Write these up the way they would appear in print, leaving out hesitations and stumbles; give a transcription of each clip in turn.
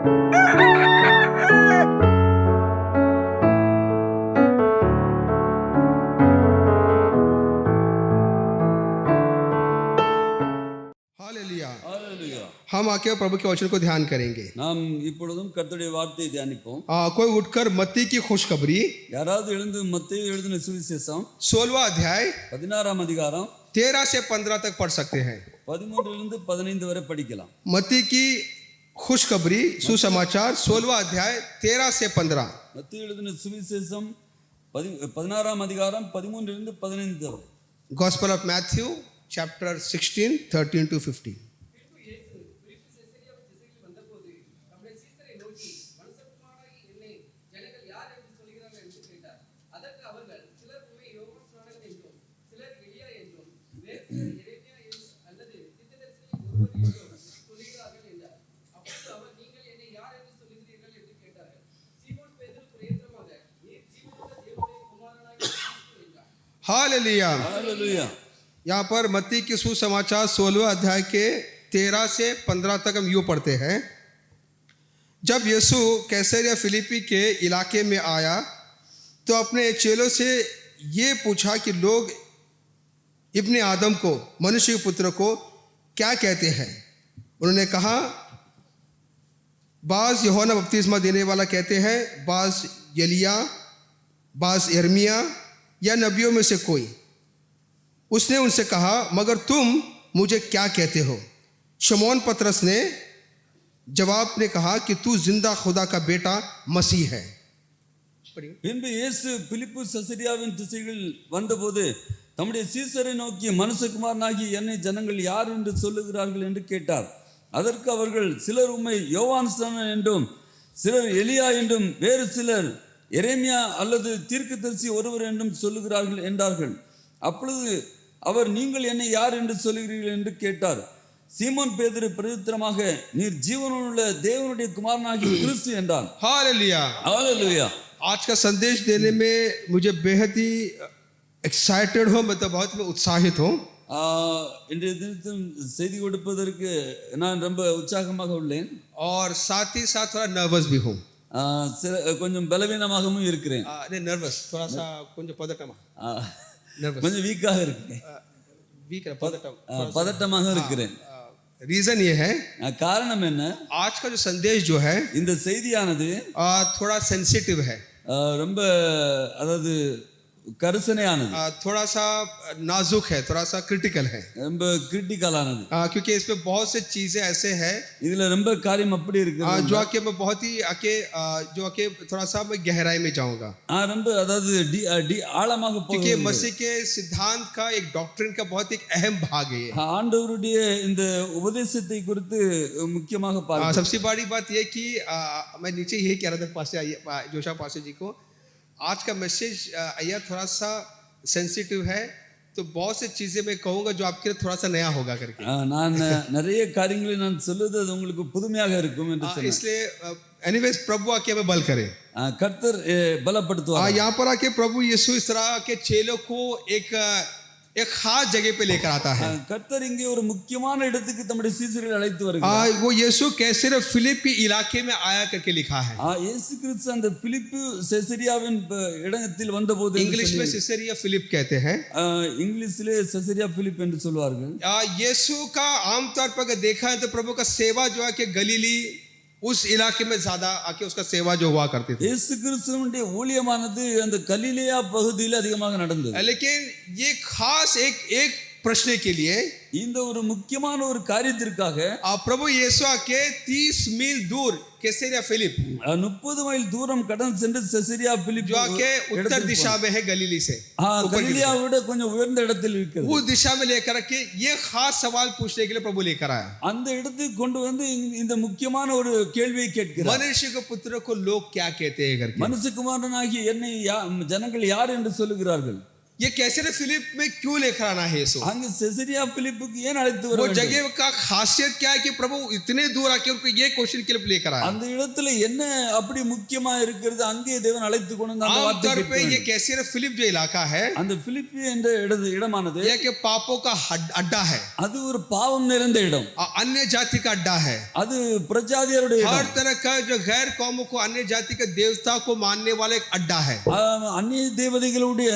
Hallelujah. ஹalleluya. हम आके प्रभु के वचन को ध्यान करेंगे। நாம் இப்பொழுதும் கர்த்தருடைய வார்த்தையை தியானிப்போம். कोई उठकर मत्ती की खुशखबरी யாராவது எழுந்து மத்தேயு எழுதின சுவிசேஷம் 16वां अध्याय 16ஆம் அதிகாரம் 13 से 15 तक पढ़ सकते हैं। 13 15 வரை படிக்கலாம். मत्ती की खुशखबरी सुसमाचार 16वां अध्याय 13 से 15। மத்தேயு எழுதின சுவிசேஷம் 16ஆம் அதிகாரம் 13 15 வரை. Gospel of Matthew chapter 16 13 to 15। Hallelujah. ஹalleluya. यहाँ पर मत्ती की सुसमाचार 16वां अध्याय के 13 से 15 तक हम यूँ पढ़ते हैं। जब यीशु कैसरिया फिलिप्पी के इलाके में आया तो अपने चेलों से ये पूछा कि लोग इब्ने आदम को, मनुष्य के पुत्र को क्या कहते हैं। उन्होंने कहा, बाज़ यूहन्ना बपतिस्मा देने वाला कहते हैं, बाज़ एलिया, बाज़ यिर्मयाह या नबियों में से कोई। उसने उनसे कहा, मगर तुम मुझे क्या कहते हो। शमौन पतरस ने जवाब ने कहा कि तू जिंदा खुदा का बेटा मसीह है। பின்பு இயேசு பிலிப்பு செசரியாவின் திசைகளில் வந்தபோது தம்முடைய சீசரை நோக்கி, மனுஷகுமாரனாகி என்னை ஜனங்கள் யார் என்று சொல்லுகிறார்கள் என்று கேட்டார். அதற்கு அவர்கள், சிலர் உம்மை யோவான்ஸ்நானன் என்றும், சிலர் எலியா என்றும், வேறு சிலர் எரேமியா அல்லது தீர்க்கதரிசி ஒருவர் என்றும் சொல்லுகிறார்கள் என்றார்கள். அப்பொழுது அவர், நீங்கள் என்னை யார் என்று சொல்லுகிறீர்கள் என்று கேட்டார். சீமோன் பேதுரு பிரதித்திரமாக, நீர் ஜீவனுள்ள தேவனுடைய குமாரனாகிய கிறிஸ்து என்றான். हालेलुया। ஹalleluya. आज का संदेश देने में मुझे बेहद ही एक्साइटेड हूँ, मैं तो बहुत में उत्साहित हूँ। இன்றைய தினத்தும் செய்தி கொடுப்பதற்கு நான் ரொம்ப உற்சாகமாக உள்ளேன். और साथ ही साथ थोड़ा नर्वस भी हूँ। கொஞ்சம் பலவீனமாகவும் இருக்கிறேன். नहीं नर्वस, थोड़ा सा கொஞ்சம் பதட்டமா, கொஞ்சம் வீக்காக இருக்கிறேன், பதட்டமாக இருக்கிறேன். रीजन ये है, காரணம் என்ன, आज का जो संदेश जो है இந்த செய்தியானது थोड़ा सेंसिटिव है, ரொம்ப அதாவது கரிசனையானது, थोड़ा सा नाजुक है, थोड़ा सा क्रिटिकल है, ரொம்ப கிரிட்டிக்கலானது. क्योंकि इसमें बहुत से चीजें ऐसे हैं, இதுல ரொம்ப காரியம் அப்படி இருக்கு जो आके मैं बहुत ही आके थोड़ा सा मैं गहराई में जाऊंगा, ரொம்ப அதாவது ஆழமாக क्योंकि मसीह के सिद्धांत का एक डॉक्ट्रिन का बहुत एक अहम भाग है ये। ஆண்டவருடைய இந்த உபதேசத்தை குறித்து முக்கியமாக பார்க்க. सबसे बड़ी बात ये कि मैं नीचे यही कह रहा था पासे जोशा पासे जी को, आज का मैसेज आया थोड़ा सा सेंसिटिव है, तो बहुत सी चीजें मैं कहूँगा जो आपके लिए थोड़ा सा नया होगा करके। நான் நிறைய காரியங்களை நான் சொல்லுவது அது உங்களுக்கு புதுமையாக இருக்கும் என்று சொன்னேன். इसलिए एनीवेज प्रभु आके हमें बल करे, கர்த்தர் பலப்படுத்துவார். यहाँ पर आके प्रभु यीशु इस तरह के चेलों को एक खास जगह पे लेकर आता है। கர்த்தர் இங்கே ஒரு முக்கியமான இடத்துக்கு தம்முடைய சீசர்களை அழைத்து வருகிறார். वो यीशु कैसरिया फिलिप्पी इलाके में आया करके लिखा है। இயேசு கிறிஸ்து அந்த பிலிப்பு செசரியாவின் இடத்தில் வந்தபோது, इंग्लिश में सिसरिया फिलिप कहते हैं, इंग्लिशிலே செசரியா பிலிப் என்று சொல்வார்கள். यीशु का आमतौर पर अगर देखा है तो प्रभु का सेवा जो है कि गलीली उस इलाके में ज्यादा आके उसका सेवा जो हुआ करती थी। இயேசு கிறிஸ்துவினுடைய ஊழியமானது அந்த கலிலேயா பகுதியில் அதிகமாக நடந்தது. लेकिन ये खास एक प्रश्न के लिए, இந்த ஒரு முக்கியமான ஒரு காரியத்திற்காக प्रभु यीशु आके 30 मील दूर कैसरिया फिलिप, 30 மைல் தூரம் கடந்து சென்று செசரியா பிலிப் जो आके उत्तर दिशा में है गलीली से, கலிலேயாவை விட கொஞ்சம் உயர்ந்த இடத்தில் இருக்கிறது. वो दिशा में लेकर के ये खास सवाल पूछने के लिए प्रभु लेकर आया। அந்த இடத்துக்கு கொண்டு வந்து இந்த முக்கியமான ஒரு கேள்வியை கேட்கிறார். मनुष्य के पुत्र को लोग क्या कहते हैं करके, மனுஷகுமாரனாகிய என்னை ஜனங்கள் யார் என்று சொல்லுகிறார்கள். ये कैसरिया फिलिप में क्यों लेकर आना है यीशु? அங்கு செசரியா பிலிப்புக்கு ஏன் அழைத்து வர वो வேண்டும்? जगह का खासियत क्या है कि प्रभु इतने दूर आके उनको ये क्वेश्चन के लिए लेकर आया? அந்த இடத்துல என்ன அப்படி முக்கியமா இருக்கிறது அங்கே தேவன் அழைத்து கொண்டு வந்து அந்த आमतौर வார்த்தை पे ये कैसरिया फिलिप जो इलाका है அந்த பிலிப்பி என்ற இடமானது यह के पापों का अड्डा है, அது ஒரு பாவம் நிறைந்த இடம், अन्य जाति का अड्डा है। அது பிரஜாதியருடைய हर இடம், तरह का जो गैर कौमों को अन्य जाति के देवता को मानने वाला एक अड्डा है। அந்நிய தேவதைகளுடைய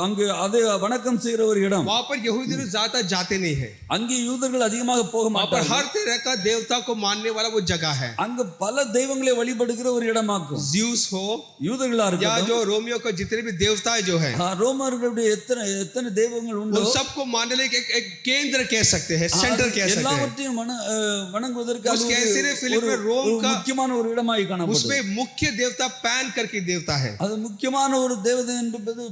அங்கு அதை வணக்கம் செய்கிற ஒரு இடம்। वहां पर यहूदी लोग ज्यादा जाते नहीं है, அங்கே யூதர்கள் அதிகமாக போக वहां पर மாட்டார்கள்। हर तरह का देवता को मानने वाला वो जगह है। அங்க பல தெய்வங்களை வழிபடுகிற ஒரு இடமாக்கும்। ज्यूस हो யூதர்களா या இருக்கட்டும், जो रोमियो को जितने भी देवता जो है ரோமர்களுடைய எத்தனை தெய்வங்கள் உண்டோ उन सबको मानने के एक केंद्र कह सकते हैं, सेंटर कह सकते हैं। எல்லாவற்றையும் வணங்குவதற்கு उस कैसरिया फिलिप में रोम का முக்கியமான ஒரு இடமாய் காணப்படுது। उसमें मुख्य देवता पैन करके देवता है, அது முக்கியமான ஒரு தேவதை என்பது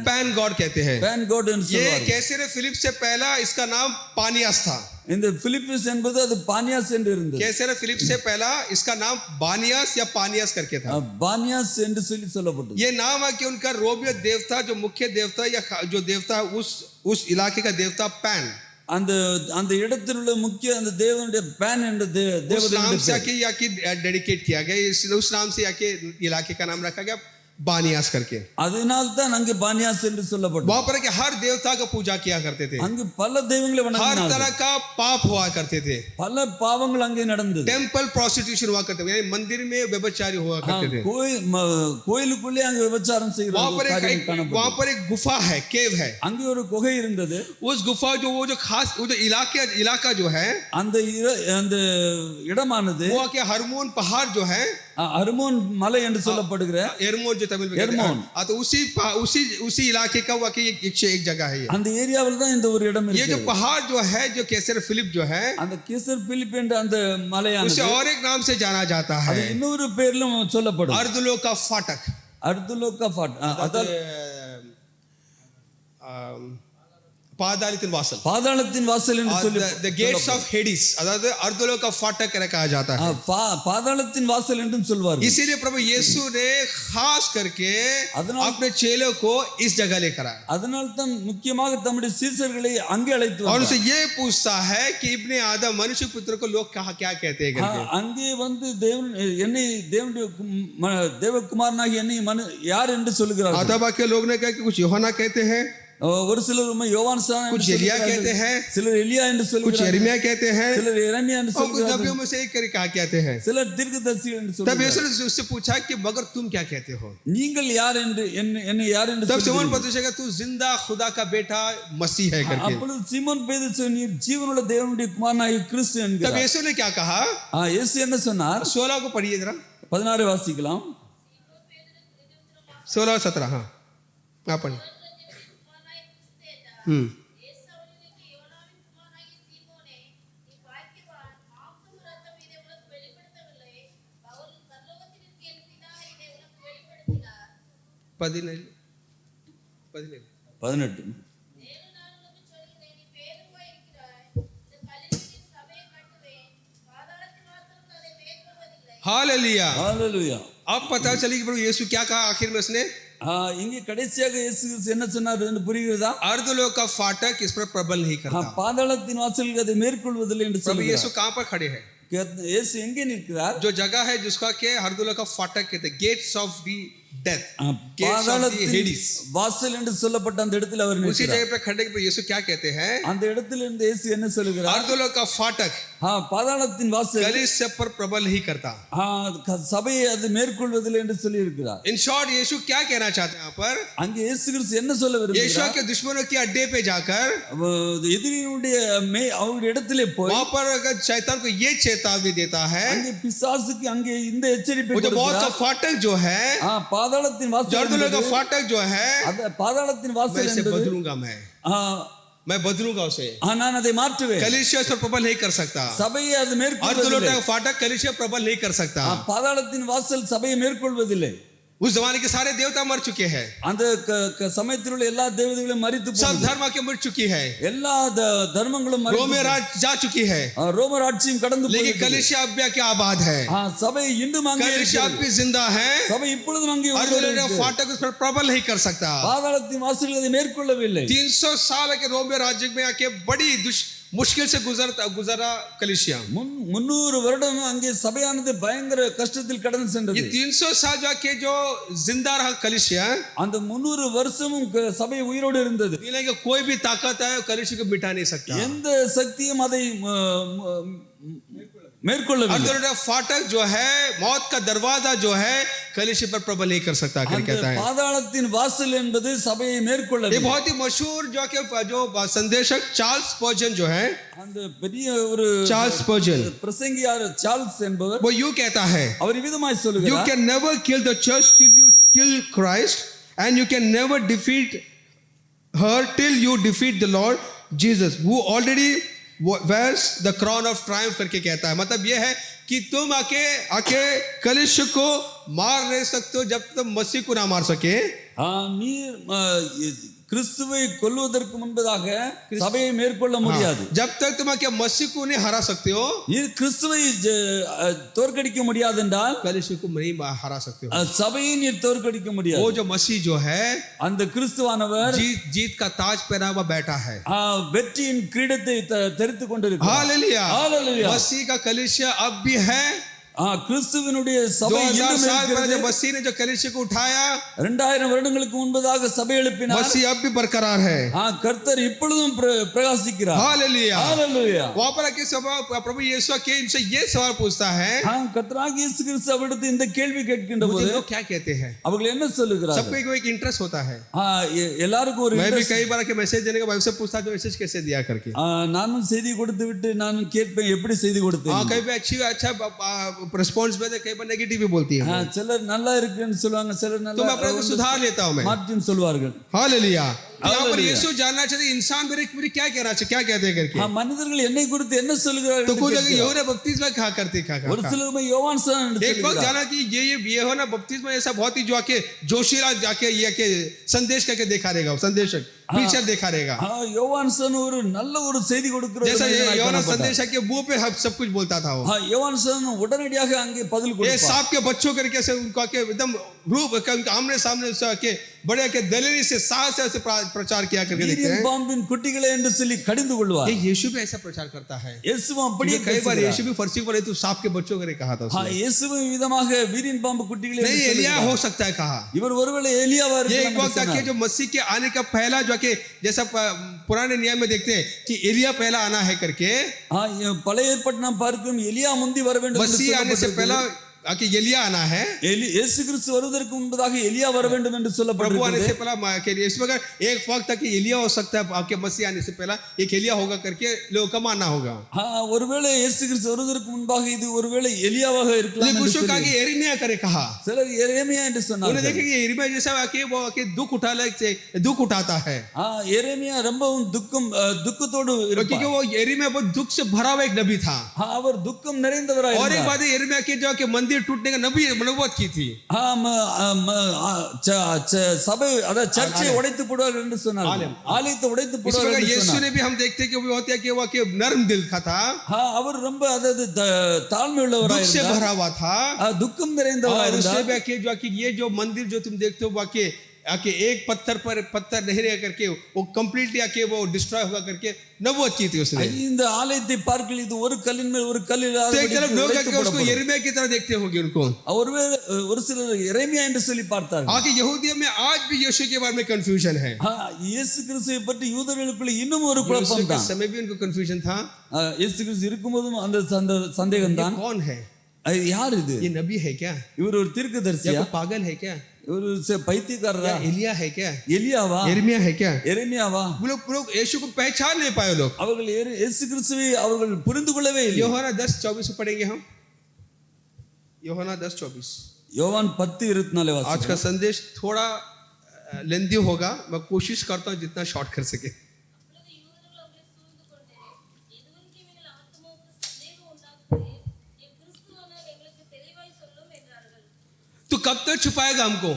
पैन गॉड कहते हैं। பேன் காட் என்று ये சொல்வார்கள்। कैसरिया फिलिप से पहला इसका नाम पानियास था। இந்த பிலிப்பிஸ் என்பது அது பானியாஸ் என்று இருந்தது। कैसरिया फिलिप से पहला इसका नाम बानियास या पानियास करके था। பானியாஸ் என்று சொல்லப்பட்டது। ये नाम है कि उनका रोमियो देवता जो मुख्य देवता या जो देवता उस इलाके का देवता पैन, அந்த அந்த இடத்தில் உள்ள முக்கிய அந்த தேவனுடைய பேன் என்ற उस नाम से தேவதை आके डेडिकेट किया गया, उस नाम से आके इलाके का नाम रखा गया बानियास करके। அதனால் தான் அங்கே பானியாஸ் என்று சொல்லப்பட்டது। वहां पर कि हर देवता का पूजा किया करते थे, அங்கு பல தெய்வங்களை हर வணங்கினார்கள், तरह का पाप हुआ करते थे, பல பாவங்கள் அங்கே நடந்தது। टेंपल प्रोस्टिट्यूशन हुआ करते थे, यानी मंदिर में व्यभिचारी हुआ करते थे। கோயிலுக்குள்ளே அங்கே விபச்சாரம் செய்கிற वहां पर एक गुफा है, केव है। அங்கே ஒரு குகை இருந்தது। उस गुफा जो वो जो खास वो जो इलाका जो है அந்த இடமானது वो के हरमोन पहाड़ जो है, அர்மோன் மலை என்று சொல்லப்படுகிற एर्मोन जो तमिल में कहते हैं, तो उसी इलाके का वो एक जगह है ये। அந்த ஏரியாவில் தான் இந்த ஒரு இடம் ये जो இருக்கு। पहाड़ जो है जो कैसर फिलिप जो है அந்த கேசர் பிலிப் என்ற அந்த மலையானது उसे और एक नाम से जाना जाता அது है, இன்னொரு பேர்லும் சொல்லப்படும், अर्धलो का फाटक। அர்துலோகா ஃபாட், அதாவது पादालितिन वासल, பாதாளத்தின் வாசல் என்று சொல்லி the gates of Hades, अर्थात अर्धलो का फाटक कहा जाता है। பாதாளத்தின் வாசல் என்றும் சொல்வார்கள்। इसीलिए प्रभु यीशु ने खास करके अपने चेलों को इस जगह लेकर आया அதனால் தான் முக்கியமாக தம்முடைய சீசர்களை அங்கே அழைத்து और வந்தார்। उनसे ये पूछता है कि इब्ने आदम मनुष्य पुत्र को लोग क्या कहते हैं करके। அங்கே வந்து தேவன் என்னை தேவகுமாரனாகி என்னை யார் என்று சொல்லுகிறார்கள்। आधा बाकी लोग ने कहा कि कुछ यूहन्ना कहते हैं, ஒரு சிலர் யோவான் कुछ एलिया कहते हैं, சிலர் எலியா என்று कुछ சொல்லுகிறார்கள், यिर्मयाह कहते हैं, சிலர் எரேமியா என்று और कुछ சொல்லுகிறார்கள், नबियों में से एक करके कहा कहते हैं। சிலர் தீர்க்கதரிசிகள் என்று तब சொல்லுகிறார்கள்। यीशु ने उससे पूछा कि मगर तुम क्या कहते हो? நீங்கள் யார் என்று என்னை யார் என்று तब सिमोन சொல்லுகிறீர்கள்? पतरस ने कहा तू जिंदा खुदा का बेटा मसीह है करके। அப்பொழுது சீமோன் பேதுரு சொன்னார், ஜீவனுள்ள தேவனுடைய குமாரனாகிய கிறிஸ்து तब என்கிறார்। यीशु ने क्या कहा? இயேசு என்ன சொன்னார்? 16 को पढ़िए जरा, 16 வாசிக்கலாம்। 16-17 हाँ आप पढ़िए। பதினேழு 18 हालेलुया। ஹalleluya। अब पता चली कि प्रभु यीशु क्या कहा आखिर में उसने? இங்கே கடைசியாக இயேசு என்ன சொன்னார் என்று புரிகிறதா? अर्धलोक का फाटक इस पर प्रबल नहीं करता। பாதாளத்தின் வாசல் அதை மேற்கொள்வதில்லை என்று प्रभु சொல்கிறார்। यीशु कहाँ पर खड़े हैं? இயேசு எங்கே நிற்கிறார்? जो जगह है जिसका के अर्धलोक का फाटक कहते हैं, gates of the death, gates of the பாதாளத்தின் हेडिस। வாசல் என்று சொல்லப்பட்ட அந்த இடத்தில் அவர் उसी நிற்கிறார்। जगह पर खड़े पर यीशु क्या कहते हैं? அந்த இடத்தில் இருந்து இயேசு என்ன சொல்கிறார்? अर्धलोक का फाटक பாதாளத்தின் வாசல் कलीसिया पर प्रबल नहीं करता। சபையை அது மேற்கொள்வதில்லை என்று சொல்லி இருக்கிறார்। इन शॉर्ट यीशु क्या कहना चाहते हैं यहाँ पर? அங்கே இயேசு கிறிஸ்து என்ன சொல்ல यीशु விரும்புகிறார்? के दुश्मनों के अड्डे पे जाकर எதிரியுடைய அவருடைய இடத்திலே போய் वहां पर अगर शैतान को ये चेतावनी देता है, அங்கே பிசாசுக்கு அங்கே இந்த எச்சரிப்பை वो जो मौत का கொடுக்கிறார்। फाटक जो है, பாதாளத்தின் வாசல் अर्धलोक का फाटक जो है, அந்த பாதாளத்தின் मैं வாசல் इसे என்பது बदलूंगा, मैं बदलूंगा उसे। நான் அதை மாற்றுவேன்। कलीसिया इस पर प्रबल नहीं कर सकता। சபையை அது अर्धलोक மேற்கொள்வதில்லை। का फाटक कलीसिया प्रबल नहीं कर सकता। பாதாளத்தின் வாசல் சபையை மேற்கொள்வதில்லை। उस जमाने के सारे देवता मर चुके हैं, அந்த சமயத்தில் உள்ள எல்லா தேவதைகளும் மரித்து सब போனது. धर्म की मर चुकी है, எல்லா தர்மங்களும் மரித்து रोम राज जा चुकी है, ரோம ராஜ்யம் கடந்து लेकिन போயிற்று. कलीसिया अब भी क्या आबाद है, சபை இன்னும் அங்கே कलीसिया अब இருக்கிறது. भी जिंदा है சபை இப்பொழுதும் अங்கே और உயிரோடு वो இருக்கிறது. फाटक उस पर प्रबल नहीं कर सकता. பாதாளத்தின் வாசல்கள் அதை மேற்கொள்ளவில்லை. 300 साल के रोम राज्य में आके बड़ी मुश्किल से गुजरा कलीसिया. 300 வருடம் அங்கே சபையானது பயங்கர கஷ்டத்தில் கடந்து சென்றது. ये 300 साल जाके जो जिंदा रहा कलीसिया, அந்த 300 வருஷமும் சபை உயிரோடு இருந்தது. मिलेगा कोई भी ताकत है कलीसिया को मिटा नहीं सकता. எந்த சக்தியும் அதை மேற்கொள்ளவில்லை. अंदर फाटक जो है, मौत का दरवाजा जो है, कलीसिया पर प्रबल नहीं कर सकता कहता है. பாதாளத்தின் வாசல் என்பது சபையை ये மேற்கொள்ளவில்லை. बहुत ही मशहूर जो संदेशक चार्ल्स स्पर्जन जो है, அந்த பெரிய ஒரு चार्ल्स स्पर्जन, பிரசங்கியார் சார்ல்ஸ் என்பவர் वो यूं कहता है, அவர் விதமாய் you சொல்லுகிறார், can never kill the church till you kill Christ, and you can never defeat her till you defeat the Lord Jesus, who already wears the crown of triumph करके कहता है. मतलब ये है कि तुम आके कलीसिया को मार नहीं सकते हो जब तुम मसीह को ना मार सके. நீர் கிறிஸ்துவை கொல்வதற்கு முன்பதாக சபையை மேற்கொள்ள முடியாது. जब तक तुम आके मसीह को नहीं हरा सकते हो, நீர் கிறிஸ்துவை தோற்கடிக்க முடியாது என்றால் कलीसिया को नहीं हरा सकते हो. சபையை நீர் தோற்கடிக்க முடியாது. वो जो मसीह जो है, அந்த கிறிஸ்துவானவர் जीत का ताज पहना हुआ बैठा है. வெற்றியின் கிரீடத்தை தரித்துக் கொண்டிருக்கிறார். हालेलुया. हालेलुया. मसीह का कलीसिया अब भी है. கிறிஸ்துவினுடைய சபை 2000 साल पहले जब मसीह ने जो कलीसिया को उठाया, 2000 வருடங்களுக்கு முன்பதாக சபை எழுப்பினார். मसीह अब भी बरकरार है. கர்த்தர் இப்பொழுதும் பிரகாசிக்கிறார். हालेलुया. हालेलुया. वहां पर आके प्रभु यीशु के इनसे ये सवाल पूछता है, கர்த்தராகிய இயேசு கிறிஸ்து அவரிடத்தில் இந்த கேள்வி கேட்கின்ற போது लोग क्या कहते हैं? அவர்கள் என்ன சொல்லுகிறார்கள்? सबको एक इंटरेस्ट होता है. எல்லாருக்கும் ஒரு मैं भी कई बार के मैसेज देने के बाद से पूछता जो मैसेज कैसे दिया करके. நானும் செய்தி கொடுத்து விட்டு நானும் கேட்பேன் எப்படி செய்தி கொடுத்தேன். कई बार अच्छा रिस्पॉन्स में कई बार नेगेटिव भी बोलती है. சிலர் நல்லா இருக்குன்னு சொல்லுவாங்க, சிலர் நல்லா तुम अपने को सुधार लेता हूं मैं. மாற்றின்னு சொல்வார்கள். हालेलुया. यहाँ पर यीशु जानना चाहते इंसान मेरे क्या कहना चाहिए, क्या कहते हैं करके. மனிதர்கள் என்னை குறித்து என்ன சொல்லுகிறார்கள்? तो कुछ जगह यूहन्ना बपतिस्मा कहा करते क्या ஒரு சிலர் யோவான் சான் एक वक्त जाना कि ये यूहन्ना बपतिस्मा ऐसा बहुत ही जो आके जोशीला जाके ये के संदेश करके देखा रहेगा, संदेशक प्रीचर देखा रहेगा. யோவான் சான் ஒரு நல்ல ஒரு செய்தி கொடுக்கிறார். जैसा यूहन्ना संदेश के मुंह पे सब कुछ बोलता था वो. யோவான் சான் உடனடியாக அங்கே பதில் கொடுப்பார். ये सांप के बच्चों करके से उनको आके एकदम रूप उनके आमने सामने से आके बड़े के दलेरी से साहस से प्रचार किया करके देखते हैं. பாம்பின் குட்டிகளே என்று சொல்லி கடிந்து கொள்வார். ये यीशु भी ऐसा प्रचार करता है. இயேசுவும் அப்படியே कई बार यीशु भी फर्सी पर तू सांप के बच्चों करे कहा था उसने. இயேசுவும் விதமாக வீரின் பாம்பு குட்டிகளே नहीं एलिया हो सकता है कहा. இவர் ஒருவேளை எலியாவா ये एक இருக்கலாம். वक्त आके जो मसीह के आने का पहला जो आके जैसा पुराने नियम में देखते हैं कि एलिया पहला आना है करके. பழைய ஏற்பாட்டில் நாம் பார்க்கிறோம் எலியா முந்தி வர வேண்டும். मसीह आने से पहला आके एलिया आना है. இயேசு கிறிஸ்து வருவதற்கு முன்பதாக எலியா வர வேண்டும் என்று प्रभु சொல்லப்பட்டிருக்கிறது. आने से पहला के इस वक्त एक वक्त तक एलिया हो सकता है, आपके मसीह आने से पहला एक एलिया होगा करके लोगों का मानना होगा. ஒருவேளை இயேசு கிறிஸ்து வருவதற்கு முன்பாக இது ஒருவேளை எலியாவாக இருக்கலாம் என்று कुछ சொல்லி कहा कि एर्मिया करे कहा. சிலர் எரேமியா என்று उन्हें சொன்னார்கள். देखे कि एर्मिया जैसा आके वो आके दुख उठाता है. எரேமியா ரொம்பவும் துக்கத்தோடு क्योंकि இருப்பார். वो एर्मिया बहुत दुख से भरा हुआ एक नबी था. அவர் துக்கம் நிறைந்தவராய் और एक இருந்தார். बात है एर्मिया के जो के मंदिर टूटने का नबूवत की थी. சபை அதாவது சர்ச்சை உடைத்து போடுவார்கள் என்று சொன்னார். ஆலயத்தை உடைத்து इस போடுவார்கள் वक्त என்று यीशु சொன்னார். ने भी हम देखते हैं कि वो होता है कि वो के नर्म दिल का था, அவர் ரொம்ப அதாவது தாழ்மை உள்ளவராய் दुख से இருந்தார். भरा हुआ था. துக்கம் நிறைந்தவராய் और उसने இருந்தார். भी आके जो कि ये जो मंदिर जो तुम देखते हो आके एक पत्थर पर पत्थर नहीं रह करके वो कंप्लीटली आके वो डिस्ट्रॉय होगा करके नबूवत की थी उसने. இந்த ஆலயத்தை பார்க்கல இது ஒரு கல்லின் மேல் ஒரு கல் இல்லாத तो एक तरफ लोग आके उसको यिर्मयाह की तरह देखते होंगे उनको. ஒரு சிலர் எரேமியா என்று சொல்லி பார்த்தார்கள். आगे यहूदियों में आज भी यीशु के बारे में कंफ्यूजन है. இயேசு கிறிஸ்துவை பற்றி யூதர்களுக்குள்ள இன்னும் ஒரு குழப்பம் தான். समय भी उनको कंफ्यूजन था. இயேசு கிறிஸ்து இருக்கும்போதும் அந்த சந்தேகம் தான். कौन है யார் இது? ये नबी है क्या, இவர் ஒரு தீர்க்கதரிசியா, पागल है क्या, ஒரு பைத்தியக்காரரா, एलिया है क्या, எலியாவா, यिर्मयाह है क्या. எரேமியாவா? वो लोग यीशु को पहचान नहीं पाए. लोग அவர்கள் இயேசு கிறிஸ்துவை அவர்கள் புரிந்து கொள்ளவே இல்லை. யோவான் 10:24 पढ़ेंगे हम. யோவான் 10:24. யோவான் 10:24 आज का संदेश थोड़ा लेंदी होगा, मैं कोशिश करता हूँ जितना शॉर्ट कर सके. तो तू कब तक छुपाएगा हमको?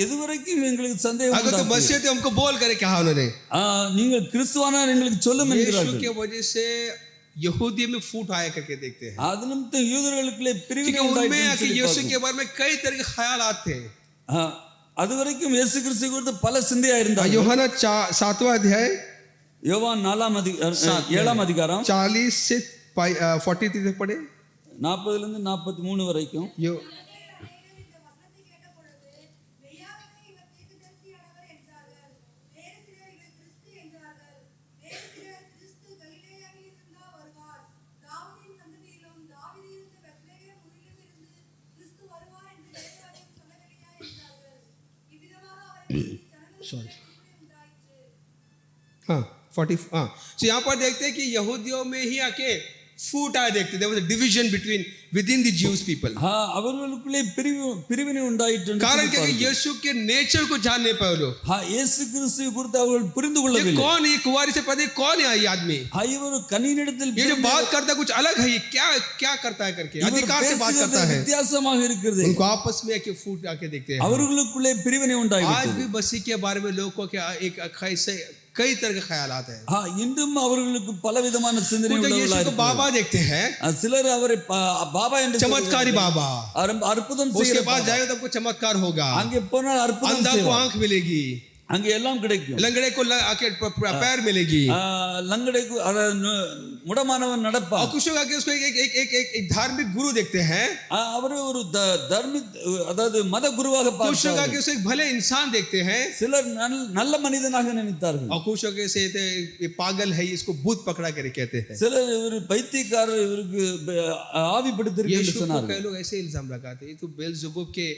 எதுவரைக்கும் எங்களுக்கு சந்தேகம் अगर तू मसीह है तो हमको बोल करे कहा उन्होंने। நீங்கள் கிறிஸ்துவானார் எங்களுக்கு சொல்லும் यीशु என்கிறார்கள். के वजह से यहूदी में फूट आया करके देखते हैं, அது நிமித்தம் யூதர்களுக்குள்ளே பிரிவினை क्योंकि उनमें உண்டாயிற்று आके சொல்லி यीशु பார்க்கிறோம். के बारे में कई तरह के ख्यालात थे। அது वரைக்கும் இயேசு கிறிஸ்து குறித்து பல சிந்தையா இருந்தாங்க. यूहन्ना 7वां अध्याय யோவான் 7ஆம் அதிகாரம் 40 से 43 तक पढ़े। 40 ல இருந்து 43 வரைக்கும். सॉरी, हाँ 40, हाँ। तो यहाँ पर देखते हैं कि यहूदियों में ही आके फूट आया देखते, there was a division between within the Jewish people। அவர்களுக்குள்ளே பிரிவினை உண்டாயிற்று. कारण क्या कि यीशु के नेचर को जान नहीं पाए लोग। இயேசு கிறிஸ்து குறித்து அவர்கள் புரிந்து கொள்ளவில்லை. ये कौन है? कुंवारी से पता है कौन है ये आदमी? இவர் கன்னியினிடத்தில் ये जो बात करता है कुछ अलग है, ये क्या क्या करता है करके अधिकार से बात करता है। வித்தியாசமாக இருக்கிறது. उनको आपस में आके फूट आके देखते हैं। அவர்களுக்குள்ளே பிரிவினை आज உண்டாயிற்று. भी मसीह के बारे में लोगों के एक ऐसे कई तरह के ख्यालात हैं। இன்றும் அவர்களுக்கு பலவிதமான சிந்தனை कुछ உள்ளவர்களாக यीशु को बाबा देखते हैं, சிலர் அவரை பாபா என்று चमत्कारी बाबा। அற்புதம் उसके செய்கிற पास जाएगा तो आपको चमत्कार होगा, அங்கே போனால் அற்புதம் अंधा को செய்வார். आंख मिलेगी, அங்கே எல்லாம் கிடைக்கும். लंगड़े को आके पैर मिलेगी, லங்கடைக்கு முடமானவன் நடப்பான். और कुछ लोग आके उसको एक धार्मिक गुरु देखते हैं, அவரை ஒரு தர்மி அதாவது மத குருவாக कुछ लोग பார்க்கிறார்கள். आके उसे एक भले इंसान देखते हैं, சிலர் நல்ல மனிதனாக நினைத்தார்கள். और कुछ लोग ऐसे ये पागल है, इसको भूत पकड़ा कर कहते हैं। சிலர் இவர் பைத்தியக்காரர், இவருக்கு ஆவி பிடித்திருக்கு என்று यीशु को சொன்னார்கள். कई लोग ऐसे इल्जाम लगाते हैं, ये तो बेलज़ेबूब के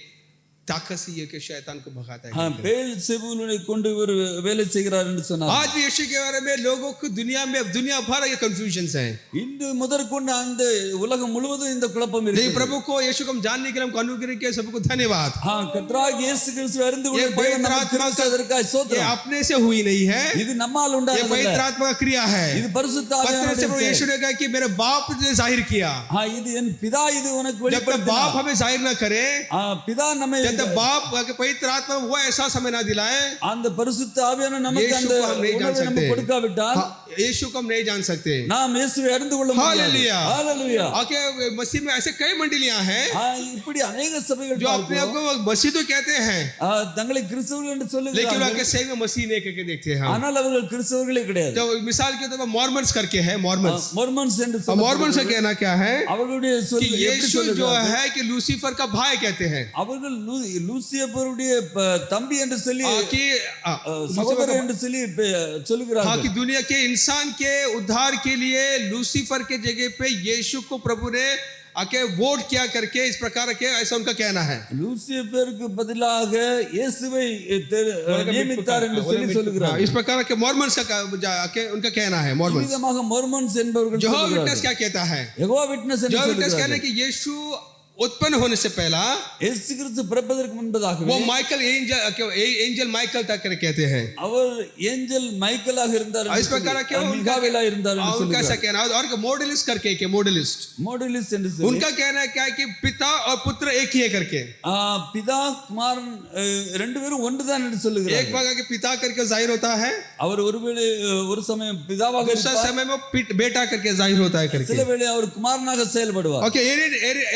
ताकत से ये के शैतान को भगाता है। बेएलज़ेबूலை கொண்டு இவர் வேலை செய்கிறார் என்று சொன்னார். आज भी यीशु के बारे में लोगों को दुनिया भर के कंफ्यूजन्स हैं। இன்று முதற்கொண்டு அந்த உலகம் முழுவதும் இந்த குழப்பம் लेकिन இருக்கு. प्रभु को यीशु को हम जानने के लिए हम अनुग्रह के सबको धन्यवाद। கர்த்தராகிய இயேசு கிறிஸ்துவை அறிந்து ये கொள்ள पवित्र आत्मा அதற்காக ये ஸ்தோத்திரம். अपने से हुई नहीं है, இது நம்மால் ये உண்டானதல்ல. पवित्र आत्मा का क्रिया है। இது பரிசுத்த पत्र से प्रभु ஆவியானவருடைய यीशु ने कहा कि मेरे बाप ने जाहिर किया। இது என் பிதா இது உனக்கு जब तक बाप வெளிப்படுத்தினார். हमें जाहिर ना करे, பிதா நம்மை जब तक बाप पवित्र आत्मा वो एहसास हमें ना दिलाए, அந்த பரிசுத்த ஆவியான நமக்கு यीशु அந்த को हम नहीं जान உணர்வை நம்ம सकते। கொடுக்காவிட்டால் यीशु को हम नहीं जान सकते। நாம் இயேசுவை அறிந்து கொள்ள முடியாது. हालेलुया। ஹalleluya. आके मसीह में ऐसे कई मंडलियां हैं இப்படி अनेक சபைகள் जो अपने आप பார்க்கிறோம். को मसीह तो कहते हैं, தங்களை கிறிஸ்தவர்கள் என்று लेकिन சொல்லுகிறார்கள். आके सही में मसीह नहीं करके देखते हैं। ஆனால் அவர்கள் கிறிஸ்தவர்களே கிடையாது. जो मिसाल के तौर पर मॉर्मन्स करके है, मॉर्मन्स மோர்மன்ஸ் என்று मॉर्मन्स का कहना क्या है அவர்களுடைய कि சொல் எப்படி यीशु जो சொல்லுகிறார்கள்? है कि लूसीफर का भाई कहते हैं, அவர்கள் லூசியபருடைய தம்பி என்று சொல்லி कि சகோதரர் என்று சொல்லி हाँ சொல்லுகிறார்கள். कि दुनिया के इंसान के उद्धार के लिए लूसीफर के जगह पे यीशु को प्रभु ने आके वोट किया करके इस प्रकार के ऐसा उनका कहना है। லூசியபருக்கு பதிலாக இயேசுவை நியமித்தார் என்று சொல்லி சொல்லுகிறார்கள். इस प्रकार के मॉर्मन्स का आके उनका कहना है। मॉर्मन्स விதமாக மோர்மன்ஸ் என்பவர்கள் यहोवा विटनेस சொல்லுகிறார்கள். क्या कहता है? யெகோவா விட்னஸ் என்று यहोवा विटनेस कहना है சொல்லுகிறார்கள். कि यीशु उत्पन्न होने से पहला இயேசு கிறிஸ்து பிறப்பதற்கு முன்பதாக वो माइकल एंजल माइकल तक कहते हैं। அவர் ஏஞ்சல் மைக்கேலாக இருந்தார் इस प्रकार के மிகாவேலா இருந்தார் என்று उनका ऐसा சொல்லுகிறார். कहना है। और मॉडलिस्ट करके के मॉडलिस्ट மோடலிஸ்ட் என்று சொல்லி उनका कहना है क्या है कि पिता और पुत्र एक ही है करके, பிதா குமாரன் ரெண்டு பேரும் ஒன்றுதான் என்று एक சொல்லுகிறார். भाग के पिता करके जाहिर होता है, அவர் ஒருவேளை ஒரு சமயம் பிதாவாக दूसरा இருப்பார், समय में बेटा करके जाहिर होता है करके। சில வேளை அவர் குமாரனாக செயல்படுவார். ओके,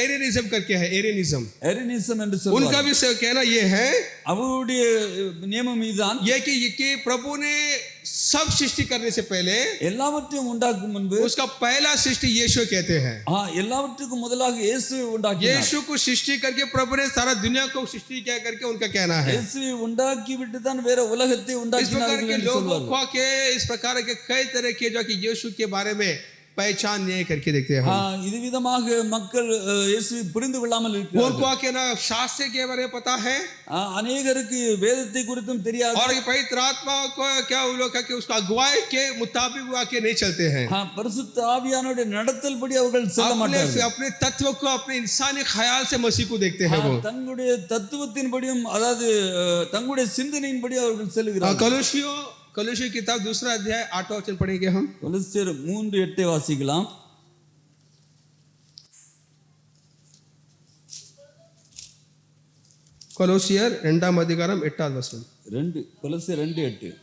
एरियनिज्म करके है, एरियनिज्म எரினிசம் என்று उनका சொல்லுவார். भी कहना ये है அவருடைய நியமம் இதுதான். ये कि प्रभु ने सब सृष्टि करने से पहले எல்லாவற்றையும் உண்டாக்கும் முன்பு उसका पहला सृष्टि यीशु कहते हैं। எல்லாவற்றுக்கும் முதலாக இயேசுவை உண்டாக்கினார். यीशु को सृष्टि करके प्रभु ने सारा दुनिया को सृष्टि किया करके उनका कहना है। இயேசுவை உண்டாக்கி விட்டு தான் வேற உலகத்தை इस प्रकार உண்டாக்கினார்கள் के என்று लोगों சொல்வார்கள். को के इस प्रकार के कई तरह के जो कि यीशु के बारे में पहचान नहीं करके देखते हैं। இது விதமாக மக்கள் இயேசுவை புரிந்து கொள்ளாமல் இருக்கிறார்கள். उनको के ना शास्त्र के बारे में पता है, अनेकருக்கு வேதத்தை குறித்தும் தெரியாது. और पवित्र आत्मा को क्या वो लोग के उसका अगुवाई के मुताबिक वो आके नहीं चलते हैं। பரிசுத்த ஆவியானவருடைய நடத்தல் படி அவர்கள் செல்ல மாட்டார்கள். अपने तत्व को अपने इंसानी ख्याल से मसीह को देखते हैं। वो தங்களுடைய தத்துவத்தின்படியும் அதாவது தங்களுடைய சிந்தனையின்படி அவர்கள் செல்கிறார்கள். कलोसियों किताब 2 अध्याय 8 वचन पढ़ेंगे हम। கொலோசியர் 3:8 வாசிக்கலாம். கொலோசியர் 2ஆம் அதிகாரம் 8வது வசனம். 2 கொலோசியர் 2:8.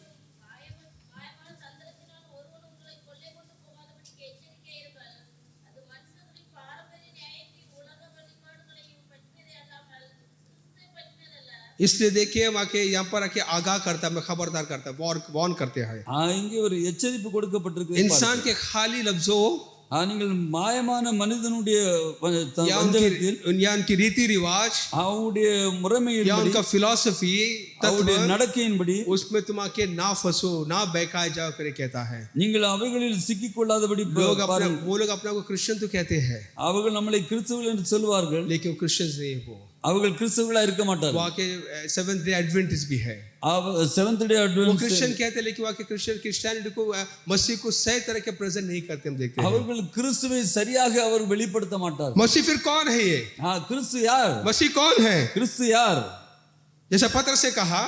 इसलिए देखिए वहाँ के यहाँ पर आके आगाह करता है, खबरदार करता है, वार्न करते हैं. இங்கே ஒரு எச்சரிப்பு கொடுக்கப்பட்டிருக்கு. इंसान के खाली लफ्जों நீங்கள் மாயமான மனிதனுடைய या उनकी रीति रिवाज, அவருடைய முறைமையின் या उनका फिलॉसफी, அவருடைய நடக்கையின்படி उसमें तुम आके ना फंसो, ना बहकाए जाओ करे कहता है. நீங்கள் அவைகளில் சிக்கிக் கொள்ளாதபடி वो लोग अपने को क्रिश्चियन तो कहते हैं, அவர்கள் நம்மளை கிறிஸ்தவர்கள் என்று சொல்வார்கள். लेकिन क्रिश्चियंस नहीं वो. அவர்கள் கிறிஸ்தவர்களா இருக்க மாட்டார்கள். वहाँ के सेवंथ डे एडवेंटिस्ट भी है. सेवंथ डे वो एडवेंटिस्ट क्रिश्चियन कहते हैं, लेकिन वहाँ के क्रिश्चियनिटी को मसीह को सही तरह के प्रेजेंट नहीं करते. हम देखते हैं அவர்கள் கிறிஸ்துவை சரியாக அவர் வெளிப்படுத்த மாட்டார்கள். मसीह फिर कौन है ये? கிறிஸ்து யார்? मसीह कौन है? கிறிஸ்து யார்? जैसा पत्र से कहा,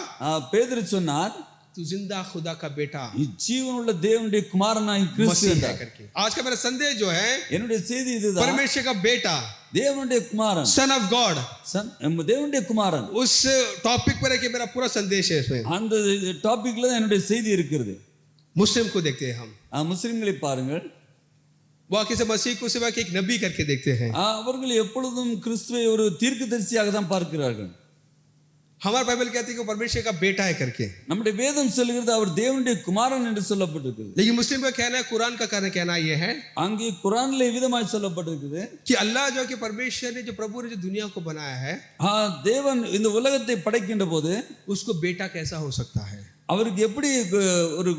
பேதுரு சொன்னார், तू जिंदा खुदा का बेटा ஜீவனுள்ள தேவனுடைய குமாரனாய் கிறிஸ்து है करके. आज का मेरा संदेश जो है, என்னுடைய செய்தி இதுதான். परमेश्वर का बेटा, தேவனுடைய குமாரன், सन ऑफ गॉड, தேவனுடைய குமாரன். उस टॉपिक पर है कि मेरा पूरा संदेश है. इसमें அந்த டாபிக்ல தான் என்னுடைய செய்தி இருக்கிறது. मुस्लिम को देखते हैं हम, முஸ்லிம்களை பாருங்கள், वाकई से मसीह को सिवा के एक नबी करके देखते हैं. அவர்கள் எப்பொழுதும் கிறிஸ்துவை ஒரு தீர்க்கதரிசியாக தான் பார்க்கிறார்கள். हमारा बाइबल कहती है कि परमेश्वर का बेटा है करके, நம்முடைய வேதம் சொல்கிறது அவர் தேவனுடைய குமாரன் என்று சொல்லப்பட்டிருக்கிறது. लेकिन मुस्लिम का कहना है, कुरान का कहना ये है, அங்கே குர்ஆன்ல விதமாய் சொல்லப்பட்டிருக்குது कि अल्लाह जो कि परमेश्वर ने, जो प्रभु ने जो दुनिया को बनाया है, தேவன் இந்த உலகத்தை படைக்கின்ற போது उसको बेटा कैसा हो सकता है? அவருக்கு எப்படி ஒரு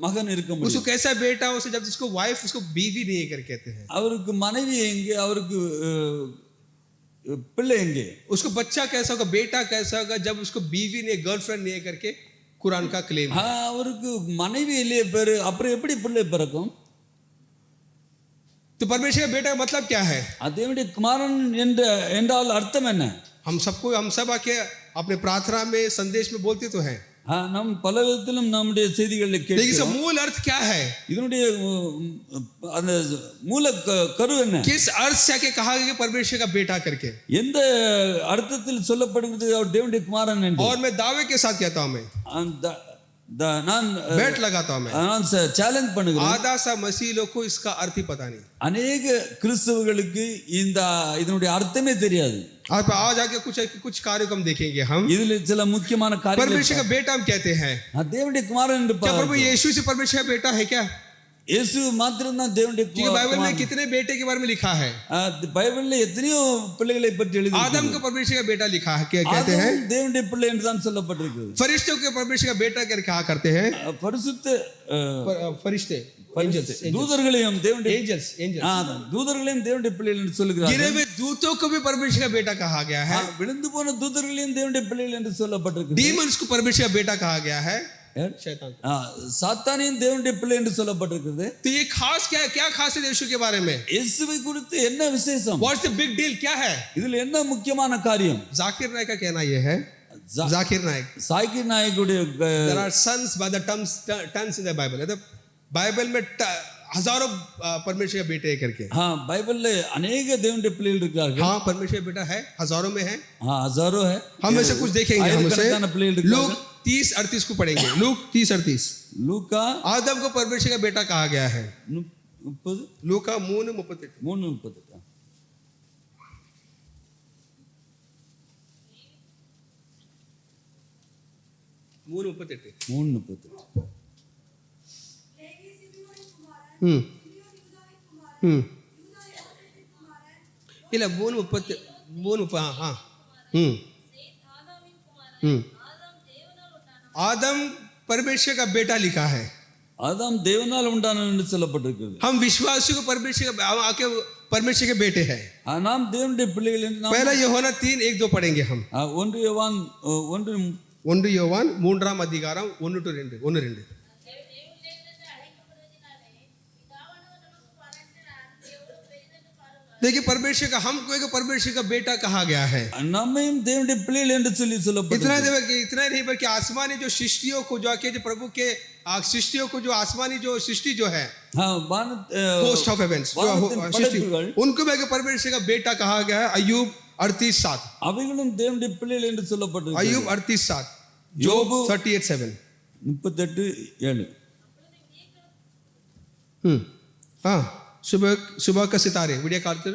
மகன் இருக்க उसको முடியும்? कैसा बेटा हो, जब जिसको वाइफ उसको बीवी नहीं कर कहते हैं. அவருக்கு மனைவி எங்கே, அவருக்கு பிள்ளை எங்கே? उसको बच्चा कैसा होगा, बेटा कैसा होगा, जब उसको बीवी नहीं, गर्लफ्रेंड नहीं करके कुरान का क्लेम है. அவருக்கு மனைவி இல்லையே பேரு, அப்புறம் எப்படி பிள்ளை பிறக்கும்? तो परमेश्वर का बेटा का मतलब क्या है? தேவனுடைய குமாரன் என்றால் அர்த்தம் என்ன? हम सब आके अपने प्रार्थना में, संदेश में बोलते तो हैं, நாம் பல விதத்திலும் நம்முடைய செய்திகளில் लेकिन கேட்கிறோம். इसका मूल अर्थ क्या है? இதனுடைய அந்த மூல கரு என்ன? किस अर्थ से आके कहा गया कि परमेश्वर का बेटा करके? எந்த அர்த்தத்தில் சொல்லப்படுகிறது அவர் தேவனுடைய குமாரன் என்று? और मैं दावे के साथ कहता हूं, मैं நான் बैट लगाता हूं, நான் சேலஞ்ச் பண்ணுகிறேன். आधा सा मसीह लोग को इसका अर्थ ही पता नहीं. அநேக கிறிஸ்தவர்களுக்கு இதனுடைய அர்த்தமே தெரியாது. आज आके कुछ कार्यक्रम देखेंगे हम. இதில் சில முக்கியமான காரியங்கள். परमेश्वर का बेटा हम कहते हैं, தேவனுடைய குமாரன் என்று क्या प्रभु यीशु से परमेश्वर का बेटा है क्या? இயேசு மாத்திரம் தான் தேவனுடைய क्योंकि बाइबल में कितने बेटे के बारे में लिखा है. பைபிள்ல எத்தனையோ பிள்ளைகளை பற்றி எழுதி. आदम को परमेश्वर का बेटा लिखा है, क्या कहते हैं? தேவனுடைய பிள்ளை என்று தான் சொல்லப்பட்டிருக்கிறது. फरिश्तों के परमेश्वर का बेटा करके कहा करते हैं. பரிசுத்த फरिश्ते, தூதர்களையும் தேவனுடைய एंजल्स, தூதர்களையும் தேவனுடைய பிள்ளைகள் என்று சொல்கிறார்கள். गिरे हुए दूतों को भी परमेश्वर का बेटा कहा गया है. விழுந்து போன தூதர்களையும் தேவனுடைய பிள்ளைகள் என்று சொல்லப்பட்டிருக்கிறது. डीमंस को परमेश्वर का बेटा कहा गया है, शैतान. சாத்தானையும் தேவனுடைய பிள்ளை என்று சொல்லப்பட்டிருக்கிறது. तो ये खास क्या खास है यीशु के बारे में? இயேசுவை குறித்து என்ன விசேஷம்? व्हाट्स द बिग डील, क्या है? இதில் என்ன முக்கியமான காரியம்? जाकिर नायक का कहना ये है, जाकिर नायक, Zakir நாயக்குடைய there are sons by the tons in the bible. Bible में हजारों परमेश्वर का बेटे करके. பைபிள்ல अनेक தேவனுடைய பிள்ளைகள் இருக்கிறார்கள். हाँ, परमेश्वर का बेटा है, हजारों में है. हजारों है. हम ऐसे कुछ देखेंगे, हम उसे लूक 30:38 को पढ़ेंगे. लूक 30:38. लूका आदम को परमेश्वर का बेटा कहा गया है. 30 लूका 3:38. 3:38. ಇಲ್ಲ 3:30. आदम परमेश्वर का बेटा लिखा है. ஆதாம் தேவனால் உண்டானான் என்று சொல்லப்பட்டிருக்கிறது. हम विश्वासियों को परमेश्वर के बेटे हैं. நாம் தேவனுடைய பிள்ளைகள் என்று நாம் पहला யோவான் 3:1-2 पढ़ेंगे हम. 1 யோவான் 3ஆம் அதிகாரம் 1-2. देखिए परमेश्वर का, हमको एक परमेश्वर का बेटा कहा गया है. நம்மையும் தேவனுடைய பிள்ளைகள் என்று சொல்லப்பட்டிருக்கிறது. इतना नहीं बल्कि आसमानी जो सृष्टियों को जो आके, जो प्रभु के सृष्टियों को, जो आसमानी जो सृष्टि जो है, होस्ट ऑफ हेवेंस, उनको भी परमेश्वर का बेटा कहा गया है. अय्यूब 38:7 அவைகளும் தேவனுடைய பிள்ளைகள் என்று சொல்லப்பட்டிருக்கிறது. अय्यूब 38:7 जोब 38:7 38:7 हाँ सुबह सुबह का सितारे वीडियो कॉल कर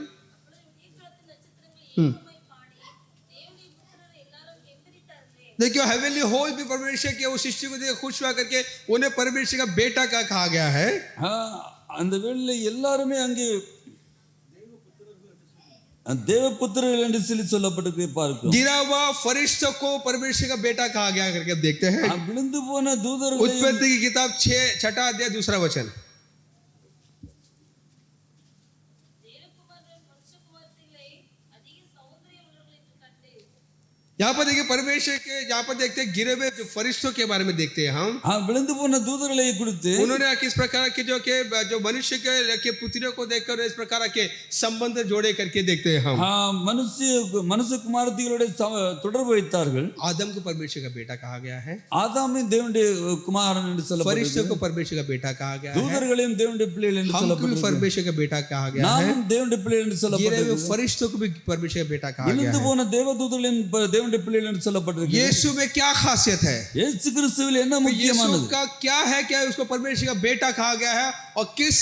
देखियो हेवनली होस्ट भी परमेश्वर के उस सृष्टि को देख खुश हुआ करके उन्हें परमेश्वर का बेटा का कहा गया है. அந்த வேளையில எல்லாருமே அங்கே தேவபுத்திரர்கள் என்று சொல்லி சொல்லப்பட்டிருக்கிறது பார்க்கிறோம். गिरा हुआ फरिश्तों को परमेश्वर का बेटा कहा गया करके अब देखते हैं. விழுந்து போன தூதர்கள் उत्पत्ति की किताब 6 अध्याय 2 वचन. यहाँ पर देखिए परमेश्वर के यहाँ पर देखते हैं गिरे हुए फरिश्तों के बारे में देखते हैं हम. விழுந்து போன தூதர்களை குறித்து उन्होंने किस प्रकार के जो मनुष्य के पुत्रियों को देखकर इस प्रकार के संबंध जोड़े करके देखते हैं हम. மனுஷ குமாரத்திகளோட தொடர்பு வைத்தார்கள். आदम को परमेश्वर का बेटा कहा गया है. ஆதாமை தேவனுடைய குமாரன் என்று சொல்லப்படுகிறது. फरिश्तों को परमेश्वर का बेटा कहा गया है. தூதர்களையும் தேவனுடைய பிள்ளைகள் என்று சொல்லப்படுகிறது. परमेश्वर का बेटा कहा गया है. நாமும் தேவனுடைய பிள்ளைகள் என்று சொல்லப்படுகிறது. फरिश्तों को भी परमेश्वर का बेटा कहा गया है. விழுந்து போன தேவதூதர்களையும் தேவனுடைய பிள்ளைகள் என்று சொல்லப்படுகிறது. यीशु में क्या खासियत है? இயேசு கிறிஸ்துவில் என்ன முக்கியமானது? यीशु का क्या है क्या उसको परमेश्वर का बेटा कहा गया है और किस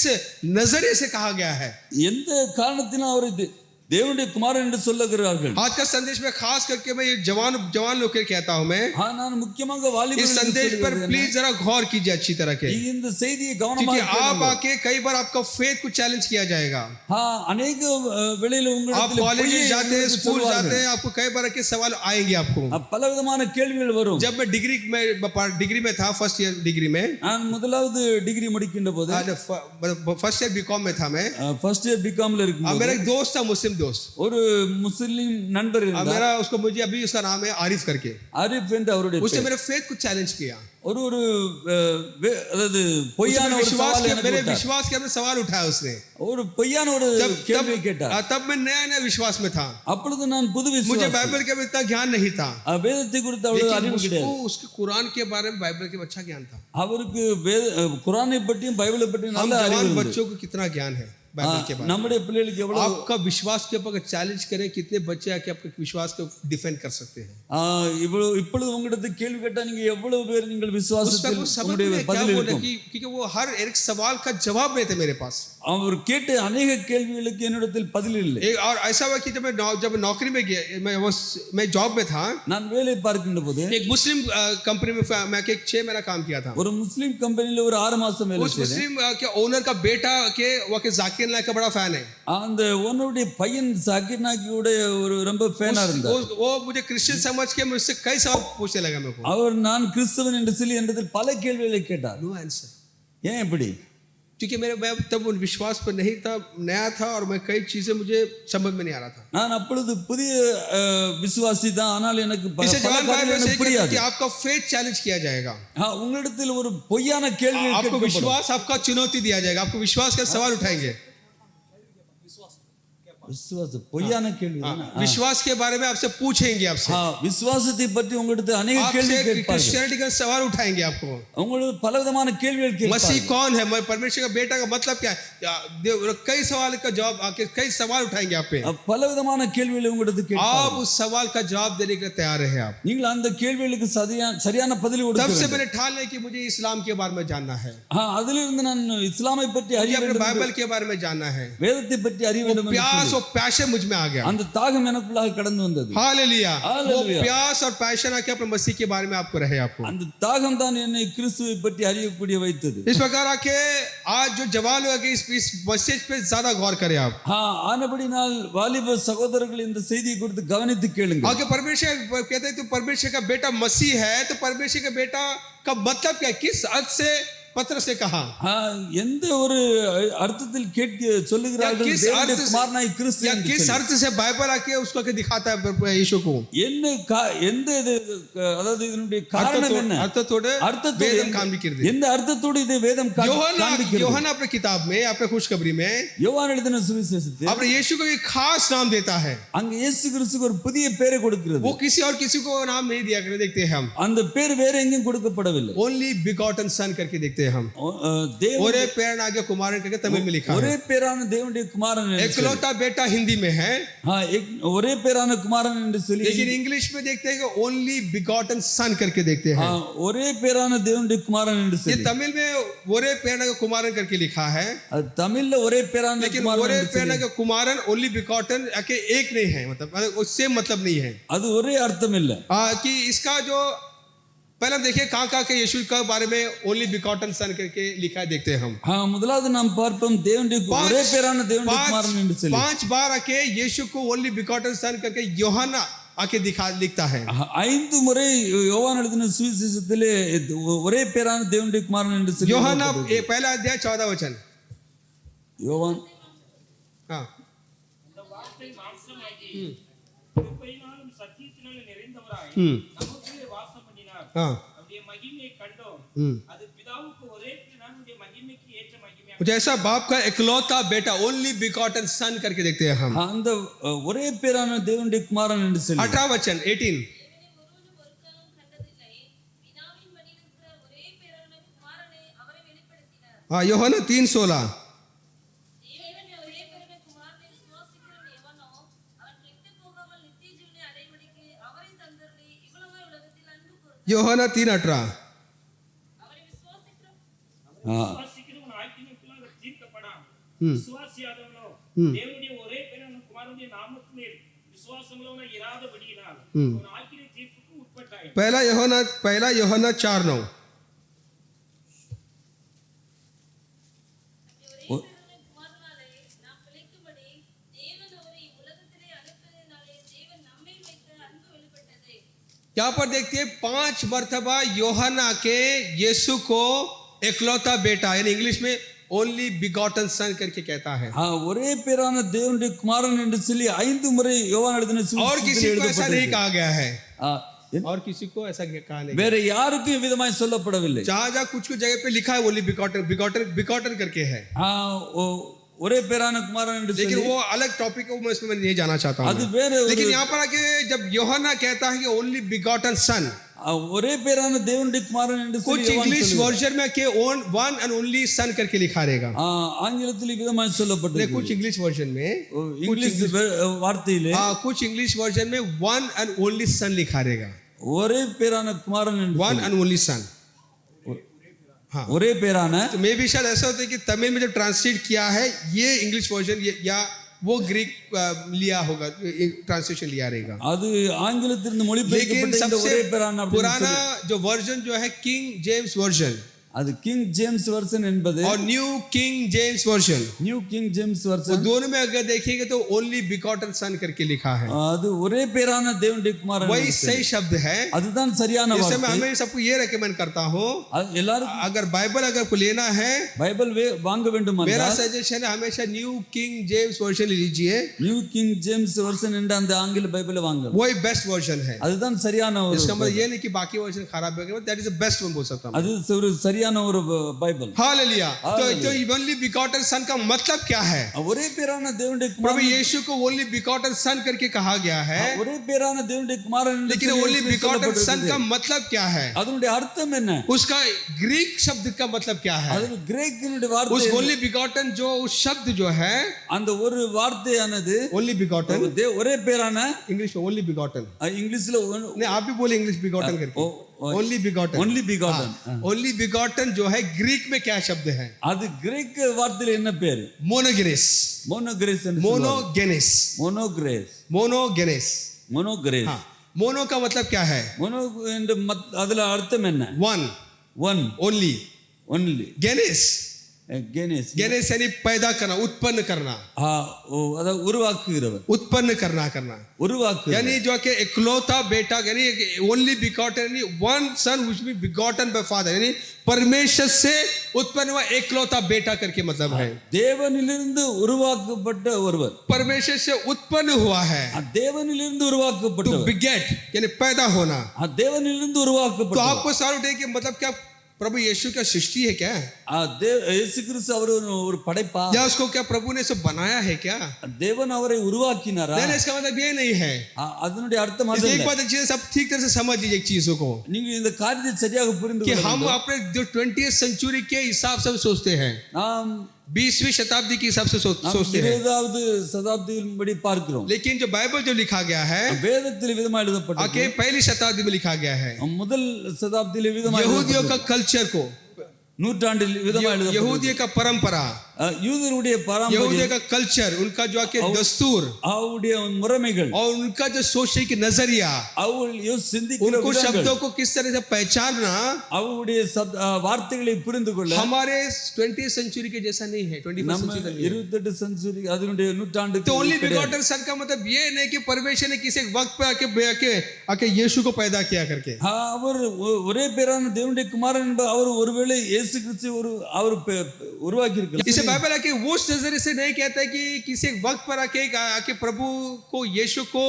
नजरिए से कहा गया है? எந்த காரணத்தினால் அவரை தேவனுடைய குமாரன் என்று சொல்லுகிறார்கள். आज का संदेश में खास करके मैं ये जवान लोग के कहता हूं मैं. நான் முக்கியமாக வாலிபர்கள் इस संदेश पर प्लीज जरा गौर कीजिए अच्छी तरह के. இந்த செய்தியை கவனமாக क्योंकि आप आके कई बार आपका फेथ को चैलेंज किया जाएगा. अनेक वेळेला आप कॉलेज जाते हैं स्कूल जाते हैं आपको कई बार के सवाल आएंगे आपको. பலவிதமான கேள்விகள் வரும். जब मैं डिग्री में था फर्स्ट ईयर डिग्री में நான் முதலாவது டிகிரி முடிக்கின்ற போது फर्स्ट ईयर बीकॉम में था मैं. फर्स्ट ईयर बीकॉम ல இருக்கும்போது मेरा एक दोस्त था मुस्लिम दोस्त. ஒரு முஸ்லிம் நண்பர் இருந்தார். मेरा उसको मुझे अभी उसका नाम है आरिफ करके. आरिफ என்று அவருடைய उसने मेरे फेथ को चैलेंज किया. ஒரு அதாவது பொய்யான ஒரு சவால் मेरे विश्वास के अपने सवाल उठाया उसने. ஒரு பொய்யான ஒரு கேள்வி கேட்டார். तब मैं नया विश्वास में था. அப்பொழுது நான் புது விசுவாசி. मुझे बाइबल के इतना ज्ञान नहीं था. வேதத்தை குறித்து அவ்வளவு அறிவு கிடையாது. उसके कुरान के बारे में बाइबल के अच्छा ज्ञान था. அவருக்கு குர்ஆனை பற்றியும் பைபிளை பற்றியும் நல்ல அறிவு உண்டு. बच्चों को कितना ज्ञान है बाइबल के बारे में. நம்முடைய பிள்ளைகளுக்கு எவ்வளவு आपका विश्वास के ऊपर चैलेंज करें कितने बच्चे आके आपके विश्वास को डिफेंड कर सकते हैं. இப்பொழுது உங்களிடத்து கேள்வி கேட்டா நீங்க எவ்வளவு பேர் நீங்கள் விசுவாசத்தில் உங்களுடைய பதில் இருக்கும். क्योंकि वो हर एक सवाल का जवाब नहीं थे मेरे पास. அவர் கேட்ட अनेक கேள்விகளுக்கு என்னிடத்தில் பதில் இல்லை. और ऐसा हुआ कि जब नौकरी में गया मैं जॉब में था. நான் வேலை பார்க்கின்ற போது एक मुस्लिम कंपनी में मैं 6 महीना काम किया था. ஒரு முஸ்லிம் கம்பெனில ஒரு 6 மாசம் வேலை செய்தேன். उस मुस्लिम के ओनर का बेटा के वो के जाकिर नाइक का बड़ा फैन है. அந்த ஓனருடைய பையன் जाकिर नाइक ஒரு ரொம்ப ஃபேனா இருந்தார். वो मुझे क्रिश्चियन समझ के मुझसे कई सवाल पूछने लगा मेरे को. அவர் நான் கிறிஸ்தவன் என்று சொல்லி என்னிடத்தில் பல கேள்விகளை கேட்டார். No answer. ஏன் இப்படி? क्योंकि मैं तब उन विश्वास पर नहीं था नया था और मैं कई चीजें मुझे समझ में नहीं आ रहा था. நான் அப்பொழுது புதிய விசுவாசி தான். ஆனால் எனக்கு புரியாது. कि आपका फेथ चैलेंज किया जाएगा. உங்களிடத்தில் ஒரு பொய்யான கேள்வி आपको विश्वास आपका चुनौती दिया जाएगा. आपको विश्वास का सवाल उठाएंगे. விசுவாச பொய்யான கேள்வி தான. विश्वास के बारे में आपसे पूछेंगे आपसे. விசுவாசத்தை பற்றி உங்களிடத்தில் अनेक கேள்வி கேட்பார்கள். क्रिश्चियनिटी का सवाल उठाएंगे आपको. உங்களுக்கு பலவிதமான கேள்விகள் கேட்பார்கள். मसीह कौन है? परमेश्वर का बेटा का मतलब क्या है? कई सवाल का जवाब आके कई सवाल उठाएंगे आप पे. பலவிதமான கேள்விகளை உங்களிடத்தில் கேட்பார்கள். आप उस सवाल का जवाब देने के लिए तैयार हैं आप. நீங்கள் அந்த கேள்விகளுக்கு சரியான பதில் கொடுக்க तब से मैंने ठान लिया कि मुझे इस्लाम के बारे में जानना है. அதிலிருந்து நான் இஸ்லாமை பற்றி அறிய வேண்டும். बाइबल के बारे में जानना है. வேதத்தை பற்றி அறிய வேண்டும். प्यास और पैशन मुझ में आ गया. அந்த தாகம் எனக்குள்ளாக கடந்து வந்தது. हालेलुया. वो प्यास और पैशन आके अपने मसीह के बारे में आपको रहे आपको. அந்த தாகம் தான் என்னை கிறிஸ்துவை பற்றி அறியக்கூடிய வைத்தது. इस प्रकार आके आज जो जवान लोग इस मैसेज पे ज्यादा गौर करें आप. ஆனபடினால் வாலிப சகோதரர்கள் இந்த செய்தியை குறித்து கவனித்து கேளுங்க. आगे परमेश्वर कहते हैं तो परमेश्वर का बेटा मसीह है तो परमेश्वर का बेटा का मतलब क्या? किस अर्थ से पत्रस ने कहा? எந்த ஒரு அர்த்தத்தில் கேட்க சொல்லுகிறார்கள் தேவனுடைய குமாரனாய் கிறிஸ்து என்று. किस अर्थ से बाइबल आके उसको के दिखाता है यीशु को? எந்த அதாவது இதனுடைய காரணம் என்ன? अर्थतोड़ वेदम காண்பிக்கிறது. எந்த அர்த்தத்தோடு இது வேதம் காண்பிக்கிறது? யோவான் अपने किताब में अपने खुशखबरी में யோவான் எழுதின சுவிசேஷத்தில் अपने यीशु को एक खास नाम देता है. அங்க இயேசு கிறிஸ்துக்கு ஒரு புதிய பெயரை கொடுக்கிறது. वो किसी और किसी को नाम नहीं दिया करते देखते हैं हम. அந்த பேர் வேற எங்கேயும் கொடுக்கப்படவில்லை. ओनली बिगॉटन सन करके देखते हैं. हैं हम। தேவ ஒரே பேரனாகிய குமாரன் करके तमिल में लिखा ஒரே है। பேரான தேவனுடைய குமாரன் என்று சொல்லி. एकलौता बेटा हिंदी में है, ஒரே பேரான குமாரன் என்று சொல்லி. लेकिन इंग्लिश में देखते हैं कि ओनली बिगॉटन सन करके देखते हैं। ஒரே பேரான தேவனுடைய குமாரன் என்று ये சொல்லி. तमिल में ஒரே பேரனாகிய குமாரன் करके लिखा है, தமிழ்ல ஒரே பேரான लेकिन குமாரன் ஒரே என்று சொல்லி. பேரனாகிய कुमारन ओनली बिगॉटन के एक नहीं है, मतलब उससे मतलब नहीं है அது ஒரே அர்த்தம் இல்ல. कि इसका जो पहले हम देखिए कहाँ के यीशु के बारे में ओनली बिगॉटन सन करके लिखा है, देखते हैं हम। முதலாவது நாம் பார்ப்போம் தேவனுடைய ஒரே பேரான தேவனுடைய குமாரன் என்று சொல்லி. 5 बार आके यीशु को ओनली बिगॉटन सन करके யோሐனா आके लिखता है। 5 முறை யோவான் எழுதின சுவிசேஷத்திலே ஒரே பேரான தேவனுடைய குமாரன் என்று சொல்லி. யோሐனா पहला अध्याय 14 वचन। யோவான் हाँ அந்த வார்த்தை மாம்சமாகி கிருபையினாலும் சத்தியத்தினாலும் நிறைந்தவராய் நமக்குள்ளே வாசம் பண்ணினார். हाँ அவருடைய மகிமையை கண்டோம். அது பிதாவுக்கு ஒரே பிதாவுடைய மகிமைக்கு ஏற்ற மகிமையாக. जैसा बाप का इकलौता बेटा ओनली बिगॉटन सन करके देखते हैं हम। அந்த ஒரே பேரான தேவனுடைய குமாரன் என்று சொல்லி. 18 वचन 18। हाँ யோሐனா 3:16। யோሐனா 3:18। விசுவாசிக்கிறவன் ஆக்கினைக்குள்ளாக தீர்க்கப்படான். விசுவாசியாதவனோ தேவனுடைய ஒரே பேரான குமாரனுடைய நாமத்திலே விசுவாசமுள்ளவனாய் இராதபடியினால் அவன் ஆக்கினை தீர்ப்புக்கு உட்பட்டாய். पहला யோሐனா 4:9। यहाँ पर देखते हैं 5 मर्तबा யோሐனா के यीशु को एकलौता बेटा यानी इंग्लिश में ओनली बिगॉटन सन करके कहता है। ஒரே பேரான தேவனுடைய குமாரன் என்று சொல்லி 5 முறை யோவான் எழுதின और किसी को ऐसा नहीं कहा गया है, சுவிசேஷத்தில் और किसी को ऐसा कहा नहीं, வேற யாருக்கும் விதமாய் சொல்லப்படவில்லை. जहाँ कुछ जगह पे लिखा है ओनली बिगॉटन करके है, ஒரே பேரான குமாரன் என்று சொல்லி. लेकिन वो अलग टॉपिक है, मैं इसमें नहीं जाना चाहता அது हूँ। வேற. लेकिन यहाँ पर आके जब யோሐனா कहता है कि ओनली बिगॉटन सन, ஒரே பேரான தேவனுடைய குமாரன் என்று சொல்லி कुछ इंग्लिश वर्जन में के वन एंड ओनली सन करके लिखा रहेगा, ஆங்கிலத்தில் விதமாய் சொல்லப்பட்டது. कुछ इंग्लिश वर्जन में, இங்கிலீஷ் வார்த்தையிலே कुछ इंग्लिश वर्जन में वन एंड ओनली सन लिखा रहेगा, ஒரே பேரான குமாரன் என்று वन एंड ओनली सन। हाँ ஒரே பேரான. तो मे भी शायद ऐसा होता है कि तमिल में जब ट्रांसलेट किया है ये इंग्लिश वर्जन या वो ग्रीक लिया होगा, ट्रांसलेशन लिया रहेगा, அது ஆங்கிலத்திலிருந்து लेकिन மொழிபெயர்க்கப்பட்ட இந்த सबसे ஒரே பேரான पुराना जो वर्जन जो है किंग जेम्स वर्जन அது கிங் ஜேம்ஸ் வெர்ஷன் என்பது और new king James version, new king James वो வெர்ஷன். दोनों में अगर देखिएगा तो ओनली बिगॉटन सन करके लिखा है, அது ஒரே பேரான தேவனுடைய குமாரன். वही सही शब्द है। அதுதான் சரியான इससे मैं வார்த்தை. हमें सबको ये रेकमेंड करता हूँ, எல்லாரும் अगर बाइबल अगर को लेना है, பைபிள் வாங்க வேண்டும் मेरा என்றால் सजेशन है हमेशा न्यू किंग जेम्स वर्जन लीजिए, நியூ கிங் ஜேம்ஸ் வெர்ஷன் என்ற அந்த ஆங்கில பைபிளை வாங்க. वही बेस्ट वर्जन है। அதுதான் சரியான ஒரு. इसका मतलब ये नहीं कि बाकी वर्जन खराब है, that is the best one बोल सकता हूँ। அது ஒரு சரியான ஒரு பைபிள். हालेलुया। तो ओनली बिगॉटन सन का मतलब क्या है? ஒரே பேரான தேவனுடைய प्रभु குமாரன். यीशु को ओनली बिगॉटन सन करके कहा गया है, ஒரே பேரான தேவனுடைய குமாரன் என்று लेकिन சொல்லி ओनली बिगॉटन सन का சொல்லப்பட்டிருக்கிறது. मतलब क्या है? அதனுடைய அர்த்தம் என்ன? उसका ग्रीक शब्द का मतलब क्या है? அது கிரேக்கினுடைய उस வார்த்தை. ओनली बिगॉटन जो उस शब्द जो है அந்த ஒரு வார்த்தையானது ओनली बिगॉटन, ஒரே பேரான इंग्लिश में ओनली बिगॉटन, இங்கிலீஷ்ல नहीं आप भी बोले इंग्लिश बिगॉटन करके, only begotten, only begotten. Only begotten जो है ग्रीक में क्या शब्द है? அது கிரேக்க வார்த்தையில என்ன பேரு? मोनोगेनेस, மோனோகிரேஸ். मोनोगेनेस, மோனோகிரேஸ். मोनोगेनेस। மோனோகிரேஸ். हाँ, मोनो का मतलब क्या है? மோனோ என்ற அதுல அர்த்தம் என்ன? One, one, only, only. Genesis, Genesis Genesis यानी पैदा करना, उत्पन्न करना, அதாவது உருவாக்குகிறவர். उत्पन्न करना, உருவாக்கு. यानी जो कि इकलौता बेटा यानी ओनली बिगॉटन यानी one son which be begotten by father, यानी परमेश्वर से उत्पन्न हुआ इकलौता बेटा करके मतलब है, தேவனிலிருந்து உருவாக்கப்பட்ட ஒருவர். परमेश्वर से उत्पन्न हुआ है, தேவனிலிருந்து to உருவாக்கப்பட்டவர். beget यानी पैदा होना। தேவனிலிருந்து तो உருவாக்கப்பட்டவர். आपको सारे उठे कि मतलब क्या प्रभु यीशु क्या सृष्टि है क्या? இயேசு கிறிஸ்து அவர் ஒரு படைப்பா? या उसको क्या प्रभु ने इसे बनाया है क्या? தேவன் அவரை உருவாக்கினாரா? नहीं, इसका मतलब ये नहीं है। அதனுடைய அர்த்தம் அது एक இல்ல. बात अच्छी सब ठीक तरह से समझ लीजिए एक चीजों को நீங்க இந்த காரியத்தை சரியாக புரிந்து कि கொள்ள हम வேண்டும். अपने जो 20th सेंचुरी के हिसाब से सोचते हैं, நாம் 20वीं शताब्दी के हिसाब से நாம் सोचते हैं, 20வது சதாப்தியின் படி பார்க்கிறோம். लेकिन जो बाइबल जो लिखा गया है வேதத்தில் விதமா எழுதப்பட்டது आके पहली शताब्दी में लिखा गया है। முதல் சதாப்தியில் விதமா यहूदियों का कल्चर को, நூற்றாண்டில் விதமா எழுதப்பட்டது. यहूदियों का परंपरा, யூதருடைய यहूदियों பாரம்பரியம், का कल्चर, उनका जो आके दस्तूर அவருடைய முறைமைகள், और उनका जो सोचने की नजरिया, அவர்கள் சிந்திக்கிற उनको விதங்கள், शब्दों को किस तरह से पहचानना அவருடைய வார்த்தைகளை புரிந்து கொள்ள हमारे 20th सेंचुरी के जैसा नहीं है। 21st நம்ம सेंचुरी का नहीं है। 28 செஞ்சுரி அதனுடைய நூற்றாண்டுக்கு तो ओनली கிடையாது. बिगॉटन सन का मतलब ये नहीं कि परमेश्वर ने किसी वक्त पे आके यीशु को पैदा किया करके। அவர் ஒரே பேரான தேவனுடைய குமாரன் என்பவர் அவர் ஒருவேளை இயேசு கிறிஸ்து அவர் உருவாக்கி इसे இருக்கலாம். बाइबल आके वो उस नजरिए से नहीं कहता है कि किसी वक्त पर आके प्रभु को यीशु को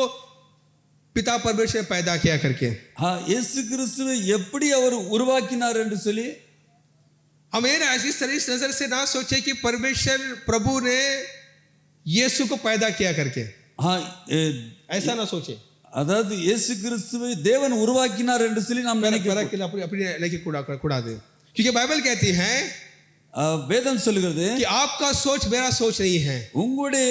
पिता परमेश्वर ने पैदा किया करके। இயேசு கிறிஸ்துவை எப்படி அவர் உருவாக்கினார் என்று சொல்லி हमें इस तरह इस नजर से ना सोचे कि परमेश्वर प्रभु ने यीशु को पैदा किया करके, ऐसा ना सोचे। அதாவது இயேசு கிறிஸ்துவை தேவன் உருவாக்கினார் என்று சொல்லி நாம் நினைக்கிறோம். अपनी नहीं कूड़ा दे, क्योंकि बाइबल कहती है வேதம் சொல்லுகிறது कि आपका सोच मेरा सोच नहीं है, உங்களுடைய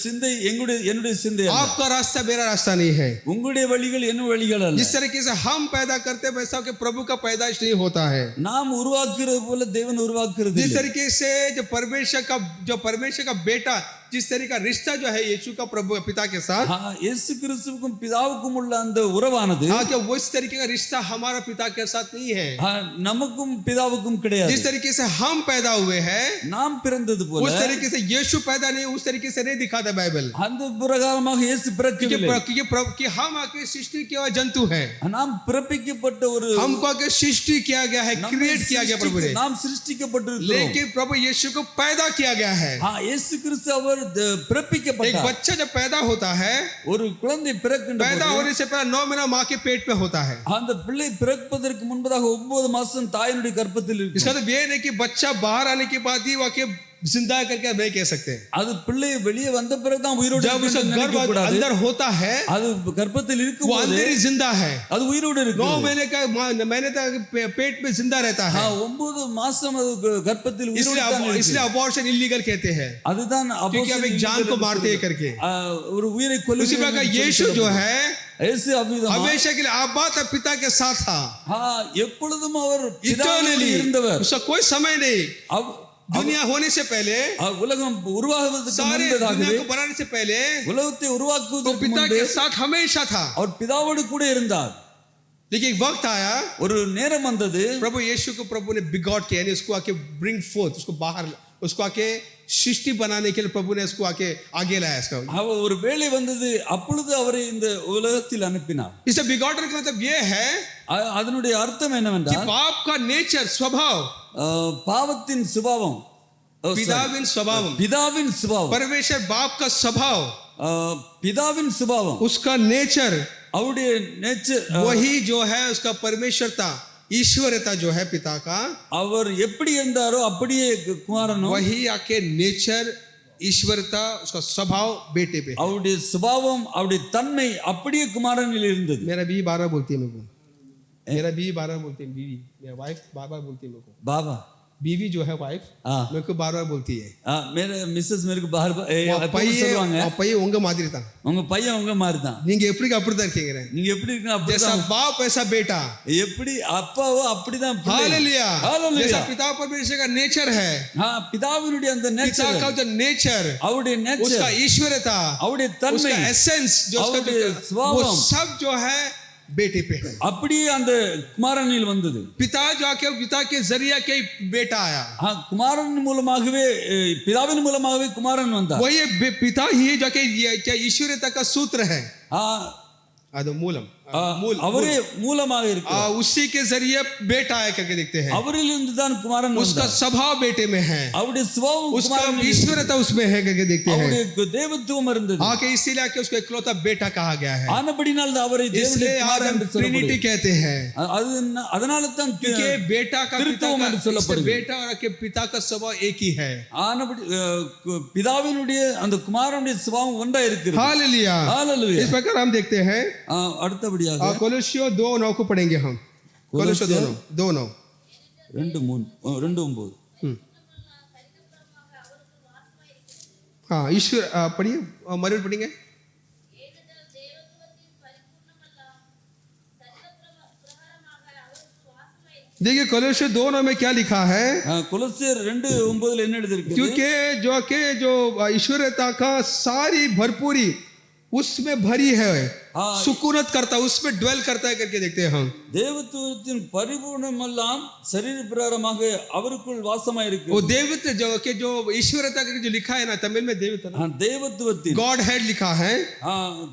சிந்தை என்னுடைய சிந்தை அல்ல, आपका रास्ता मेरा रास्ता नहीं है। உங்களுடைய வழிகள் என்ன வழிகள் அல்ல. जिस तरीके से हम पैदा करते हैं वैसा कि प्रभु का पैदाइश नहीं होता है। நாம் உருவாக்குறது போல தேவன் உருவாக்குறது जिस இல்லை. तरीके से जो परमेश्वर का बेटा, जिस तरीके का रिश्ता जो है यीशु का प्रभु पिता के साथ, இயேசு கிறிஸ்துவுக்கும் பிதாவுக்கும் உள்ள அந்த உறவானது कि वो इस तरीके का रिश्ता हमारा पिता के साथ नहीं है। நமக்கும் பிதாவுக்கும் கிடையாது. जिस तरीके से हम पैदा हुए हैं நாம் பிறந்தது போல उस तरीके से यीशु पैदा नहीं, उस तरीके से नहीं दिखाता बाइबल। அந்த பிரகாரமாக இயேசு பிறக்கவில்லை. कि हम आके सृष्टि किया हुआ जंतु है, நாம் பிறப்பிக்கப்பட்ட ஒரு हमको आके सृष्टि किया गया है, क्रिएट किया गया प्रभु ने, நாம் சிருஷ்டிக்கப்பட்டிருக்கிறோம். लेकिन प्रभु यीशु को पैदा किया गया है। இயேசு கிறிஸ்து அவர் एक பிறப்பிக்கப்பட்டார். बच्चा जब पैदा होता है, ஒரு குழந்தை பிறக்கின்ற पैदा போது होने से पहले 9 महीना माँ के पेट में होता है। அந்த பிள்ளை பிறப்பதற்கு முன்பதாக 9 மாசம் தாயினுடைய கர்ப்பத்தில் இருக்கும். इसका मतलब ये नहीं कि बच्चा बाहर आने के बाद ही वाके जिंदा करके नहीं कह सकते। அது பிள்ளை வெளியே வந்த பிறகு தான் உயிரோடு जब उसका गर्भ கூடாது. अंदर होता है, அது கர்ப்பத்தில் वो இருக்கும்போது अंदर ही जिंदा है। அது உயிரோடு 9 இருக்கு. महीने तक पेट में जिंदा रहता है। 9 மாசம் அது கர்ப்பத்தில் உயிரோடு தான் இருக்கு. इसलिए अबॉर्शन इलीगल कहते हैं, அதுதான் क्योंकि अब एक जान को मारते हैं करके। ஒரு உயிரை उसी प्रकार यीशु जो है இயேசு அவ்விதமா हमेशा के लिए आबा तक पिता के साथ था, எப்பொழுதும் அவர் इटर्नली பிதாவோடு இருந்தவர். उसका कोई समय नहीं। दुनिया होने से पहले, உலகம் உருவாகுவதற்கு सारे முன்பதாகவே, दुनिया को बनाने से पहले உலகத்தை वो உருவாக்குவதற்கு पिता முன்பே के साथ हमेशा था। அவர் பிதாவோடு கூட இருந்தார். लेकिन एक वक्त आया, ஒரு நேரம் வந்தது, प्रभु यीशु को प्रभु ने बिगॉट किया, यानी उसको आके ब्रिंग फोर्थ, उसको बाहर, उसको आके सृष्टि बनाने के लिए प्रभु ने उसको आके आगे लाया। इसका அவர் ஒரு வேளை வந்தது, அப்பொழுது அவரை இந்த உலகத்தில் अனுப்பினார். इसे बिगॉटन का मतलब ये है அதனுடைய அர்த்தம் कि என்னவென்றால் पाप का नेचर, स्वभाव, பாவத்தின் சுபாவம், पिताविन स्वभाव, பிதாவின் சுபாவம், परमेश्वर बाप का स्वभाव, பிதாவின் சுபாவம், उसका नेचर, அவருடைய நேச்சர், वही जो है उसका परमेश्वरता, ईश्वरता जो है पिता का, அவர் எப்படி இருந்தாரோ அப்படியே குமாரனும், वही आके नेचर, ईश्वरता, उसका स्वभाव बेटे पे। அவருடைய சுபாவம், அவருடைய தன்மை அப்படியே குமாரனில் இருந்தது. मेरा बीवी बार बार बोलती है मेरे को, मेरा बीवी बार बार बोलती है, बीवी मेरा वाइफ बार बार बोलती है मेरे को, பாபா बीवी जो है वाइफ मेरे को बार बार बोलती है, मेरे मिसेस मेरे को बार बार சொல்லுவாங்க, பையன் உங்க மாதிரி தான், உங்க பையன் உங்க மாதிரி தான், நீங்க எப்படி அப்படிதான் இருக்கீங்க, நீங்க எப்படி இருக்கீங்க जैसा அப்படிதான், बाप ऐसा बेटा, எப்படி அப்பாவோ அப்படிதான் பிள்ளை. Hallelujah, hallelujah. जैसा पिता परमेश्वर का नेचर है, பிதாவினுடைய அந்த पिता நேச்சர், का जो नेचर, அவருடைய उसका நேச்சர், ईश्वरता, அவருடைய தன்மை, उसका एसेंस, जो उसका அவருடைய वो சுபாவம் सब जो है बेटे पे है। அப்படியே அந்த குமாரனில் வந்தது. पिता जो आके पिता के जरिया के बेटा आया, குமாரன் மூலமாகவே, பிதாவின் மூலமாகவே குமாரன் வந்தார். वही पिता ही जो कि ईश्वरता का सूत्र है, आदो मूलम, அவரே மூலமாக இருக்கிறார். उसी के जरिए बेटा आया करके देखते हैं। அவரிலிருந்து தான் குமாரன் उसका வந்தார். स्वभाव बेटे में है, அவருடைய சுபாவம் उसका குமாரனில் ईश्वरता उसमें है करके देखते हैं। அவருடைய தேவத்துவம் இருந்தது. आके इसीलिए आके उसको इकलौता बेटा कहा गया है। ஆனபடினால் தான் அவரை தேவனுடைய इसलिए आज குமாரன் हम என்று ट्रिनिटी சொல்லப்படுகிறது. कहते हैं, அதனால தான் क्योंकि बेटा का पिता திருத்துவம் என்று का சொல்லப்படுகிறது. बेटा और के पिता का स्वभाव एक ही है। ஆனபடி பிதாவினுடைய அந்த குமாரனுடைய சுபாவம் ஒன்றா இருக்கிறது. हालेलुया। ஹalleluya. इस प्रकार हम देखते हैं। அடுத்தபடியாக कोलोसियों 2:9 को पढ़ेंगे हम। कोलोसियों 2:9। 2:9. हाँ, ईश्वर पढ़िए, मरुड़ पढ़ेंगे। देखिए कोलोसियों 2:9 में क्या लिखा है, கொலோசியர் 2:9 என்ன எழுதியிருக்கு? क्योंकि जो ईश्वरता का सारी भरपूरी उसमें भरी है, सुकूनत करता है, उसमें ड्वेल करता है करके देखते हैं हम। தேவத்துவத்தின் பரிபூர்ணம் எல்லாம் சரீர பிரகாரமாக அவருக்குள் வாசமாய் இருக்கு. वो देवत्व जो ईश्वरता का जो लिखा है ना, तमिल में देवत्व, தேவத்துவத்தின் गॉड हेड लिखा है।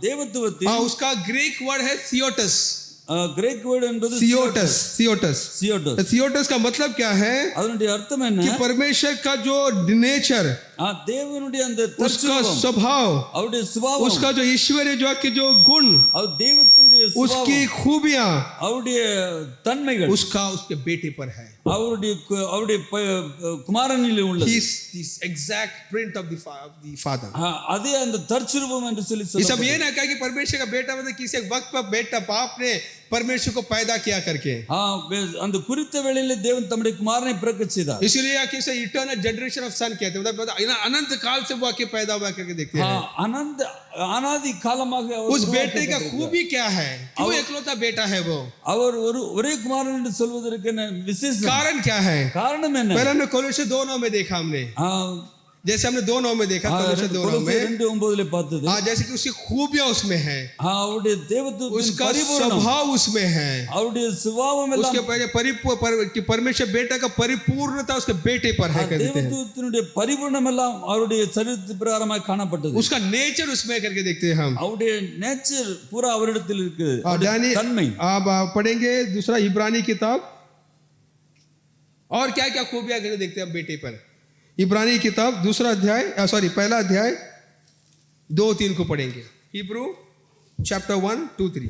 தேவத்துவத்தின் उसका ग्रीक वर्ड है थियोटस। கிரேக் வேர்ட் என்பது थियोटस। थियोटस का मतलब क्या है, அதனுடைய அர்த்தம் என்ன? कि परमेश्वर का जो नेचर, தேவனுடைய அந்த उसका स्वभाव, அவருடைய சுபாவம், उसका जो ईश्वरीय जो गुण, அவர் தேவத்தினுடைய उसकी சுபாவம், खूबियां, அவருடைய தன்மைகள் उसके बेटे पर है। அவருடைய குமாரனிலே உள்ளது. He is the exact print of the father। அதே அந்த தற்சுரூபம் என்று சொல்லி ये सब சொல்லப்படுகிறது. ये ना कहा कि परमेश्वर का बेटा मतलब किसी एक वक्त पर बेटा बाप ने परमेश्वर को पैदा किया करके, அந்த குறித்த வேளையிலே தேவன் தம்முடைய குமாரனை பிறக்க செய்தார். इसलिए आके इसे इटर्नल जनरेशन ऑफ सन कहते हैं, मतलब अनंत काल से वो आके पैदा हुआ करके देखते हैं। அனாதி காலமாக उस बेटे का खूबी क्या है, क्यों एकलौता बेटा है वो, அவர் ஒரே குமாரன் என்று சொல்வதற்கு என்ன விசேஷம்? कारण क्या है? காரணம் என்ன? पहले हमने कोलोसियों 2:9 में देखा, हमने जैसे हमने 2:9 में देखा, कोलोसियों 2:9 में 2:9 பார்த்தது. जैसे कि उसकी खूबियां उसमें है, அவருடைய தேவத்துவத்தின் उसका பரிபூரணம், स्वभाव उसमें है, அவருடைய சுபாவம் எல்லாம், उसके पहले परमेश्वर बेटा का परिपूर्णता उसके बेटे पर है कहते हैं। தேவத்துவத்தினுடைய பரிபூரணம் எல்லாம் அவருடைய சரீரத்து பிரகாரமாக காணப்பட்டது. उसका नेचर उसमें करके देखते हैं हम। அவருடைய நேச்சர் பூரா அவரிடத்தில் இருக்கு. தன்மை आप पढ़ेंगे दूसरा इब्रानी किताब, और क्या क्या खूबियां करके देखते हैं हम बेटे पर। इब्रानी किताब दूसरा अध्याय, पहला अध्याय 2-3 को पढ़ेंगे। Hebrew chapter 1-2-3।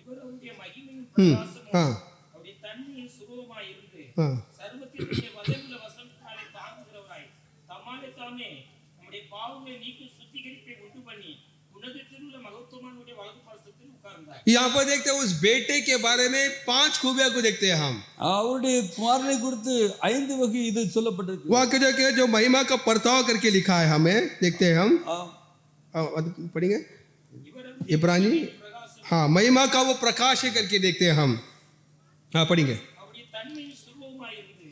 இவருடைய மகிமையின் பிரகாசமும் हाँ அவருடைய தன்மையின் சுரூபமாய் இருந்து हाँ சர்வத்தினுடைய வல்லமையுள்ள வசனத்தினாலே தாங்குகிறவராய் தம்மாலே தாமே நம்முடைய பாவங்களை நீக்கி சுத்திகரிப்பை உண்டு பண்ணி உன்னதத்தில் உள்ள மகத்துவமானுடைய வலது பார்சத்தில் உட்கார்ந்தார்। यहाँ पर देखते हैं उस बेटे के बारे में 5 खूबियां को देखते हैं हम। அவருடைய குமாரனை குறித்து 5 वगै இது சொல்லப்பட்டிருக்கு. वहाँ जो महिमा का परताव करके लिखा है, हमें देखते हैं हम। पढ़ेंगे इब्रानी, हाँ, महिमा का वो प्रकाश है करके देखते हैं हम। हाँ पढ़ेंगे। அவருடைய தன்மையின் சுரூபமாய் இருந்து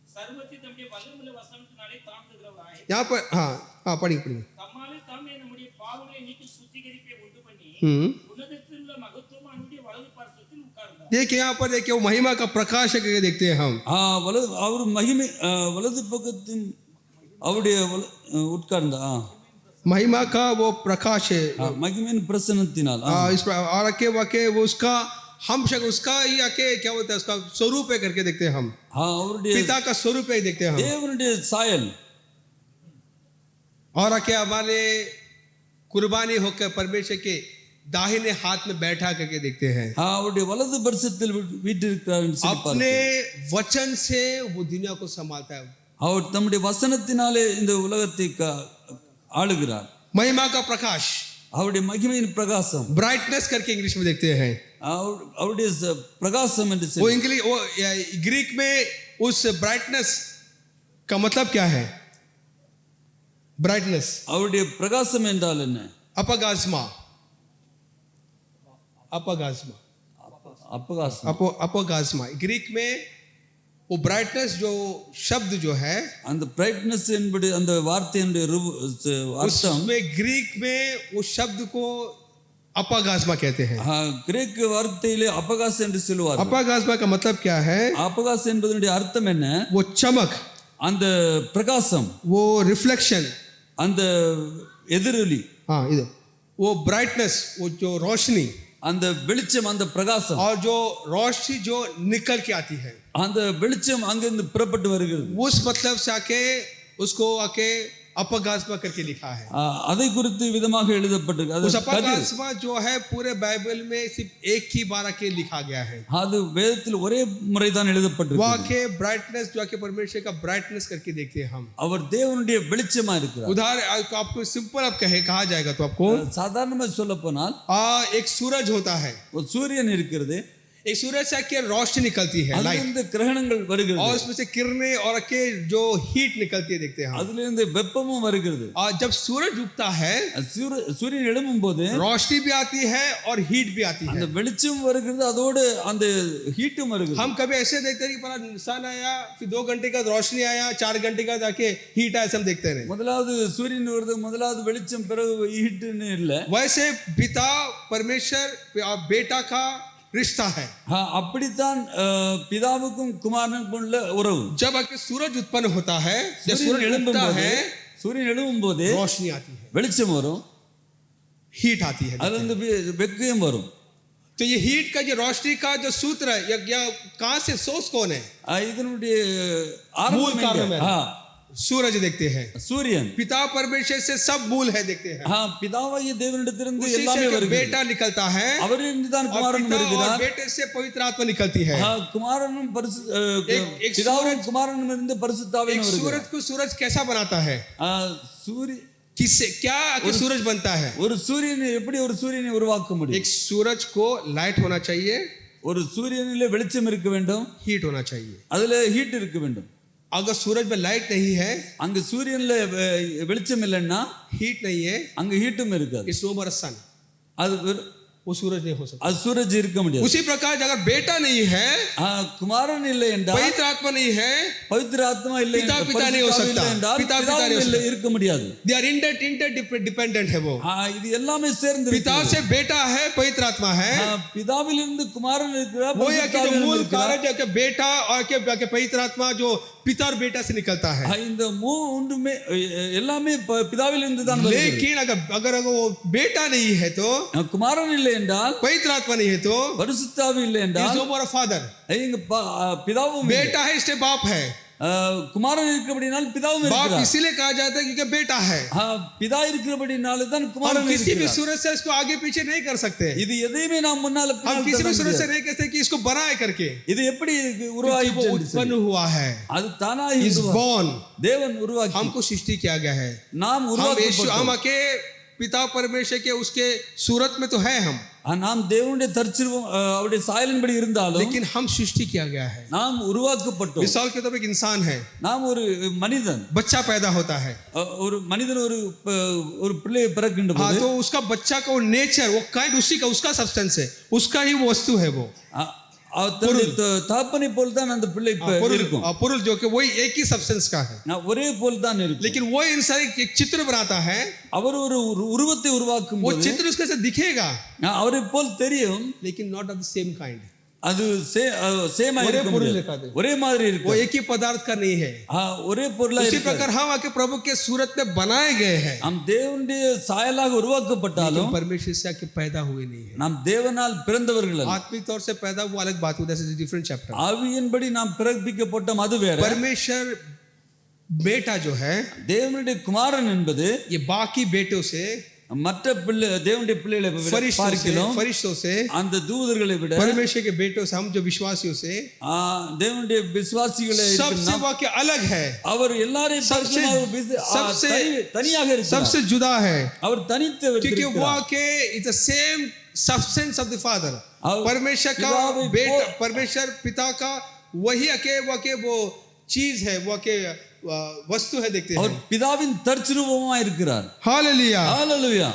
சர்வத்தில் நம்முடைய வல்லமையுள்ள வசனத்தினாலே தாங்குகிறவராய் यहाँ पर हाँ पढ़ेंगे। தம்மாலே தாமே நம்முடைய பாவங்களை நீக்கி சுத்திகரிப்பை உண்டு பண்ணி உன்னதத்தில் உள்ள மகத்துவமானுடைய வலது பார்சத்தில் உட்கார்ந்தார்। देखिए यहाँ पर देखिए वो महिमा का प्रकाश है करके देखते हैं हम। அவர் மகிமை வலது பக்கத்தின் அவருடைய உட்கார்ந்தா महिमा का वो प्रकाश है, மகிமையின் பிரசன்னத்தினால். इस और आके वाके वो उसका हम उसका ही आके क्या बोलते हैं, उसका स्वरूप है करके देखते हैं हम। அவருடைய पिता का स्वरूप है देखते हैं हम। தேவனுடைய சாயல். और आके हमारे कुर्बानी होकर परमेश्वर के दाहिने हाथ में बैठा करके देखते हैं। அவருடைய வலது பரிசத்தில் வீற்றிருக்கிறார் என்று சொல்லி अपने பார்க்கிறோம். वचन से वो दुनिया को संभालता है। அவர் தம்முடைய வசனத்தினாலே இந்த உலகத்தை ஆளுகிறார். महिमा का प्रकाश, அவருடைய மகிமையின் பிரகாசம், ब्राइटनेस करके इंग्लिश में देखते हैं। அவருடைய பிரகாசம் என்று वो इंग्लिश वो ग्रीक में उस ब्राइटनेस का मतलब क्या है? ब्राइटनेस, அவருடைய பிரகாசம் என்றால் என்ன? अपगास्मा, अपगास्मा, अपगास्मा ग्रीक में वो ब्राइटनेस जो शब्द जो है, அந்த பிரைட்னஸ் என்பது அந்த வார்த்தையினுடைய அர்த்தம் उसमें ग्रीक में उस शब्द को अपागास्मा कहते हैं। கிரேக்க வார்த்தையிலே அபகாஸ் என்று சொல்லுவார். अपागास्मा का मतलब क्या है? அபகாஸ் என்பதனுடைய அர்த்தம் என்ன? वो चमक, அந்த பிரகாசம், वो रिफ्लेक्शन, அந்த எதிரொலி, हाँ इधर वो ब्राइटनेस, वो जो रोशनी, அந்த வெளிச்சம், அந்த பிரகாசம், और जो रोशनी जो निकल के आती है, அந்த வெளிச்சம் அங்கிருந்து புறப்பட்டு வருகிறது. उस मतलब से आके उसको आके अपगास्मा करके लिखा है। அதை குறித்து விதமாக எழுதப்பட்டிருக்கு. उस अपगास्मा जो है पूरे बाइबल में सिर्फ एक ही बार आके लिखा गया है। அது வேதத்தில் ஒரே முறை தான் எழுதப்பட்டிருக்கு. वो आके ब्राइटनेस जो आके परमेश्वर का ब्राइटनेस करके देखते हैं हम। அவர் தேவனுடைய வெளிச்சமா இருக்கிறார். उदाहरण आपको सिंपल आप कहा जाएगा तो आपको சாதாரணமா சொல்ல போனால் एक सूरज होता है, ஒரு சூரியன் இருக்கிறது. एक सूरज से आके रोशनी निकलती है, அதிலிருந்து கிரகணங்கள் வருகிறது, और उसमें से किरणें और आके जो हीट निकलती है देखते हैं हम। அதிலிருந்து வெப்பமும் வருகிறது. और जब सूरज उगता है சூரியன் எழும்பும் போது रोशनी भी आती है और हीट भी आती है। அந்த வெளிச்சம் வருகிறது, அதோடு அந்த ஹீட்டும் வருகிறது. हम कभी ऐसे देखते हैं कि पहला सन आया, फिर 2 घंटे का रोशनी आया, 4 घंटे का जाके हीट आया, सब देखते हैं। முதலாவது சூரியன் வருது, முதலாவது வெளிச்சம், பிறகு ஹீட்னு இல்ல. वैसे पिता परमेश्वर बेटा का रिश्ता है। அப்படித்தான் பிதாவுக்கும் குமாரனுக்கும் உள்ள உறவு. जब आके सूरज उत्पन्न होता है, जब சூரியன் सूरज எழும்பும் उगता போது, है, சூரியன் எழும்பும் போது रोशनी आती है, வெளிச்சம் வரும், हीट आती है। அதுல இருந்து வெக்கையும் வரும். तो ये हीट का, जो रोशनी का जो सूत्र है, या कहां से सोर्स कौन है? இதனுடைய मूल कारण है। ஆரம்பம் सूरज देखते हैं, சூரியன். पिता परमेश्वर से सब मूल है देखते हैं। பிதாவாகிய தேவனிடத்திலிருந்து उसी எல்லாமே से வருகிறது. बेटा निकलता है, அவரிலிருந்து தான் और குமாரன் पिता और வருகிறார். बेटे से पवित्र आत्मा निकलती है। குமாரனும் एक பிதாவும் குமாரனும் இருந்து பரிசுத்தாவியும் एक வருகிறார். सूरज को सूरज कैसा बनाता है? சூரிய किससे क्या आके सूरज बनता है? ஒரு சூரியனை எப்படி ஒரு சூரியனை உருவாக்க முடியும்? एक सूरज को लाइट होना चाहिए, ஒரு சூரியனிலே வெளிச்சம் இருக்க வேண்டும், हीट होना चाहिए। அதுல ஹீட் இருக்க வேண்டும். अगर सूरज में लाइट नहीं है, அங்க சூரியன்ல வெளிச்சம் இல்லைன்னா हीट नहीं है, அங்க ஹீட்டும் இருக்காது. इट्स नो मोर सन, அது वो सूरज नहीं हो सकता। அது சூரஜ் இருக்க முடியாது. उसी प्रकार अगर बेटा नहीं है, குமாரன் இல்லை என்றால், पवित्र आत्मा नहीं है, பவித்திர ஆத்மா இல்லை पिता என்றால், पिता नहीं हो பரிசுத்த सकता, ஆவி இல்லை என்றால், पिता पिता பிதாவும் नहीं हो இல்லை, सकता। இருக்க முடியாது. दे आर इंटरडिपेंडेंट है वो। இது எல்லாமே சேர்ந்து पिता से बेटा है, पवित्र आत्मा है, பிதாவிலிருந்து குமாரன் இருக்கிறார், वो है कि जो பரிசுத்த मूल ஆவி இருக்கிறார். कारण जो कि बेटा और के पवित्र आत्मा जो पिता और बेटा से निकलता है। இந்த மூன்றுமே எல்லாமே பிதாவிலிருந்து தான் வருகிறது. लेकिन अगर वो बेटा नहीं है तो, குமாரன் இல்லை என்றால், पवित्र आत्मा नहीं है तो, பரிசுத்த ஆவி இல்லை इज என்றால், नो मोर फादर। இங்க பிதாவும் இல்லை. बेटा है इसलिए बाप है, குமாரன் இருக்கிறபடினால் பிதாவும் बाप இருக்கிறார். इसीलिए कहा जाता है क्योंकि बेटा है। பிதா இருக்கிறபடினால தான் हम குமாரன் किसी भी இருக்கிறார். सूरज से इसको आगे पीछे नहीं कर सकते, இது எதையுமே நாம் முன்னால हम பின்னால் किसी भी தள்ள सूरज से முடியாது. नहीं कहते कि इसको बनाए करके, இது எப்படி क्योंकि वो உருவாயிற்று என்று சொல்லி. उत्पन्न हुआ है, அது தானாகி इज बॉर्न। தேவன் உருவாக்கி हमको सृष्टि किया गया है, நாம் हम உருவாக்கப்பட்டோம். आके पिता परमेश्वर के उसके सूरत में तो है हम, நாம் தேவனுடைய தற்சிருவம் அவருடைய சாயலின்படி இருந்தாலும், लेकिन हम सृष्टि किया गया है। நாம் உருவாக்கப்பட்டோம். मिसाल के तौर पर एक इंसान है, நாம் ஒரு மனிதன், बच्चा पैदा होता है, ஒரு மனிதன் ஒரு பிள்ளை பிறக்கின்ற हाँ, போது तो उसका बच्चा का वो नेचर, वो काइंड उसी का उसका सब्सटेंस है, उसका ही वो वस्तु है वो தன்னுடைய தகப்பனை போல் தான் அந்த பிள்ளை இருக்கும். पुरुष जो कि वही एक ही सब्सटेंस का है, ஒரே போல் தான் இருக்கும். लेकिन वो इंसान एक चित्र बनाता है, அவர் ஒரு உருவத்தை உருவாக்கும் वो போது चित्र उसके साथ दिखेगा, அவரை போல் தெரியும், लेकिन not of the same kind. அது சேமா இருக்க முடியாது, ஒரே மாதிரி वो இருக்கும், एक ही पदार्थ का नहीं है। ஒரே பொருளா इसी இருக்காது. प्रकार हम आके प्रभु के सूरत में बनाए गए हैं, நாம் தேவனுடைய சாயலாக உருவாக்கப்பட்டாலும் लेकिन परमेश्वर से आके पैदा हुए नहीं है। நாம் தேவனால் பிறந்தவர்கள் அல்ல. आत्मिक तौर से पैदा वो अलग बात होती है, डिफरेंट चैप्टर। ஆவியின்படி நாம் பிறப்பிக்கப்பட்டோம், அது வேற. परमेश्वर बेटा जो है, தேவனுடைய குமாரன் என்பது ये बाकी बेटों से, மற்ற பிள்ளை தேவனுடைய பிள்ளைகளை பார்க்கிறோம், फरिश्तों से, அந்த தூதர்களை விட, परमेश्वर के बेटों से, हम जो विश्वासियों से, தேவனுடைய விசுவாசிகளை सबसे वाक्य अलग है, அவர் எல்லாரையும் தனியாக இருக்கிறார், सबसे जुदा है, அவர் தனித்து क्योंकि वो இருக்கிறார். के it's the same substance of the father. और परमेश्वर का पिता बेटा, परमेश्वर पिता का वही अके वो चीज है, वो अके वस्तु है, देखते அவர் हैं। பிதாவின் தற்சிருவமா இருக்கிறார். हालेलुया। ஹalleluya.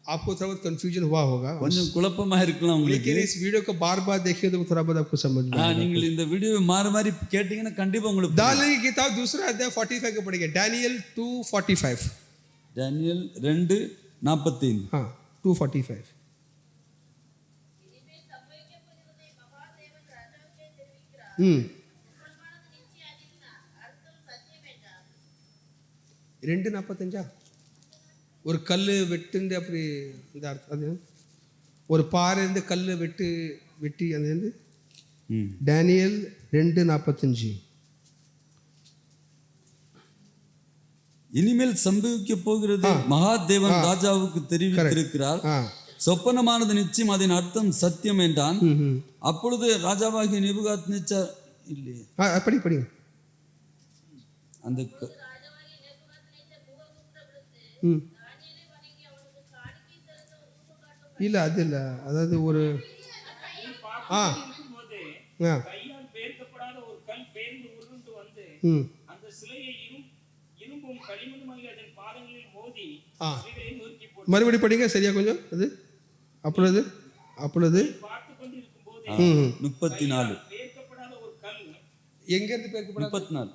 आपको थोड़ा बहुत कंफ्यूजन हुआ होगा, கொஞ்சம் குழப்பமா இருக்கலாம் உங்களுக்கு. लेकिन इस वीडियो को बार बार देखिए तो थोड़ा बहुत आपको समझ में आएगा। நீங்கள் இந்த வீடியோவை மாறி மாறி கேட்டீங்கன்னா கண்டிப்பா உங்களுக்கு दानियेल की किताब दूसरा अध्याय 45 को पढ़िए, डैनियल 2:45। டேனியல் 2:45. हाँ 2:45। ம் 2:45 ஒரு கல் வெட்டுண்டு அப்படி இந்த அர்த்தம் அது ஒரு பாறை இருந்து கல் வெட்டி அது வந்து டேனியல் 2:45 இனிமேல் சம்பவிக்க போகிறது மகாதேவன் ராஜாவுக்கு தெரிவித்திருக்கிறார். சொப்பனமானது நிச்சயம், அதன் அர்த்தம் சத்தியம் என்றான். அப்பொழுது ராஜாவாகிய நேபுகாத்நேச்சார் இல்லையே படி அந்த இல்ல அது இல்ல, அதாவது ஒரு கையால் பெயர்க்கப்படாத ஒரு கல் பெயர்ந்து உருண்டு வந்து அந்த சிலையை இரும்பும் களிமண்ணுமாகிய அதன் பாதங்களில் மோதி அவைகளை நொறுக்கி போட்டது. மறுபடி படிங்க சரியா கொஞ்சம். அது அப்பொழுது பார்த்து கொண்டிருக்கும் போது 34 பெயர்க்கப்படாத ஒரு கல் எங்க இருந்து பெயர்க்கப்படாத 34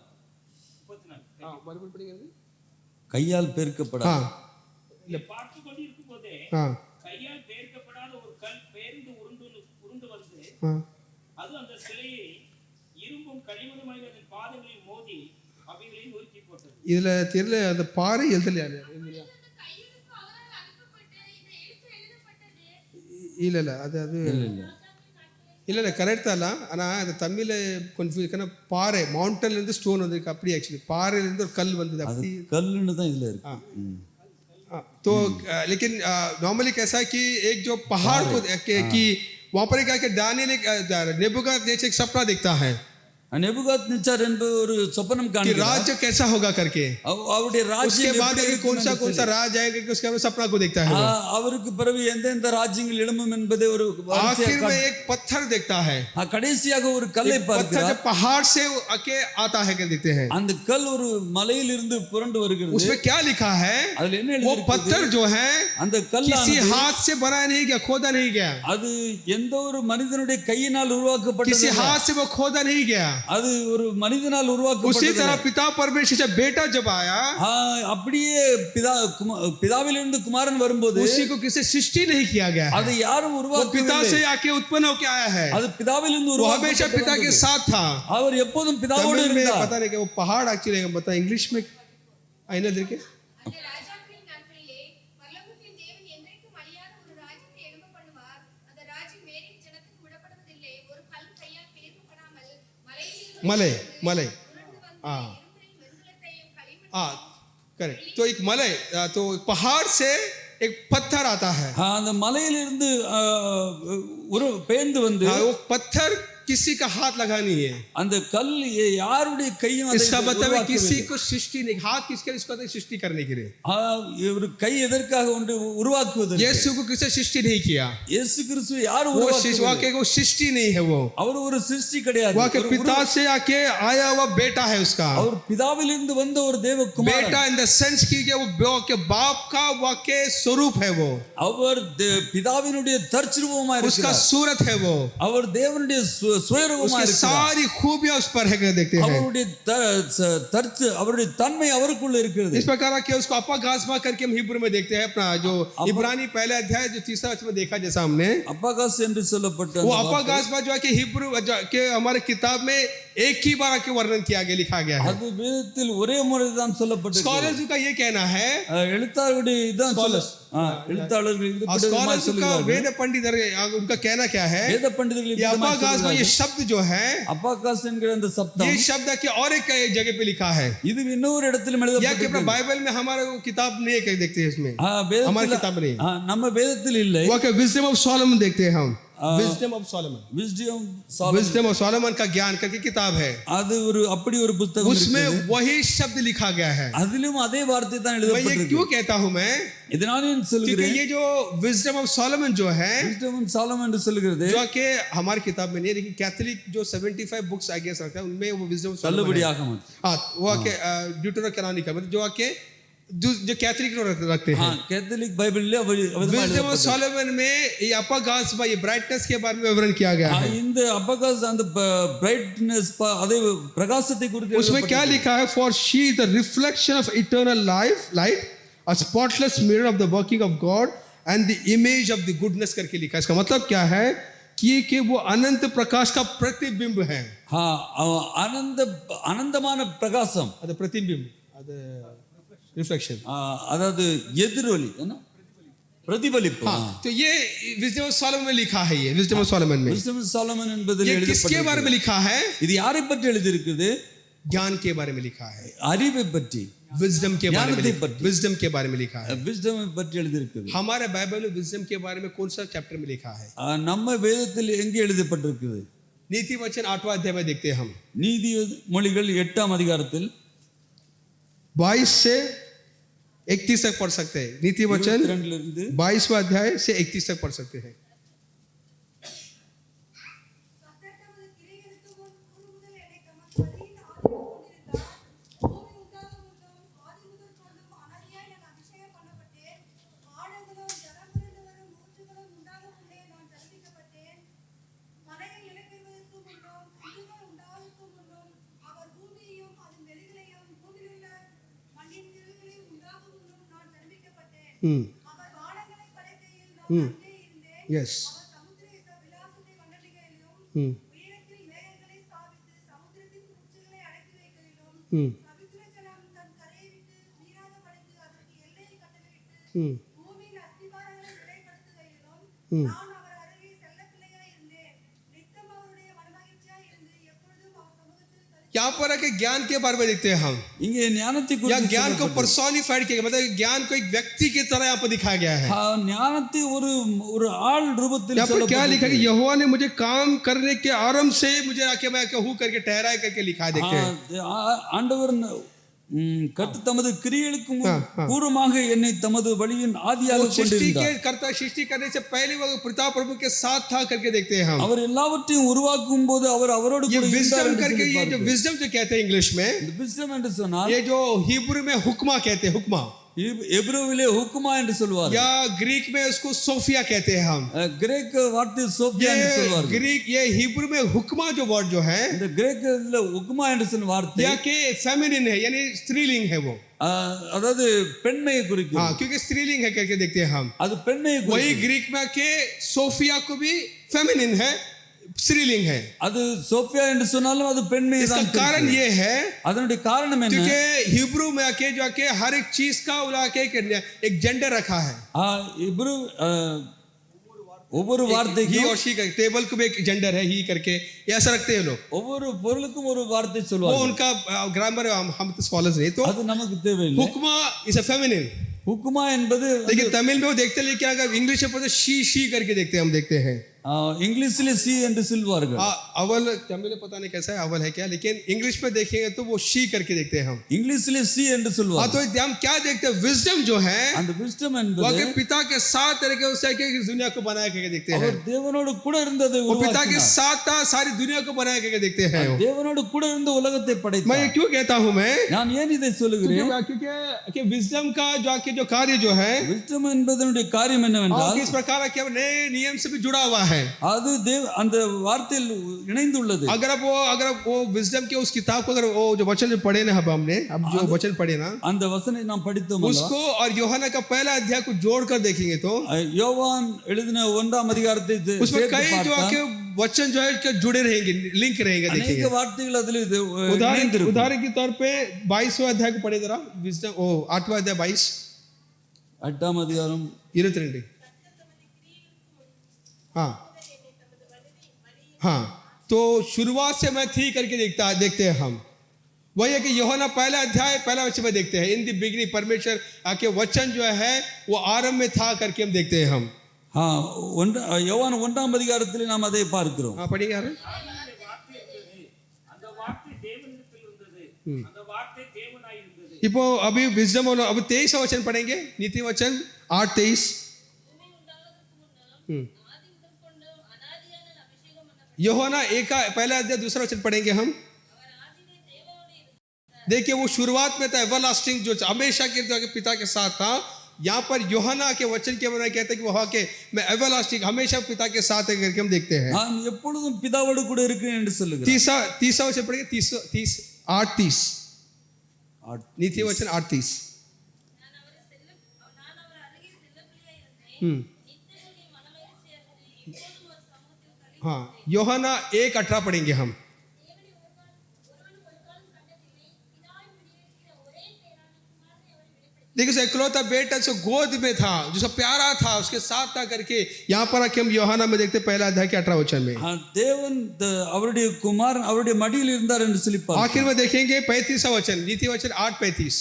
மறுபடி படிங்க. கையால் பெயர்க்கப்படாத இல்ல பார்த்து கொண்டிருக்கும் போதே கையால் பெயர்க்கப்படாத ஒரு கல் பெயர்ந்து உருண்டு வந்து அது அந்த சிலையை இரும்பும் களிமண்ணுமாகிய அதன் பாதங்களில் மோதி அவைகளை நொறுக்கி போட்டது. இதுல தெரியல அந்த பாறை எழுதலையா? இல்ல அது இல்ல கரெக்ட் தான். ஆனா அந்த தமிழ்ல கன்ஃபியூஸ் பாறை மவுண்டன்ல இருந்து ஸ்டோன் வந்திருக்கு அப்படி. ஆக்சுவலி பாறையில இருந்து ஒரு கல் வந்தது அப்படி கல்லுன்னு தான் இதுல இருக்கு. तो लेकिन नॉर्मली कैसा है कि एक जो पहाड़ को कि वहां पर क्या कि दानियल नेबूकदनेस्सर एक सपना देखता है नेबूकदनेस्सर என்பது ஒரு சொப்பனம் कि राज्य कैसा होगा करके. அவருடைய ராஜ்யம் उसके बाद कौन सा राज आएगा कि उसके सपना को देखता है. அவருக்கு பிறகு எந்தெந்த ராஜ்யங்கள் எழும்பும் என்பதை ஒரு आखिर में एक पत्थर देखता है. கடைசியாக ஒரு கல்லை பார்க்கிறார். पत्थर पहाड़ से आके आता है क्या देखते हैं. அந்த கல் ஒரு மலையில் இருந்து புரண்டு வருகிறது. उसमें क्या लिखा है? அதுல என்ன எழுதிருக்கு? वो पत्थर जो है அந்த கல்லானது किसी हाथ से बनाया नहीं गया, खोदा नहीं गया. அது எந்த ஒரு மனிதனுடைய கையினால் உருவாக்கப்பட்டது. किसी हाथ से वो खोदा नहीं गया. அது ஒரு மனிதனால் உருவாக்கப்பட்டது. उसी तरह पिता परमेश्वर से बेटा जब आया அப்படியே பிதாவிலிருந்து குமாரன் வரும்போது उसी को किसी सृष्टि नहीं किया गया. அது யாரும் உருவாக்கவில்லை. पिता से आके उत्पन्न होके आया है. அது பிதாவிலிருந்து वो हमेशा पिता के साथ था. அவர் எப்போதும் பிதாவோடு இருந்தார். पता नहीं कि वो पहाड़ एक्चुअली बता इंग्लिश में आईना देखिए. मले करेक्ट. तो एक मले तो पहाड़ से एक पत्थर आता है. அந்த மலையிலிருந்து ஒரு பெயர்ந்து வந்து वो पत्थर किसी का हाथ लगा नहीं है. அந்த கல் யாருடைய கையும் அதை इसका मतलब है किसी को सृष्टि नहीं. हाथ किसके लिए? इसको सृष्टि करने के लिए. ஒரு கை எதற்காக ஒன்று உருவாக்குவதற்கு. यीशु को किसी सृष्टि नहीं किया. இயேசு கிறிஸ்து யார் உருவாக்கியது? वो सृष्टि नहीं है. वो அவர் ஒரு சிருஷ்டி கிடையாது. वो के पिता से आके आया हुआ बेटा है उसका. அவர் பிதாவிலிருந்து வந்த ஒரு தேவகுமாரன். बेटा इन द सेंस की वो के बाप का वाक्य स्वरूप है. वो அவர் பிதாவினுடைய தற்சுரூபமா இருக்கிறார். उसका सूरत है. वो அவர் தேவனுடைய சுயரூபமா இருக்கிறார். सारी खूबियां उस पर है देखते हैं. அவருடைய தன்மை அவருக்குள்ள இருக்கிறது. इस प्रकार के उसको अपागासमा करके हम हिब्रू में देखते हैं. अपना जो इब्रानी पहले अध्याय जो 3 वचन में देखा जैसा हमने अपागास என்று சொல்லப்பட்ட वो अपागासमा जो है कि हिब्रू के हमारे किताब में एक ही बार के वर्णन किया गया, लिखा गया है. அது வேதத்தில் ஒரே முறை தான் சொல்லப்பட்டிருக்கு. स्कॉलर्स का ये कहना है, எழுத்தாளர்களுடைய இதான் எழுத்தாளர்கள் இது स्कॉलर्स का वेद पंडित उनका कहना क्या है? वेद पंडितர்கள் ये अपागासमा ये शब्द जो है अपागास என்கிற அந்த சப்தம் ये शब्द कि और एक जगह पे लिखा है. இது இன்னொரு இடத்திலும் எழுதப்பட்டிருக்கு. या कि बाइबल में हमारा किताब नहीं है देखते हैं इसमें. हमारी किताब नहीं. நம்ம வேதத்தில் இல்லை. वो के विजडम ऑफ सोलोमन देखते हैं हम. विजडम ऑफ सोलोमन सोलोमन का ज्ञान करके किताब है. அது ஒரு அப்படி ஒரு புத்தகம் இருக்கு. उसमें वही शब्द लिखा गया है. அதிலும் அதே வார்த்தை தான் எழுதப்பட்டிருக்கு. मैं ये क्यों कहता हूं मैं? இதனால நான் சொல்கிறேன் कि ये जो विजडम ऑफ सोलोमन जो है, विजडम ऑफ सोलोमन என்று சொல்கிறது जो कि हमारी किताब में नहीं है, लेकिन कैथोलिक जो 75 बुक्स आई गेस रखता है उनमें वो विजडम ऑफ सोलोमन तल्लुबड़ियाग मत. हां वो के ड्यूटरोकैनोनिकल मतलब जो के जो कैथोलिक लोग रखते हैं. हां कैथोलिक बाइबल ले विजडम ऑफ सोलोमन में ये अपागास बाय ब्राइटनेस के बारे में विवरण किया गया है. இந்த अपागास அந்த ब्राइटनेस அதே பிரகாசத்தை குறித்து उसमें क्या लिखा है? For she the reflection of eternal light, a spotless mirror of the working of God and the image of the goodness करके लिखा है. इसका मतलब क्या है कि वो अनंत प्रकाश का प्रतिबिंब है. அனந்தமான பிரகாசம், அது प्रतिबिंब, அது रिफ्लेक्शन. அதாவது எதிரொலி, என்ன பிரதிபலிப்பு. तो ये विजडम ऑफ सॉलोमन में लिखा है. ये विजडम ऑफ सॉलोमन में விஸ்டம் சாலமன் என்பதில் ये किसके बारे में लिखा है? இது யாரை பற்றி எழுதியிருக்குது? ज्ञान के बारे में लिखा है. அறிவை பற்றி, विजडम के बारे में, विजडम के बारे में लिखा है. விஸ்டம் பற்றி எழுதியிருக்குது. हमारे बाइबल में विजडम के बारे में कौन सा चैप्टर में लिखा है? நம்ம வேதத்தில் எங்கே எழுதப்பட்டிருக்குது? नीति वचन 8वां अध्याय में देखते हैं हम. நீதிமொழிகள் 8ஆம் அதிகாரத்தில் 22 से 31 तक पढ़ सकते हैं. नीति वचन 22वां अध्याय से 31 तक पढ़ सकते हैं. Yes. यहाँ पर है कि ज्ञान के बारे में देखते हैं हम. இங்கே ஞானத்தை या குறித்து ज्ञान को पर्सोनिफाइड किया, मतलब ज्ञान को एक व्यक्ति की तरह यहाँ पर दिखाया गया है. ஞானத்தை ஒரு ஆள் ரூபத்தில் यहाँ पर क्या लिखा कि यहोवा ने मुझे काम करने के आरंभ से मुझे आके मैं कहूँ करके ठहराए करके लिखा. देखते हैं ஆண்டவர் கர்த்தர் தமது கிரியைகளுக்கு பூர்வமாக என்னை தமது வழியின் ஆதியாக கொண்டிருந்தார். कर्ता सृष्टि करने से पहले वो पिता प्रभु के साथ था करके देखते हैं हम. அவர் எல்லாவற்றையும் உருவாக்கும் போது அவர் அவரோடு கூட विजडम करके, ये जो विजडम जो कहते हैं इंग्लिश में, விஸ்டம் என்று சொன்னால், ये जो हिब्रू में हुक्मा कहते हैं, हुक्मा, எபிரேவிலே हुक्मा என்று சொல்வார், या ग्रीक में उसको सोफिया कहते हैं हम. கிரேக்க வார்த்தை சோபியா என்று சொல்வார். ग्रीक, ये हिब्रू में हुक्मा जो वर्ड जो है, இந்த கிரேக்கத்துல हुक्मा என்று சொல்ற வார்த்தை या के फेमिनिन है, यानी स्त्रीलिंग है वो. அதாவது பெண்மையை குறிக்கும். हाँ, क्योंकि स्त्रीलिंग है करके देखते हैं हम. அது பெண்மையை குறிக்கும். वही ग्रीक में के सोफिया को भी फेमिनिन है, स्त्रीलिंग है. அது சோபியா என்று சொன்னாலும் அது பெண்மை தான். इसका कारण ये है, அதனுடைய காரணம் என்ன? क्योंकि हिब्रू में आके जो आके हर एक चीज का उला के एक जेंडर रखा है. हिब्रू ஒவ்வொரு வார்த்தைக்கும் ही और शी का टेबल को भी एक जेंडर है, ही करके ऐसा रखते हैं लोग. ஒவ்வொரு பொருளுக்கும் ஒரு வார்த்தை சொல்வாங்க. वो उनका ग्रामर हम तो स्कॉलर्स नहीं, तो அது நமக்கு தேவையில்லை. हुक्मा इज अ फेमिनिन. हुक्मा என்பது, लेकिन तमिल में वो देखते हैं, लेकिन अगर इंग्लिश में पढ़ते शी करके देखते हैं, हम देखते हैं इंग्लिश सी என்று சொல்வார்கள். अवल तमिल में पता नहीं कैसा है, अवल है क्या, लेकिन इंग्लिश में देखेंगे तो वो शी करके देखते हैं हम. इंग्लिशले सी என்று சொல்வார்கள். तो हम क्या देखते हैं, विजडम जो है, அந்த विजडम என்பது वो के पिता के साथ तरीके से इस दुनिया को बनाया करके देखते हैं. அவர் தேவனோடு கூட இருந்ததை वो पिता के உருவாக்கினார். साथ था, सारी दुनिया को बनाया करके देखते हैं. தேவனோடு கூட இருந்த உலகத்தை படைத்தார். मैं क्यों कहता हूं, நான் ஏன் இதை சொல்லுகிறேன்? क्योंकि विजडम का जो कार्य जो है, विजडम என்பதனுடைய காரியம் என்னவென்றால், इस प्रकार के नए नियम से भी जुड़ा हुआ है. அது அந்த வார்த்தையில் இணைந்துள்ளது. अगर वो विजडम के उस किताब को, अगर वो जो वचन जो पढ़े ना हमने, अब जो वचन पढ़े ना, அந்த वचन நாம் படித்தோம், उसको और यूहन्ना का पहला अध्याय को जोड़कर देखेंगे तो யோவான் எழுதின 1ஆம் அதிகாரத்தை उसमें कई जो आके वचन जो है के जुड़े रहेंगे, लिंक रहेंगे. अनेक வார்த்தைகள் அதில் இணைந்திருக்கும். उदाहरण के तौर पे 22वां अध्याय को पढ़े जरा, विजडम 8वां अध्याय 22, 8ஆம் அதிகாரம் 22. हाँ, तो शुरुआत से मैं थी करके देखते हैं हम. वही है कि यूहन्ना पहला अध्याय पहला वचन में देखते हैं, इन द बिगिनिंग परमेश्वर आके वचन जो है वो आरंभ में था करके हम देखते हैं हम. हाँ, யோவான் 1ஆம் அதிகாரத்தில் நாம் அதை பார்க்கிறோம். हाँ, पढ़िए यार. இப்போ अभी विजडम और अब 23वां वचन पढ़ेंगे, नीति वचन 8:23. यूहन्ना 1 का पहला अध्याय 2रा वचन पढ़ेंगे हम. देखिए वो शुरुआत में था, एवरलास्टिंग जो हमेशा के पिता के साथ था. यहाँ पर यूहन्ना के वचन के बारे में कहते हैं कि वह के मैं एवरलास्टिंग हमेशा पिता के साथ है करके हम देखते हैं. நான் எப்பொழுதும் பிதாவோடு கூட இருக்கிறேன் என்று சொல்லுகிறார். 30वां वचन पढ़ेंगे, 8:30. नीति वचन 8:30. हाँ, यूहन्ना 1:18 पढ़ेंगे हम। देखिए उसे इकलौता बेटा जो गोद में था, जो सब प्यारा था, उसके साथ था करके यहाँ पर आके हम यूहन्ना में देखते पहला अध्याय के 18 वचन में। தேவன் அவருடைய குமாரன் அவருடைய மடியில் இருந்தார் என்று சொல்லி आखिर में देखेंगे 35वां वचन, नीति वचन 8:35।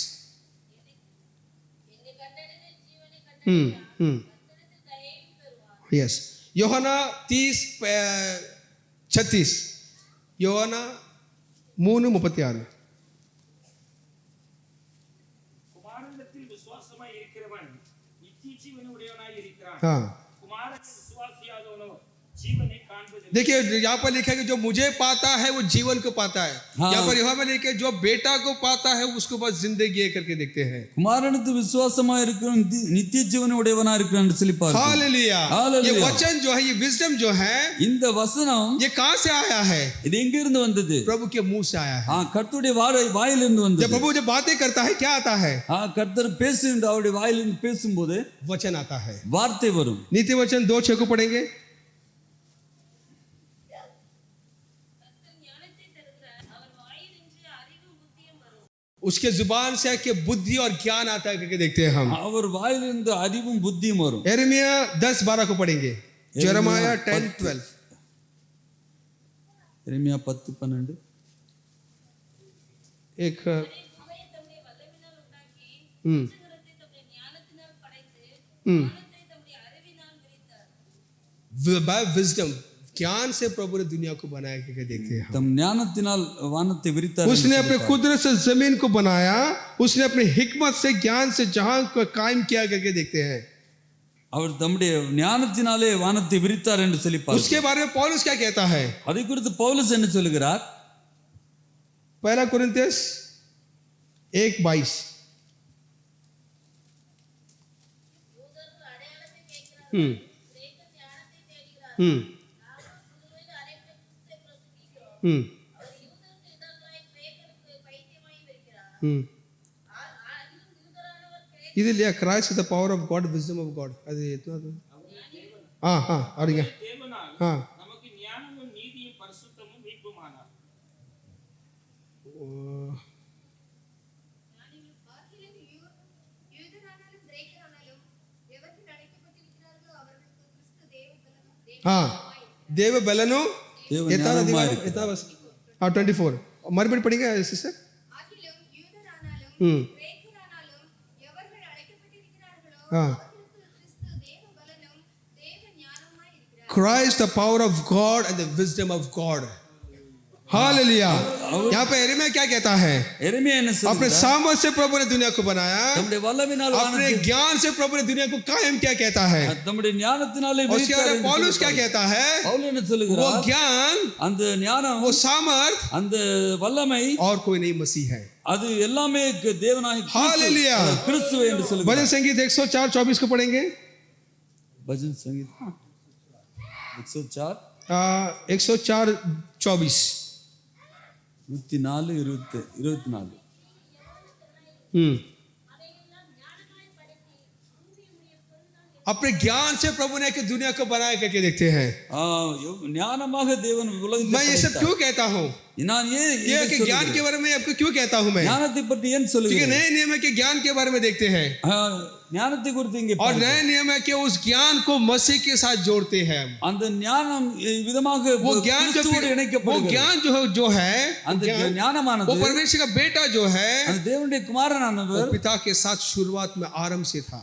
यस, यूहन्ना 30:36, यूहन्ना 3:36। குமாரனிடத்தில் விசுவாசமாய் இருக்கிறவன் நித்திய ஜீவனை உடையவனாய் இருக்கிறான். हाँ, குமாரனில் விசுவாசியாதவனோ ஜீவனை காண்பதில்லை. देखिए यहाँ पर लिखा है कि जो मुझे पाता है वो जीवन को पाता है। हाँ। यहाँ पर यहाँ में लिखा है जो बेटा को पाता है उसको बस जिंदगी है करके देखते हैं। குமாரனுக்கு விசுவாசமா இருக்கிறவன் நித்திய ஜீவனை உடையவனா இருக்கிறான் என்று சொல்லி பார்க்கிறோம். हालेलुया। हालेलुया। ये वचन जो है, ये विजडम जो है, இந்த வசனம் ये कहाँ से आया है? இது எங்க இருந்து வந்தது? प्रभु के मुंह से आया है। கர்த்தருடைய வாயிலிருந்து जब வந்தது. प्रभु जब बातें करता है क्या आता है? கர்த்தர் பேசுகின்ற அவருடைய வாயிலிருந்து பேசும்போது वचन आता है। வார்த்தை வரும். नीति वचन 2:6 को पढ़ेंगे। उसके जुबान से कि बुद्धि और ज्ञान आता है करके देखते हैं हम। அவர் வாயிலிருந்து அறிவும் புத்தியும் வரும். यिर्मयाह 10:12 को पढ़ेंगे। यिर्मयाह 10:12। எரேமியா 10:12. एक हम्म बाय विजडम, ज्ञान से प्रभु ने दुनिया को बनाया करके देखते हैं हम। தம் ஞானத்தினால் வானத்தை விரித்தார். उसने अपने कुदरत से जमीन को बनाया, उसने अपनी हिकमत से ज्ञान से जहां को कायम किया करके देखते हैं। அவர் தம்முடைய ஞானத்தினாலே வானத்தை விரித்தார் என்று சொல்லி பார்க்கிறோம். उसके बारे में पौलुस क्या कहता है? அதை குறித்து பவுலஸ் என்ன சொல்கிறார்? 1 कुरिन्थियस 1:22। இது இல்லையா Christ the power of God, wisdom of God, அது எத்தனாவது? அப்படிங்க. தேவனால் நமக்கு ஞானமும் நீதியும் பரிசுத்தமும் மீட்புமானார். தேவ பலனு எத்தனாவது அதிகாரம்? எத்தனாவது வசனம்? 24 மறுபடியும் படிங்க sister. Christ the power of God and the wisdom of God. Hallelujah. यहाँ पे यिर्मयाह क्या कहता है? எரேமியா என்ன சொல்றார்? अपने सामर्थ से प्रभु ने दुनिया को बनाया, தம்முடைய வல்லமையினால் अपने ज्ञान से प्रभु ने दुनिया को कायम किया कहता है। தம்முடைய ஞானத்தினாலே उसके बाद पौलुस क्या कहता है? பவுல் என்ன वो சொல்கிறார்? ज्ञान, அந்த ஞானம், वो सामर्थ அந்த வல்லமை, और कोई नहीं मसीह है। அது எல்லாமே தேவனாகிய हालेलुया। கிறிஸ்து என்று சொல்கிறார். भजन संगीत 104:24 को पढ़ेंगे। भजन संगीत 104 104:24। 104:24. अपने ज्ञान से प्रभु ने दुनिया को बनाया करके देखते हैं। ஞானமாக தேவன் உலகத்தை मैं ये सब क्यों कहता हूँ? நான் ये कि ज्ञान के बारे में आपको क्यों कहता हूँ मैं? ஞானத்தை பற்றி ஏன் क्योंकि சொல்லுகிறேன்? नए नियम है कि ज्ञान के बारे में देखते हैं, ஞானத்தை குறித்து இங்கே और नए नियम है कि उस ज्ञान को मसीह के साथ जोड़ते हैं। அந்த ஞானம் விதமாக वो ज्ञान கிறிஸ்துவோடு இணைக்கப்படுகிறது. वो ज्ञान जो है, அந்த ஞானமானது, वो परमेश्वर का बेटा जो है, அந்த தேவனுடைய குமாரனானவர் वो पिता के साथ शुरुआत में आरंभ से था।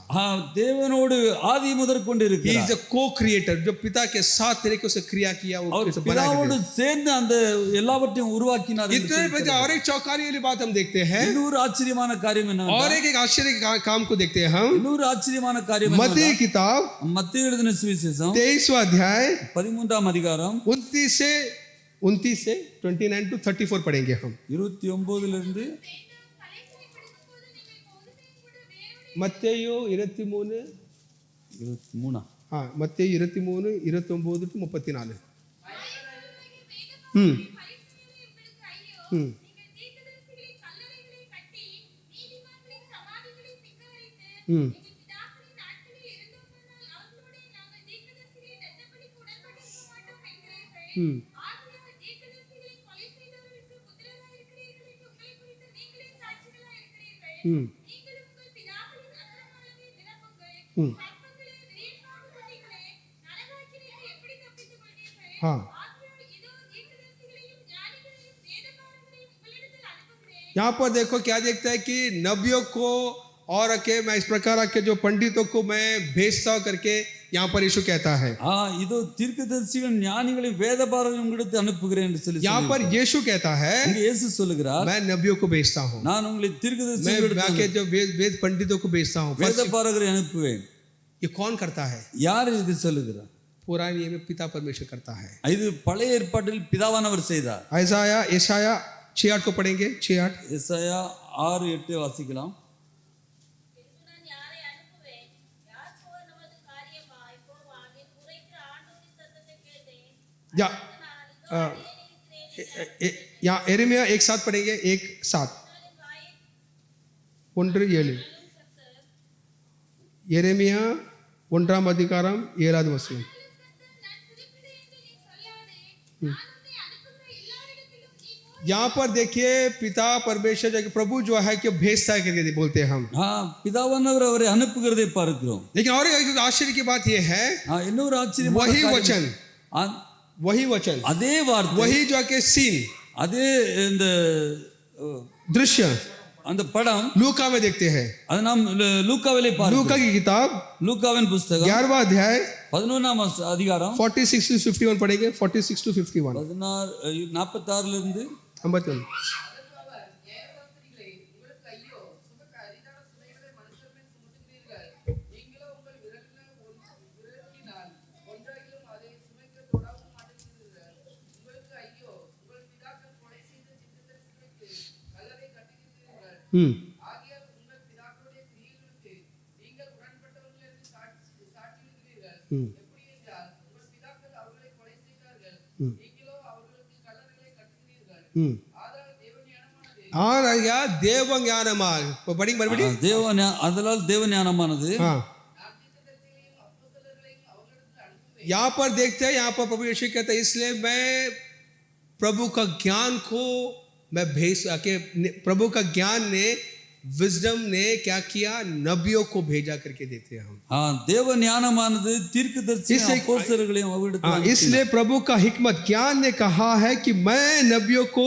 தேவனோடு ஆதி முதற் கொண்டு He is இருக்கிறார். the co-creator, जो पिता के साथ तरीके से क्रिया किया, वो அவர் कैसे बनाया பிதாவோடு करके। சேர்ந்து அந்த எல்லாவற்றையும் உருவாக்கினார். इतने बजे और एक चौंकाने वाली बात हम देखते हैं, இன்னொரு ஆச்சரியமான காரியம் என்ன? और एक आश्चर्य के काम को देखते हैं हम। இன்னொரு ஆச்சரியமான காரியம் मत्ती என்ன? किताब மத்தேயு எழுதின சுவிசேஷம் 23वां अध्याय 13ஆம் அதிகாரம் 29 से 29 to 34 पढ़ेंगे हम। 29 மத்தேயு 23 23 மத்தேயு 23 29 to 34. हम्म, ஆகையால் தீர்க்கதரிசிகளை கொலை செய்தவர்களுக்கு புத்திரராய் இருக்கிறீர்கள் என்று உங்களை குறித்து நீங்களே சாட்சிகளாய் இருக்கிறீர்கள். हम्म, நீங்களும் உங்கள் பிதாக்களின் அக்கிரமங்களை நிரப்புங்கள். हम्म, சர்ப்பங்களே, விரியன்பாம்பு குட்டிகளே, நரகாக்கினிக்கு எப்படி தப்பித்துக் கொள்வீர்கள்? हाँ। ஆகையால் இதோ தீர்க்கதரிசிகளையும் ஞானிகளையும் வேதபாரகரையும் உங்களிடத்தில் அனுப்புகிறேன். यहाँ पर देखो क्या देखता है कि नबियों को और के मैं इस प्रकार के जो पंडितों को मैं भेजता हूं करके यहाँ पर यीशु कहता है। இதோ தீர்க்கதரிசிகள் ஞானிகளை வேதபாரகரையும் உங்களுக்கு அனுப்புகிறேன் என்று சொல்லி यहाँ पर यीशु कहता है இங்க இயேசு சொல்லுகிறார், मैं नबियों को भेजता हूँ, நான் उங்களை मैं தீர்க்கதரிசிகளுக்கு आके जो वेद पंडितों को भेजता हूँ। வேதபாரகரை அனுப்புவேன். ये कौन करता है? யார் இது சொல்லுகிறார்? पुराने नियम में पिता परमेश्वर करता है। இது பழைய ஏற்பாட்டில் பிதாவானவர் செய்தார். यशाया 6:8 को पढ़ेंगे। 6:8 எசாயா 6:8 வாசிக்கலாம். நான் யாரை அனுப்புவேன்? யார் போர் நமது காரியமாய் போவான் என்று உரைக்கிற ஆண்டவரின் சத்தத்தை கேட்டேன். या நான் இதோ இருக்கிறேன். यहाँ एरेमिया 1:7 पढ़ेंगे। 1:7 1:7 எரேமியா 1ஆம் அதிகாரம் 7வது வசனம்। நான் சிரிக்கிறேன் என்று நீ சொல்லாதே. நான் உன்னை அனுப்புகிற எல்லாரிடத்திலும் நீ போ. यहाँ पर देखिए पिता परमेश्वर जो कि प्रभु जो है कि भेजता है करके बोलते हैं हम। பிதாவானவர் அவரை அனுப்புகிறதை பார்க்கிறோம். लेकिन और एक आश्चर्य की बात यह है இன்னொரு ஆச்சரியம், वही वचन वही वचन அதே வார்த்தை, वही जो कि सीन அதே இந்த दृश्य அந்த படம் लूका में देखते हैं। அது நாம் லூக்காவிலே लूका பார்க்கிறோம். की किताब லூக்காவின் புத்தகம் 11वां अध्याय 11ஆம் அதிகாரம் 46 to 51 पढ़ेंगे। 46 to 51 46 இருந்து 51 हम्म और या देव ज्ञानमान पढ़ी मறுபடி அதனால் தேவ ஞானமானது. हाँ यहाँ पर देखते हैं, यहाँ पर प्रभु यीशु कहते हैं इसलिए मैं प्रभु का ज्ञान को मैं भेज के प्रभु का ज्ञान ने विजडम ने क्या किया, नबियों को भेजा करके देते हैं हम। தேவ ஞானமானது தீர்க்கதரிசிகளையும் அப்போஸ்தலர்களையும் அவரிடத்தில் इसलिए प्रभु का हिकमत ज्ञान ने कहा है कि मैं नबियों को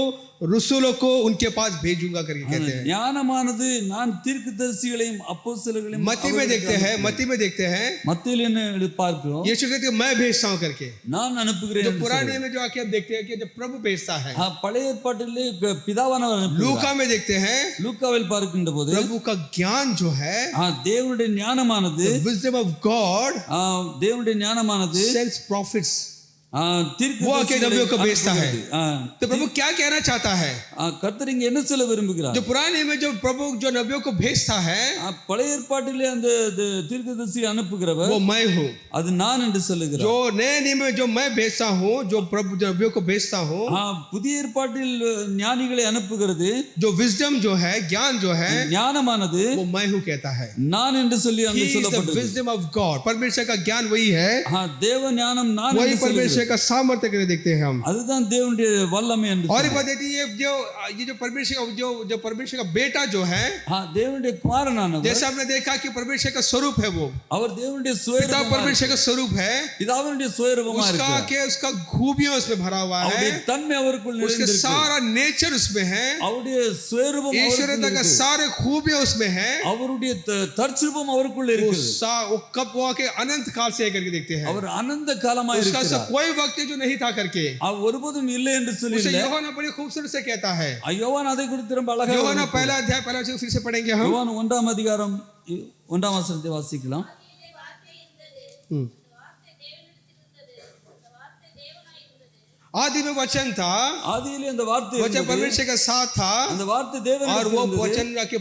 रसूलों को उनके पास भेजूंगा करके कहते हैं। ஞானமானது நான் தீர்க்கதரிசிகளையும் அப்போஸ்தலர்களையும் मत्ती में देखते हैं, मत्ती में देखते हैं மத்தேயுல என்ன பார்க்கிறோம், यीशु कहते हैं मैं भेजता हूं करके। நான் அனுப்புகிறேன் जो என்று पुराने में जो आके आप देखते हैं कि जब प्रभु भेजता है। பழைய ஏற்பாட்டிலே பிதாவானவர் அனுப்புகிறார். लूका में देखते हैं லூக்காவில் பார்க்கின்ற போது प्रभु का ज्ञान जो है தேவனுடைய ஞானமானது, wisdom of God தேவனுடைய ஞானமானது sends prophets, वो आके தீர்க்கதரிசிகளை नबियों को भेजता है। அனுப்புகிறது. तो प्रभु क्या कहना चाहता है? கர்த்தர் இங்க என்ன சொல்ல விரும்புகிறார்? जो पुराने में जो प्रभु जो नबियों को भेजता है பழைய ஏற்பாட்டிலே அந்த தீர்க்கதரிசி அனுப்புகிறவர் वो मैं हूँ। அது நான் என்று சொல்லுகிறார். जो नए नियम में जो मैं भेजता हूँ, जो प्रभु जो नबियों को भेजता हूँ, புதிய ஏற்பாட்டில் ஞானிகளை அனுப்புகிறது, जो विजडम जो है ज्ञान जो है ஞானமானது वो मैं हूँ कहता है। நான் என்று சொல்லி He அங்கே is the சொல்லப்பட்டது. wisdom of God, परमेश्वर का ज्ञान वही है, தேவ ஞானம் நான் वही என்று சொல்லுகிறது. परमेश्वर का सामर्थ्य करके देखते हैं हम। அதுதான் தேவனுடைய வல்லமை என்று और एक சொல்லுகிறது. बात देती है ये जो परमेश्वर का जो परमेश्वर का बेटा जो है, தேவனுடைய குமாரனானவர், जैसा आपने देखा कि परमेश्वर का स्वरूप है वो, அவர் தேவனுடைய पिता சுயரூபமா परमेश्वर का स्वरूप है, பிதாவினுடைய சுயரூபமா उसका இருக்கிறார். के उसका खूबियां उसमें भरा हुआ है, அவருடைய தன்மை அவருக்குள் उसका நிறைந்திருக்கு. सारा नेचर उसमें है, அவருடைய சுயரூபம் ईश्वरता அவருக்குள் का இருக்கு. सारे खूबियां उसमें है। அவருடைய தற்சுரூபம் அவருக்குள் वो இருக்குது. वो कब वो आके अनंत काल से करके देखते हैं, அவர் அனந்த காலமா उसका ऐसा இருக்கிறார். कोई वक्त जो नहीं था करके। அவர் ஒருபோதும் இல்லை என்று சொல்லி उसे இல்லை. யோவாन बड़ी खूबसूरत से कहता है। யோவான் அதை குறித்து ரொம்ப அழகாக யோவான் வர்ணிக்கிறார். पहला अध्याय पहला वचन फिर से पढ़ेंगे हम। யோவான் 1ஆம் அதிகாரம் 1ஆம் வசனத்தை வாசிக்கலாம். ஆதியிலே வார்த்தை இருந்தது. हम्म। அந்த வார்த்தை தேவனிடத்தில் இருந்தது. அந்த வார்த்தை தேவனாய் இருந்தது. आदि में वचन था, ஆதியிலே அந்த வார்த்தை वचन இருந்தது. परमेश्वर के साथ था, அந்த வார்த்தை और தேவனிடத்தில் वो இருந்தது. वचन आके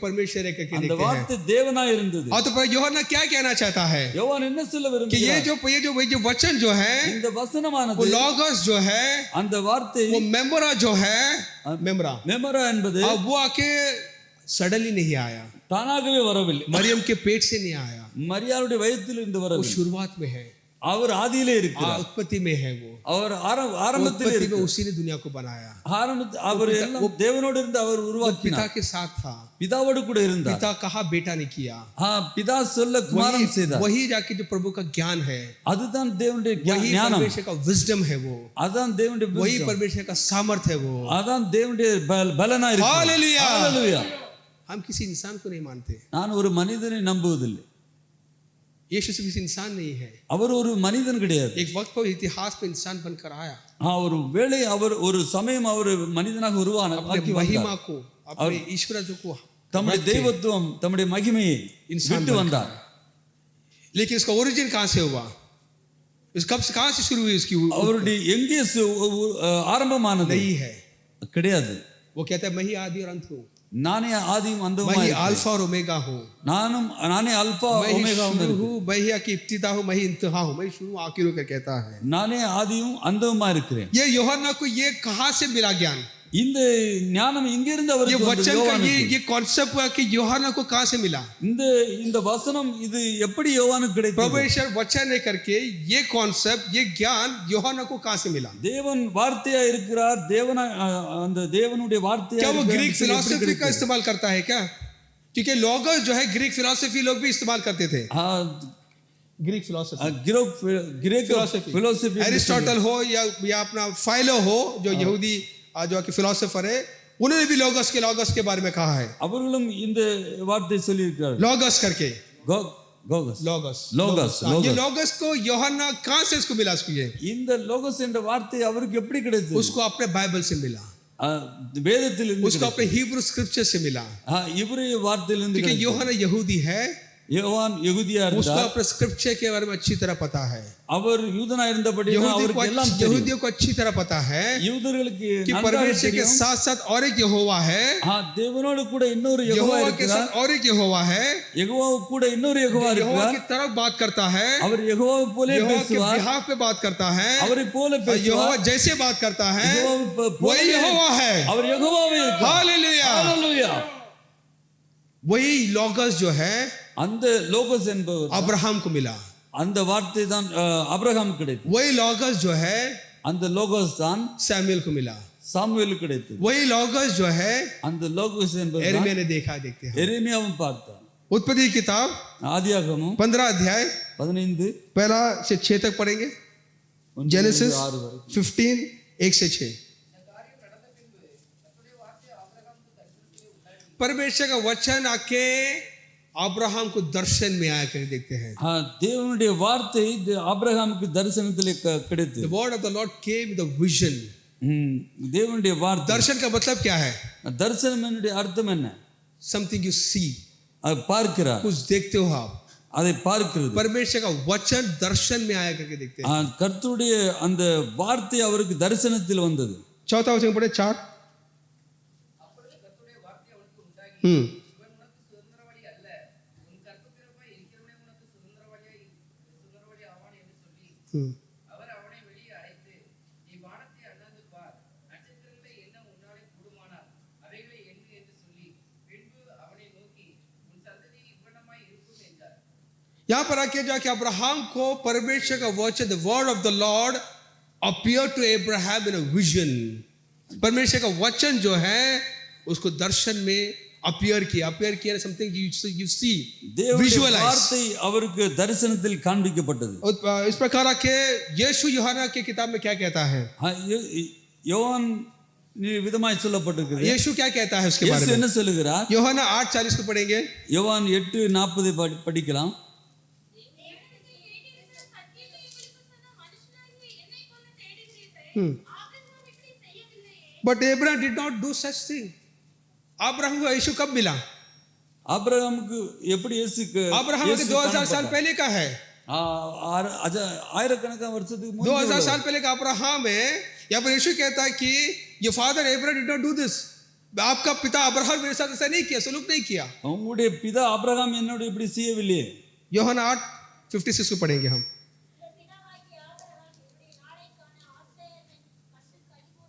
परमेश्वर है करके அந்த देखते हैं। வார்த்தை தேவனாய் இருந்தது. और तो யோவாन क्या कहना चाहता है யோவான் என்ன சொல்ல कि விரும்புகிறார்? ये जो वचन जो है, இந்த वो வசனமானது, लॉगस जो है, அந்த வார்த்தை वो मेमोरा जो है, मेमोरा, மெமரா என்பது अब वो आके सडनली नहीं आया, தானாகவே வரவில்லை. मरियम के पेट से नहीं आया, மரியாளுடைய வயிற்றில் இருந்து वो வரவில்லை. शुरुआत में है। அவர் ஆதியிலே இருக்கிறார். उत्पत्ति में है वो, அவர் ஆரம்பத்திலே उत्पत्ति में இருக்கிறார். उसी ने दुनिया को बनाया, அவர் எல்லாம் தேவனோடு இருந்து அவர் पिता உருவாக்கினார். के साथ था, பிதாவோடு கூட இருந்தார். पिता कहा बेटा ने किया, பிதா சொல்ல குமாரன் செய்தார். वही जाके जो प्रभु का ज्ञान है, அதுதான் தேவனுடைய वही ஞானம், परमेश्वर का विजडम है वो, அதான் தேவனுடைய वही wisdom. परमेश्वर का सामर्थ है वो। அதான் தேவனுடைய பலனா இருக்கு. हालेलुया। ஹalleluya. हम किसी इंसान को नहीं मानते, நான் ஒரு மனிதனை நம்புவதில்லை. यीशु सिर्फ इंसान नहीं है, அவர் ஒரு மனிதன் கிடையாது. एक वक्त पर इतिहास में इंसान बनकर आया, ஒரு வேளை அவர் ஒரு சமயம் அவர் மனிதனாக अपने महिमा को, अपने ईश्वरत्व को, தம்முடைய தெய்வத்துவம் தம்முடைய மகிமையை விட்டு வந்தார். लेकिन इसका ओरिजिन कहां से हुआ, इस कब से कहां से शुरू हुई इसकी, அவருடைய எங்கே ஆரம்பமானது नहीं है। கிடையாது. वो कहता है मैं ही आदि और अंत हूं, நானே ஆதியும் मैं அந்தமுமாய் ही अल्फा और ओमेगा हूं, நானே அல்பா मैं ही ஒமேகாவும் शुरू இருக்கிறேன். हूं, मैं ही की इब्तिदा हूं, मैं ही इंतहा हूं, मैं ही शुरू आखिर होकर कहता है। நானே ஆதியும் அந்தமுமாய் இருக்கிறேன். ये यूहन्ना को ये कहां से मिला ज्ञान, இந்த ஞானம் இங்கிருந்து ये அவருக்கு வந்தது. वचन का யோவானுக்கு. ये कॉन्सेप्ट हुआ कि यूहन्ना को कहां से मिला, இந்த வசனம் இது எப்படி யோவானுக்கு கிடைத்தது? परमेश्वर वचन है करके ये कॉन्सेप्ट, ये ज्ञान यूहन्ना को कहां से मिला। தேவன் வார்த்தையா இருக்கிறார். தேவனா அந்த தேவனுடைய வார்த்தையா क्या वो இருக்கிறார். ग्रीक இது எப்படி फिलॉसफी का கிடைத்தது? इस्तेमाल करता है क्या, क्योंकि लोगोस जो है ग्रीक फिलॉसफी लोग भी इस्तेमाल करते थे, Greek philosophy, Greek philosophy, philosophy Aristotle हो या अपना फाइलो हो जो यहूदी जो कि फिलॉसफर है, उन्होंने भी लोगस के बारे में कहा है, அவர்களும் இந்த வார்த்தை சொல்லி இருக்கிறார். लोगस करके, லோகஸ் लोगस ये लोगस को यूहन्ना कहां से इसको मिला, इसको ये இந்த லோகஸ் என்ற வார்த்தை அவருக்கு எப்படி கிடைத்தது? उसको अपने बाइबल से मिला, வேதத்திலிருந்து उसको अपने हिब्रू स्क्रिप्चर से मिला, இப்ரேய வார்த்தையிலிருந்து क्योंकि கிடைத்தது. यूहन्ना यहूदी है, யோவான் யெகூதியா उसको இருந்தார். अपने स्क्रिप्चर के बारे में अच्छी तरह पता है, அவர் யூதனா இருந்தபடியால் அவருக்கு எல்லாம் தெரியும். यहूदियों को अच्छी तरह पता है யூதர்களுக்கு कि நன்றாக परमेश्वर के தெரியும். साथ साथ और एक यहोवा है, தேவனோடு கூட இன்னொரு யெகோவா यहोवा के இருக்கிறார். साथ और एक यहोवा है, யெகோவாவுக்கு கூட இன்னொரு யெகோவா यहोवा இருக்கிறார். की तरफ बात करता है, அவர் யெகோவாவை போல यहोवा के பேசுவார். बिहाफ पे बात करता है, அவரை போல और यहोवा பேசுவார். जैसे बात करता है யெகோவாவை वही यहोवा है। அவர் யெகோவாவே இருக்கிறார். हालेलुया। ஹalleluya. वही लोगस जो है அந்த லோகஸ் என்பவர் अब्राहम को मिला, அந்த வார்த்தை தான் ஆபிரகாம் கிடைத்தது. वही लोगस जो है அந்த லோகஸ் தான் सैमुएल को मिला, சாமுவேலுக்கு கிடைத்தது. वही लोगस जो है அந்த லோகஸ் என்பவர் यिर्मयाह ने देखा, देखते हैं எரேமியாவும் பார்த்தார். उत्पत्ति की किताब ஆதியாகமம் 15 अध्याय 15 पहला से 6 तक पढ़ेंगे, जेनेसिस 15 1 से 6। परमेश्वर का वचन आके अब्राहम को दर्शन में आया कर देखते हैं, தேவனுடைய வார்த்தை ஆபிரகாமுக்கு தரிசனத்திலே கிடைத்தது. the word of the Lord came with a vision। தேவனுடைய வார்த்தை. दर्शन का मतलब क्या है, தரிசனம் என்னுடைய அர்த்தம் என்ன? समथिंग यू सी, அதை பார்க்கிறார், कुछ देखते हो आप, அதை பார்க்கிறது. परमेश्वर का वचन दर्शन में आया करके देखते हैं। கர்த்தருடைய அந்த வார்த்தை அவருக்கு தரிசனத்தில் வந்தது. चौथा वचन पढ़े 4। அவர் அவனை வெளியே அழைத்து, நீ வானத்தை அண்ணாந்து பார், நட்சத்திரங்களை எண்ண உன்னாலே கூடுமானால் அவைகளை எண்ணு என்று சொல்லி, பின்பு அவனை நோக்கி, உன் சந்ததி இவ்வண்ணமாய் இருக்கும் என்றார். यहाँ पर आके जाके अब्राहम को परमेश्वर का वचन, the word of the Lord appeared to Abraham in a vision। परमेश्वर का वचन जो है उसको दर्शन में appear किया something you see, தேவனுடைய visualize। வார்த்தை அவருக்கு தரிசனத்தில் காண்பிக்கப்பட்டது. इस प्रकार के यीशु यूहन्ना की किताब में क्या कहता है, யோவான் விதமாய் சொல்லப்பட்டிருக்கிறது. यीशु क्या कहता है उसके बारे இயேசு में, என்ன சொல்லுகிறார்? यूहन्ना 8:40 को पढ़ेंगे, யோவான் 8:40 படிக்கலாம். but Abraham did not do such thing। Abraham को यीशु कब मिला, ஆபிரகாமுக்கு எப்படி இயேசுக்கு अब्राहम के 2000 साल पहले का है, ஆயிரக்கணக்கான வருஷத்துக்கு 2000 साल पहले का अब्राहम है। यहाँ पर यीशु कहता है कि ये father Abraham did not do this, आपका पिता अब्राहम मेरे साथ ऐसा नहीं किया, सलूक नहीं किया। உங்களுடைய பிதா ஆபிரகாம் என்னோட இப்படி செய்யவில்லையே। यूहन्ना 8:56 को पढ़ेंगे हम।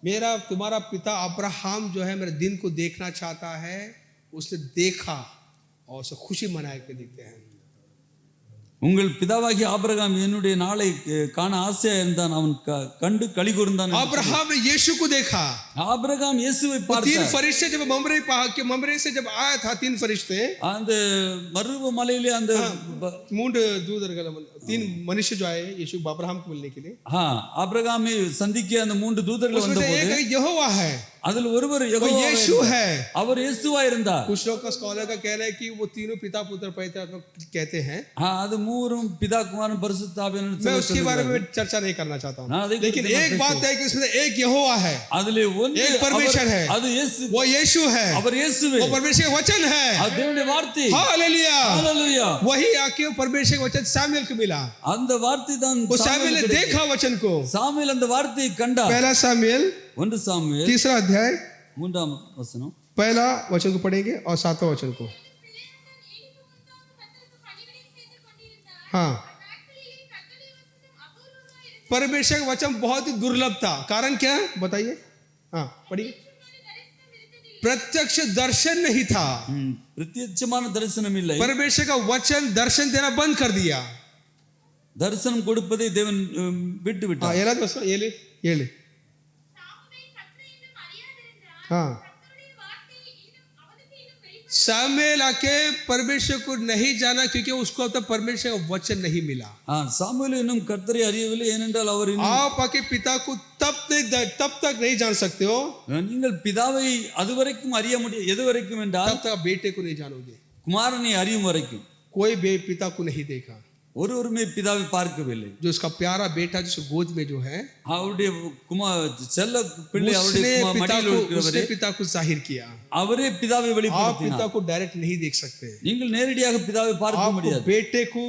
मेरा तुम्हारा पिता अब्राहम जो है मेरे दिन को देखना चाहता है, उसने देखा और उसे खुशी मनाए के देखते हैं। உங்கள் பிதாவாகிய ஆபிரகாம் என்னுடைய நாளை காண ஆசையா இருந்தான், அவன் கண்டு களி கூர்ந்தான். अब्राहम ने यीशु को देखा। ஆபிரகாம் இயேசுவை तीन பார்த்தார். फरिश्ते जब ममरे से जब आया था, तीन फरिश्ते அந்த மருவ மலையிலே அந்த मूंड दूदरगल तीन मनुष्य जो आए यीशु अब्राहम को मिलने के लिए, ஆபிரகாமை சந்திக்க அந்த 3 தூதர்கள் उसमें से வந்தபோது एक यहोवा है, அதில் ஒருவர் वो யெகோவா यीशु है। அவர் இயேசுவா இருந்தார். कुछ लोग का स्कॉलर का कह रहे हैं कि वो तीनों पिता पुत्र पवित्र आत्मा कहते हैं। அது மூவரும் பிதா குமாரன் பரிசுத்த ஆவியானவர் मैं उसके சொல்லுகிறார். बारे में चर्चा नहीं करना चाहता हाँ, हूँ, देखो, लेकिन देखो, एक बात है कि उसमें एक यहोवा है, அதிலே ஒன்று एक परमेश्वर है, அது இயேசு, वो यीशु है, அவர் இயேசுவே, वो परमेश्वर का वचन है। அது தேவனுடைய வார்த்தை. हालेलुया। ஹalleluya. वही आके परमेश्वर का वचन सामुएल को मिला, அந்த வார்த்தை தான் वो सामुएल ने देखा वचन को। சாமுவேல் அந்த வார்த்தையை கண்டார். पहला सामुएल 1 சாமுவேல் 3 अध्याय 3 வசனம். पहला वचन को पढ़ेंगे और 7वां वचन को। हाँ, परमेश्वर का वचन बहुत ही दुर्लभ था। कारण क्या बताइए? हाँ पढ़िए। प्रत्यक्ष दर्शन नहीं था, பிரத்யட்சமான தரிசனம் இல்லை. परमेश्वर का वचन दर्शन देना बंद कर दिया। தரிசனம் கொடுப்பதை தேவன் விட்டு हाँ விட்டார். ये बस ये ले हाँ, सामुएल आके परमेश्वर को नहीं जाना क्योंकि उसको अब तक परमेश्वर का वचन नहीं मिला। சாமுவேல் இன்னும் கர்த்தரை அறியவில்லை, ஏனென்றால் அவர் இன்னும் आप आके पिता को तब तक नहीं जान सकते हो நீங்கள் பிதாவை அதுவரைக்கும் அறிய முடியும். எது வரைக்கும் என்றால் तब तक बेटे को नहीं जानोगे। குமாரனை அறியும் வரைக்கும். कोई पिता को नहीं देखा, ஒருவருமே பிதாவை பார்க்கவில்லை. जो उसका प्यारा बेटा जिसको गोद में जो है, அவருடைய செல்ல பிள்ளை அவருடைய மடியில் இருக்கிறவரே उसने पिता को जाहिर किया। அவரே பிதாவை आप வெளிப்படுத்தினார். पिता को डायरेक्ट नहीं देख सकते, நீங்கள் நேரடியாக பிதாவை பார்க்க आप முடியாது. बेटे को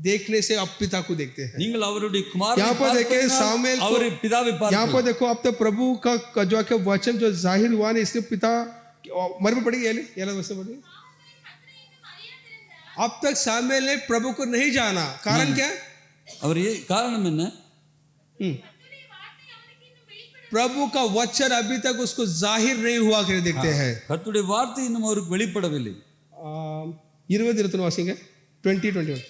देखने से आप पिता को देखते हैं। நீங்கள் அவருடைய குமாரனை यहाँ पर देखें பார்ப்பதினால் सामुएल को, அவரை பிதாவை यहाँ पर பார்க்கலாம். देखो अब तो प्रभु का जो है वचन जो जाहिर हुआ ने, इसलिए पिता मर में पड़ेगी पड़ेगी। अब तक सामुएल ने प्रभु को नहीं जाना, कारण क्या? அவர் காரணம் என்ன? प्रभु का वचन अभी तक उसको जाहिर नहीं हुआ कर देखते हैं। கர்த்தருடைய வார்த்தை இன்னும் அவருக்கு வெளிப்படவில்லை. 20 வாசிங்க 20:21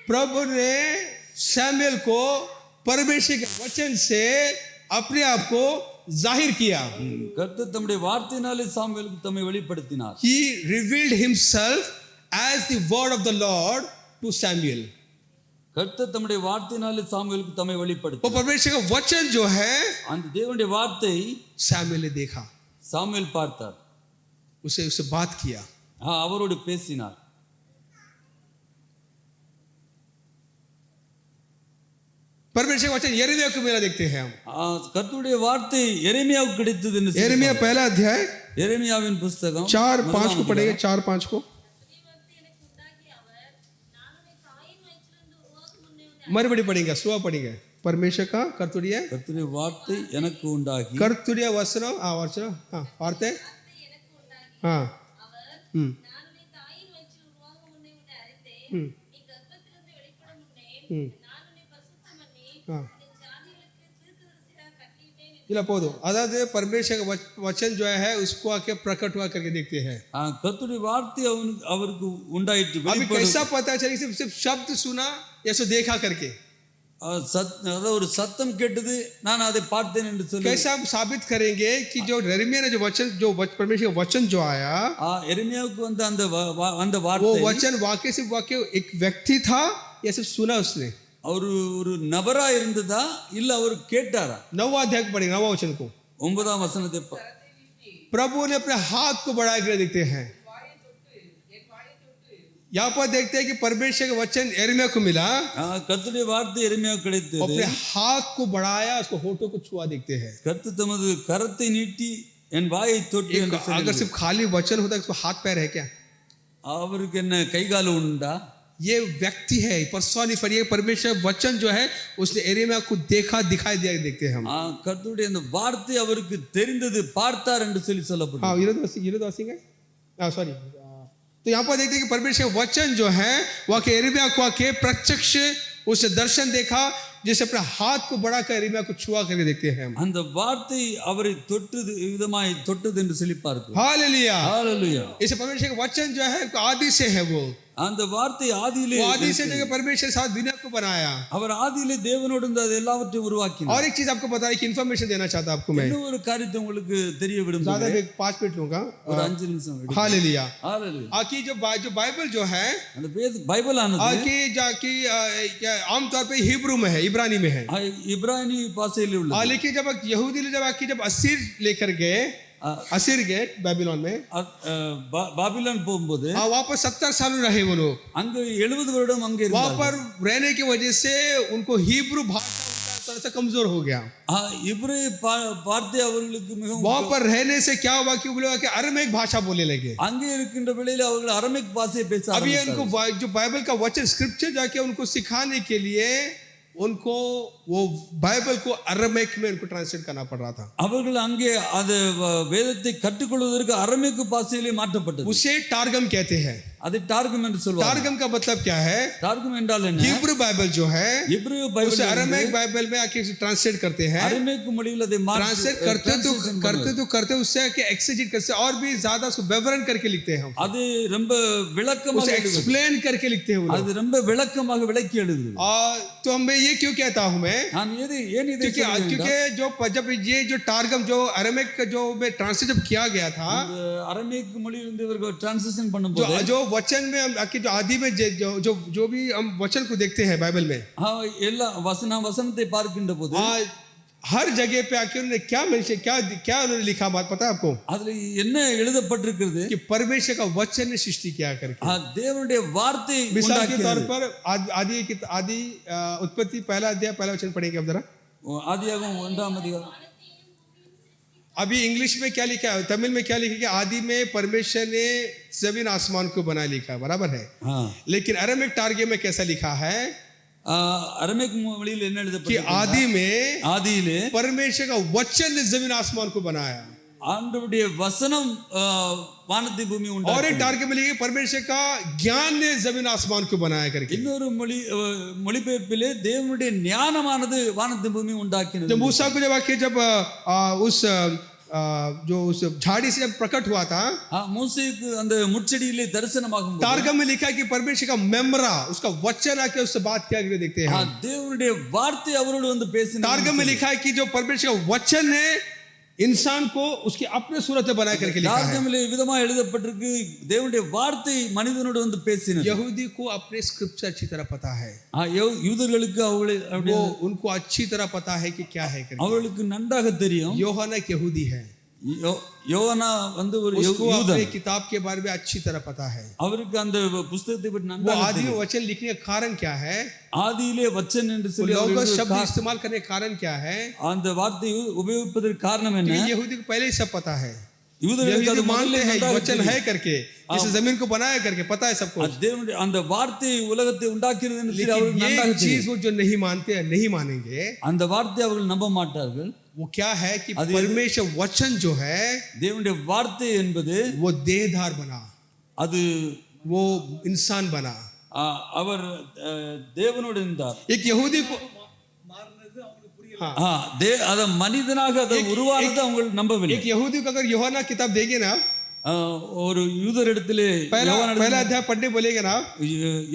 प्रभु ने सामुएल को परमेश्वर के वचन से अपने आप को जाहिर किया। கர்த்தர் தம்முடைய வார்த்தையினாலே சாமுவேலுக்கு தம்மை வெளிப்படுத்தினார். He revealed himself as the word of the Lord to Samuel. கர்த்தர் தம்முடைய வார்த்தையினாலே சாமுவேலுக்கு தம்மை वो வெளிப்படுத்தினார். परमेश्वर का वचन जो है அந்த தேவனுடைய வார்த்தை सामुएल ने देखा, சாமுவேல் பார்த்தார். उससे बात किया। அவரோடு பேசினார். परमेश्वर का वचन यिर्मयाह को मिला देखते हैं हम। கர்த்தருடைய வார்த்தை எரேமியாவுக்கு கிடைத்தது என்று यिर्मयाह पहला अध्याय எரேமியாவின் புத்தகம் 4-5 को पढ़ेंगे, 4-5 को मறுபடி पढ़ेंगे, सुबह पढ़ेंगे। परमेश्वर का कर्तुर्य கர்த்தருடைய வார்த்தை எனக்கு உண்டாகி कर्तुर्य वचन वार्ते हाँ ఇలా పోదు అதாவது परमेश्वर का वचन जो है उसको आके प्रकट हुआ करके देखते हैं। கர்த்தருடைய வார்த்தை அவருக்கு உண்டாயிற்று. अभी कैसा पता चला? सिर्फ शब्द सुना या सो देखा करके, ஒரு சத்தம் கேட்டது, நான் அதை பார்த்தேன் என்று சொல்லி कैसे हम साबित करेंगे कि जो यिर्मयाह ने जो वचन, जो परमेश्वर का वचन जो आया, எரேமியாவுக்கு வந்த அந்த वो வார்த்தை वचन वाक्य सिर्फ वाक्य एक व्यक्ति था या सिर्फ सुना उसने? ஒரு நபரா இருந்ததா இல்ல அவர் கேட்டாரா? 9वां अध्याय को पढ़ेंगे, 9वां वचन को। 9ஆம் வசனத்தை प्रभु ने अपने हाथ को बढ़ा कर देखते हैं। यहाँ पर देखते हैं कि परमेश्वर का वचन यिर्मयाह को मिला, கர்த்தருடைய வார்த்தை எரேமியாவுக்கு கிடைத்தது. अपने हाथ को बढ़ाया, उसको होठों को छुआ देखते हैं। கர்த்தர் தமது கரத்தை நீட்டி என் வாயை தொட்டு என்று अगर சொல்லி, सिर्फ खाली वचन होता है उसको हाथ पैर है क्या? அவருக்கு என்ன கை கால் உண்டா? ये व्यक्ति है, पर्सोनिफाइड। ये परमेश्वर वचन जो है उसने यिर्मयाह को देखा, दिखाई दिया देखते हैं हम। கர்த்தருடைய அந்த வார்த்தை அவருக்கு தெரிந்தது, பார்த்தார் என்று சொல்லி சொல்லப்படுது. हाँ विरोधवासी सॉरी। तो यहाँ पर देखते हैं कि परमेश्वर वचन जो है वह के यिर्मयाह को आके प्रत्यक्ष उसने दर्शन देखा, जैसे अपना हाथ को बढ़ा कर एरेमिया को छुआ करके देखते हैं हम। அந்த வார்த்தை அவரை தொட்டது விதமாய் தொட்டது என்று சொல்லி பார்க்கிறோம். हालेलुया। ஹalleluya. इसे परमेश्वर का वचन जो है आदि से है, वो அந்த வார்த்தை ஆதியிலே आदि से जगह परमेश्वर साथ दुनिया को बनाया। அவர் ஆதியிலே தேவனோடு இருந்தது எல்லாவற்றையும் उरुवाக்கினார். और एक चीज आपको बता रही कि इन्फॉर्मेशन देना चाहता आपको मैं, இன்னும் ஒரு காரியத்தை உங்களுக்கு தெரிய ज्यादा விரும்புகிறேன். मैं 5 मिनट लूंगा। ஒரு 5 நிமிஷம் எடுங்க. हालेलुया। ஹalleluya. आकी जो बाइबल जो है அந்த பைபிள் ஆனது आकी जाकी आमतौर पे हिब्रू में है, इब्रानी में है। இப்ரானி பாஷையில் உள்ளது. लेकिन जब यहूदी लोग जब असीर लेकर गए, असीर गए बेबीलोन में, பாபிலோன் போகும்போது वहाँ पर 70 साल रहे वो लोग। அங்க 70 வருடம் அங்கே वहाँ இருந்தார்கள். पर रहने की वजह से उनको हिब्रू भाषा उनका थोड़ा सा कमजोर हो गया। இப்ரே வார்த்தை அவர்களுக்கு மிகவும் वहाँ पर रहने से क्या हुआ कि वो लोग अरमेक भाषा बोलने लगे। அங்கே இருக்கின்ற வேளையில் அவர்கள் அரமைக் பாஷையை பேச अभी ஆரம்பித்தார்கள். उनको जो बाइबल का वचन स्क्रिप्चर जाके उनको सिखाने के लिए उनको वो बाइबल को अरमेक में उनको ट्रांसलेट करना पड़ रहा था। அவர்கள் அங்கே அது வேதத்தை கற்றுக்கொள்வதற்கு அரமைக்கு பாஷையிலே மாற்றப்பட்டது. उसे टारगम कहते हैं। அது டார்கம் என்று சொல்வார்கள். टारगम का मतलब क्या है? டார்கம் என்றால் என்ன? हिब्रू बाइबल जो है இப்ரே பைபிள் उसे अरमेक बाइबल में आके ट्रांसलेट करते हैं। அரமைக்கு மொழியில் அதை ट्रांसलेट करते उससे आके एक्सेजिट करते और भी ज्यादा उसको विवरण करके लिखते हैं। அது ரொம்ப விளக்கமாக उसे எழுதுவது. एक्सप्लेन करके लिखते हैं वो लोग। அது ரொம்ப விளக்கமாக விளக்கி எழுதுது. तो मैं ये क्यों कहता हूं मैं, நான் ஏன் இதை क्योंकि जब ये जो टारगम जो अरमेक का जो में ट्रांसलेट जब किया गया था, அரமைக்கு மொழியிலிருந்து இவர்கள் டிரான்ஸ்லேஷன் பண்ணும்போது जो वचन में हम जो आदि में जो भी हम वचन को देखते हैं बाइबल में, எல்லா வசனத்தை பார்க்கின்ற போது हर जगह पे आके उन्होंने क्या उन्होंने लिखा, बात पता है आपको? அதுல என்ன எழுதப்பட்டிருக்கிறது? कि परमेश्वर का वचन ने सृष्टि किया करके। தேவனுடைய வார்த்தை मिसाल के तौर पर आदि उत्पत्ति पहला अध्याय पहला वचन पढ़ेंगे अब जरा। ஆதியாகமம் 1ஆம் அதிகாரம். अभी इंग्लिश में क्या लिखा है, तमिल में क्या लिखा है कि आदि में परमेश्वर ने जमीन आसमान को बना लिखा, बराबर है। लेकिन अरमेक टारगम में कैसा लिखा है? அரமைக் மொழியில் என்ன कि எழுதப்பட்டிருக்கிறது? आदि में ஆதியிலே परमेश्वर का वचन ने जमीन आसमान को बनाया। ஆண்டவருடைய வசனம் வானத்தை பூமி और உண்டாக்கியது. एक टारगम में लिखा परमेश्वर का ज्ञान ने जमीन आसमान को बनाया करके। இன்னொரு மொழிபெயர்ப்பிலே தேவனுடைய ஞானமானது வானத்தை பூமி உண்டாக்கினது. जब मूसा को जब उस झाड़ी से जब प्रकट हुआ था, மூசேக்கு அந்த मुठछड़ीले दर्शनமாகும் போது टारगम में लिखा है कि परमेश्वर का मेमरा, उसका वचन आके उससे बात किया करके देखते हैं। தேவனுடைய வார்த்தை அவரோடு வந்து பேசினார். टारगम में लिखा है कि जो परमेश्वर का वचन है इंसान को उसकी अपने सूरत में बना करके लिखा है। டார்கமிலே விதமா எழுதப்பட்டிருக்கு தேவனுடைய வார்த்தை மனிதனோடு வந்து பேசினது. यहूदी को अपने स्क्रिप्चर अच्छी तरह पता है। யூதர்களுக்கு वो उनको अच्छी तरह पता है कि क्या है करके। அவர்களுக்கு நன்றாக தெரியும். யோहाना एक यहूदी है। யோவானா வந்து ஒரு उसको யூதன். अपने किताब के बारे में अच्छी तरह पता है। அவருக்கு அந்த புத்தகத்தை பற்றி वो நன்றாக आदि में தெரியும். वचन लिखने का कारण क्या है? ஆதியிலே வச்சன் என்று சொல்லி लोगोस அவர்கள் शब्द इस्तेमाल करने का कारण क्या है? அந்த வார்த்தையை உபயோகிப்பதற்கு காரணம் என்ன? क्योंकि यहूदी को पहले ही सब पता है। யூதர்களுக்கு அது यहूदी मानते முதல்ல हैं நன்றாக वचन தெரியும். है करके, इस जमीन को बनाया करके, पता है सबको। தேவனுடைய அந்த வார்த்தை உலகத்தை உண்டாக்கினது என்று சொல்லி அவர்கள் लेकिन நன்றாக ये चीज தெரியும். वो जो नहीं मानते हैं, नहीं मानेंगे, அந்த வார்த்தையை அவர்கள் நம்ப மாட்டார்கள். वो क्या है कि परमेश्वर वचन जो है தேவனுடைய வார்த்தை என்பது वो देहधार बना, அது वो इंसान बना। அவர் தேவனோடு இருந்தார். एक यहूदी को அத மனிதனாக அதை உருவானது அவங்க நம்பவில்லை. एक यहूदी को अगर यूहन्ना किताब देंगे ना, ஒரு யூதர் இடத்திலே पहला अध्याय पढ़ने बोलेगा ना,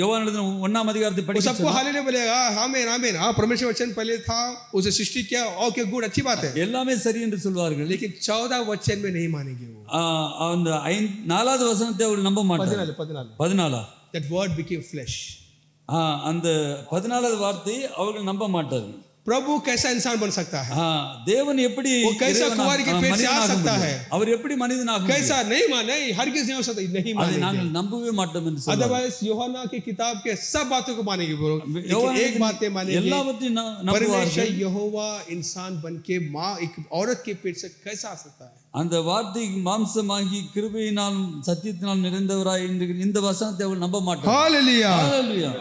யோவான் எழுதின 1ஆம் அதிகாரத்தை वो படிக்க सबको हालेलुया बोलेगा, आमीन आमीन, हाँ परमेश्वर वचन पहले था, उसे सृष्टि किया, ओके गुड, अच्छी बात है। எல்லாமே சரி என்று சொல்வார்கள். लेकिन 14 वचन में नहीं मानेंगे वो। அந்த 4வது வசனத்தை அவர்கள் நம்ப மாட்டார்கள். 14 that word became flesh। அந்த 14வது வார்த்தை அவர்கள் நம்ப மாட்டார்கள். प्रभु कैसा इंसान बन सकता है? தேவன் எப்படி वो कैसा कुंवारी के पेट से आ सकता है? அவர் எப்படி மனிதனாக कैसा नहीं माने, हरगिज नहीं हो सकता, नहीं அதை मानेंगे। நாங்கள் நம்பவே மாட்டோம் என்று சொல்றார். अदरवाइज यूहन्ना की किताब के सब बातों को मानेंगे ब्रो, लेकिन एक बात मानेंगे, எல்லாவற்றையும் परमेश्वर நம்புவார்கள். यहोवा इंसान बनके माँ एक औरत के पेट से कैसा आ सकता है? அந்த வார்த்தை மாம்சமாகி கிருபையினால் சத்தியத்தினால் நிறைந்தவராய் இந்த வசனத்தை அவர்கள் நம்ப மாட்டார்கள். हालेलुया। ஹalleluya.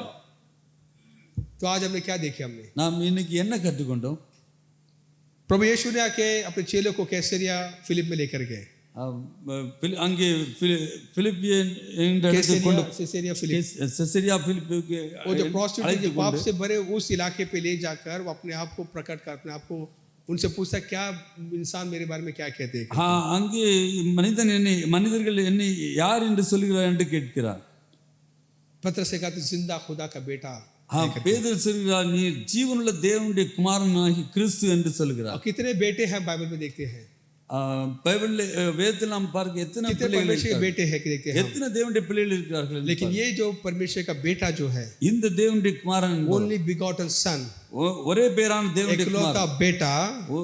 तो आज हमने क्या देखे? हमने நாம் இன்னைக்கு என்ன கற்றுக்கொண்டோம்? प्रभु यीशु ने आके अपने चेलों को कैसरिया फिलिप में लेकर गए। அங்கே பிலிப்பியன் என்ற இடத்துக்கு கொண்டு कैसरिया फिलिप செசரியா பிலிப்புக்கு वो जो prostitute அழைத்து के पाप கொண்டு से भरे उस इलाके पे ले जाकर वो अपने आप को प्रकट कर अपने आप को उनसे पूछता क्या इंसान मेरे बारे में क्या कहते हैं அங்கே மனிதர்கள் என்னை யார் என்று சொல்கிறார் என்று கேட்கிறார். पत्रस से कहते जिंदा खुदा का बेटा பேதுரு சொல்கிறார் நீ ஜீவனுள்ள தேவனுடைய குமாரனாகி கிறிஸ்து என்று சொல்கிறார். और कितने बेटे हैं बाइबल में देखते हैं பைபிள்ல வேதத்தில் நாம் பார்க்க எத்தனை பிள்ளைகள் परमेश्वर के बेटे हैं कि देखते हैं எத்தனை தேவனுடைய பிள்ளைகள் இருக்கிறார்கள் என்று लेकिन ये जो परमेश्वर का बेटा जो है இந்த தேவனுடைய குமாரன் ओनली बिगॉटन सन ஒரே பேரான தேவனுடைய एकलौता குமாரன் बेटा